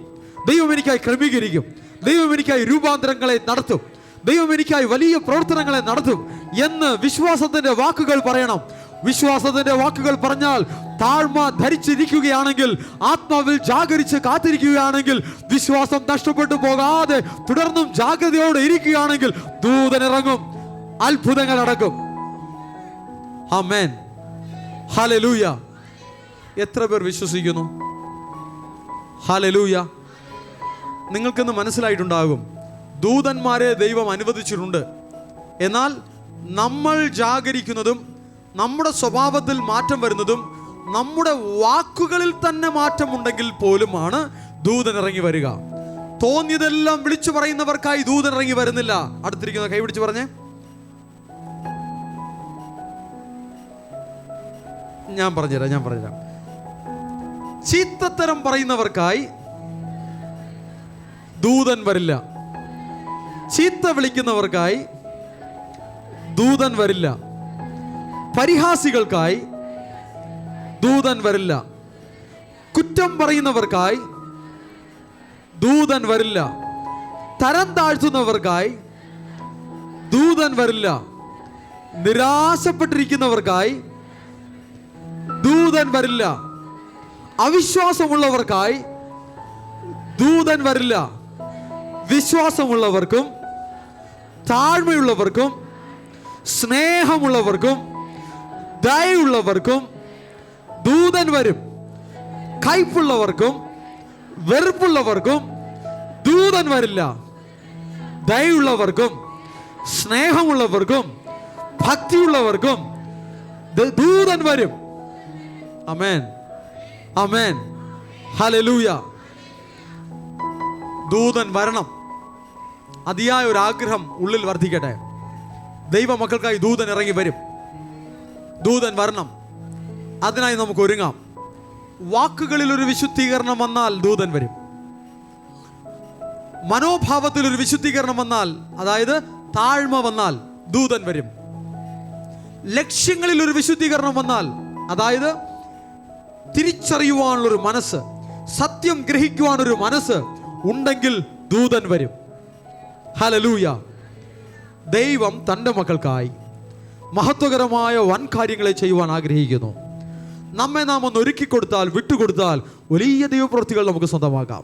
ദൈവം എനിക്കായി ക്രമീകരിക്കും, ദൈവം എനിക്കായി രൂപാന്തരങ്ങളെ നടത്തും, ദൈവം എനിക്കായി വലിയ പ്രവർത്തനങ്ങളെ നടത്തും എന്ന് വിശ്വാസത്തിന്റെ വാക്കുകൾ പറയണം. വിശ്വാസത്തിന്റെ വാക്കുകൾ പറഞ്ഞാൽ താഴ്മ ധരിച്ചിരിക്കുകയാണെങ്കിൽ, ആത്മാവിൽ ജാഗരിച്ച് കാത്തിരിക്കുകയാണെങ്കിൽ, വിശ്വാസം നഷ്ടപ്പെട്ടു പോകാതെ തുടർന്നും ജാഗ്രതയോടെ ഇരിക്കുകയാണെങ്കിൽ ദൂതൻ ഇറങ്ങും, അത്ഭുതങ്ങൾ നടക്കും. ആമേൻ. ഹല്ലേലൂയ. എത്ര പേർ വിശ്വസിക്കുന്നു? ഹല്ലേലൂയ. നിങ്ങൾക്കിന്ന് മനസ്സിലായിട്ടുണ്ടാകും, ദൂതന്മാരെ ദൈവം അനുവദിച്ചിട്ടുണ്ട്. എന്നാൽ നമ്മൾ ജാഗരിക്കുന്നതും നമ്മുടെ സ്വഭാവത്തിൽ മാറ്റം വരുന്നതും നമ്മുടെ വാക്കുകളിൽ തന്നെ മാറ്റമുണ്ടെങ്കിൽ പോലുമാണ് ദൂതൻ ഇറങ്ങി വരിക. തോന്നിയതെല്ലാം വിളിച്ചു പറയുന്നവർക്കായി ദൂതൻ ഇറങ്ങി വരുന്നില്ല. അടുത്തിരിക്കുന്ന കൈ പിടിച്ച് പറഞ്ഞേ. ഞാൻ പറഞ്ഞുതരാം. ചീത്തത്തരം പറയുന്നവർക്കായി ദൂതൻ വരില്ല. ചീത്ത വിളിക്കുന്നവർക്കായി ദൂതൻ വരില്ല. പരിഹാസികൾക്കായി ദൂതൻ വരില്ല. കുറ്റം പറയുന്നവർക്കായി ദൂതൻ വരില്ല. തരം താഴ്ത്തുന്നവർക്കായി ദൂതൻ വരില്ല. നിരാശപ്പെട്ടിരിക്കുന്നവർക്കായി ദൂതൻ വരില്ല. അവിശ്വാസമുള്ളവർക്കായി ദൂതൻ വരില്ല. വിശ്വാസമുള്ളവർക്കും താഴ്മയുള്ളവർക്കും സ്നേഹമുള്ളവർക്കും ദയയുള്ളവർക്കും ദൂതൻ വരും. കയ്പുള്ളവർക്കും വെറുപ്പുള്ളവർക്കും ദൂതൻ വരില്ല. ദയയുള്ളവർക്കും സ്നേഹമുള്ളവർക്കും ഭക്തിയുള്ളവർക്കും ദൂതൻ വരും. ആമേൻ, ആമേൻ, ഹല്ലേലൂയ. ദൂതൻ വരണം. അതിയായ ഒരു ആഗ്രഹം ഉള്ളിൽ വർദ്ധിക്കട്ടെ. ദൈവമക്കൾക്കായി ദൂതൻ ഇറങ്ങി വരും. ദൂതൻ വരണം. അതിനായി നമുക്ക് ഒരുങ്ങാം. വാക്കുകളിൽ ഒരു വിശുദ്ധീകരണം വന്നാൽ ദൂതൻ വരും. മനോഭാവത്തിൽ ഒരു വിശുദ്ധീകരണം വന്നാൽ, അതായത് താഴ്മ വന്നാൽ ദൂതൻ വരും. ലക്ഷ്യങ്ങളിൽ ഒരു വിശുദ്ധീകരണം വന്നാൽ, അതായത് തിരിച്ചറിയുവാനുള്ളൊരു മനസ്സ്, സത്യം ഗ്രഹിക്കുവാനൊരു മനസ്സ് ഉണ്ടെങ്കിൽ ദൂതൻ വരും. ഹല്ലേലൂയ. ദൈവം തൻ്റെ മക്കൾക്കായി മഹത്വകരമായ വൻ കാര്യങ്ങളെ ചെയ്യുവാൻ ആഗ്രഹിക്കുന്നു. നമ്മെ നാം ഒന്ന് ഒരുക്കി കൊടുത്താൽ, വിട്ടുകൊടുത്താൽ വലിയ ദൈവപ്രവൃത്തികൾ നമുക്ക് സ്വന്തമാക്കാം.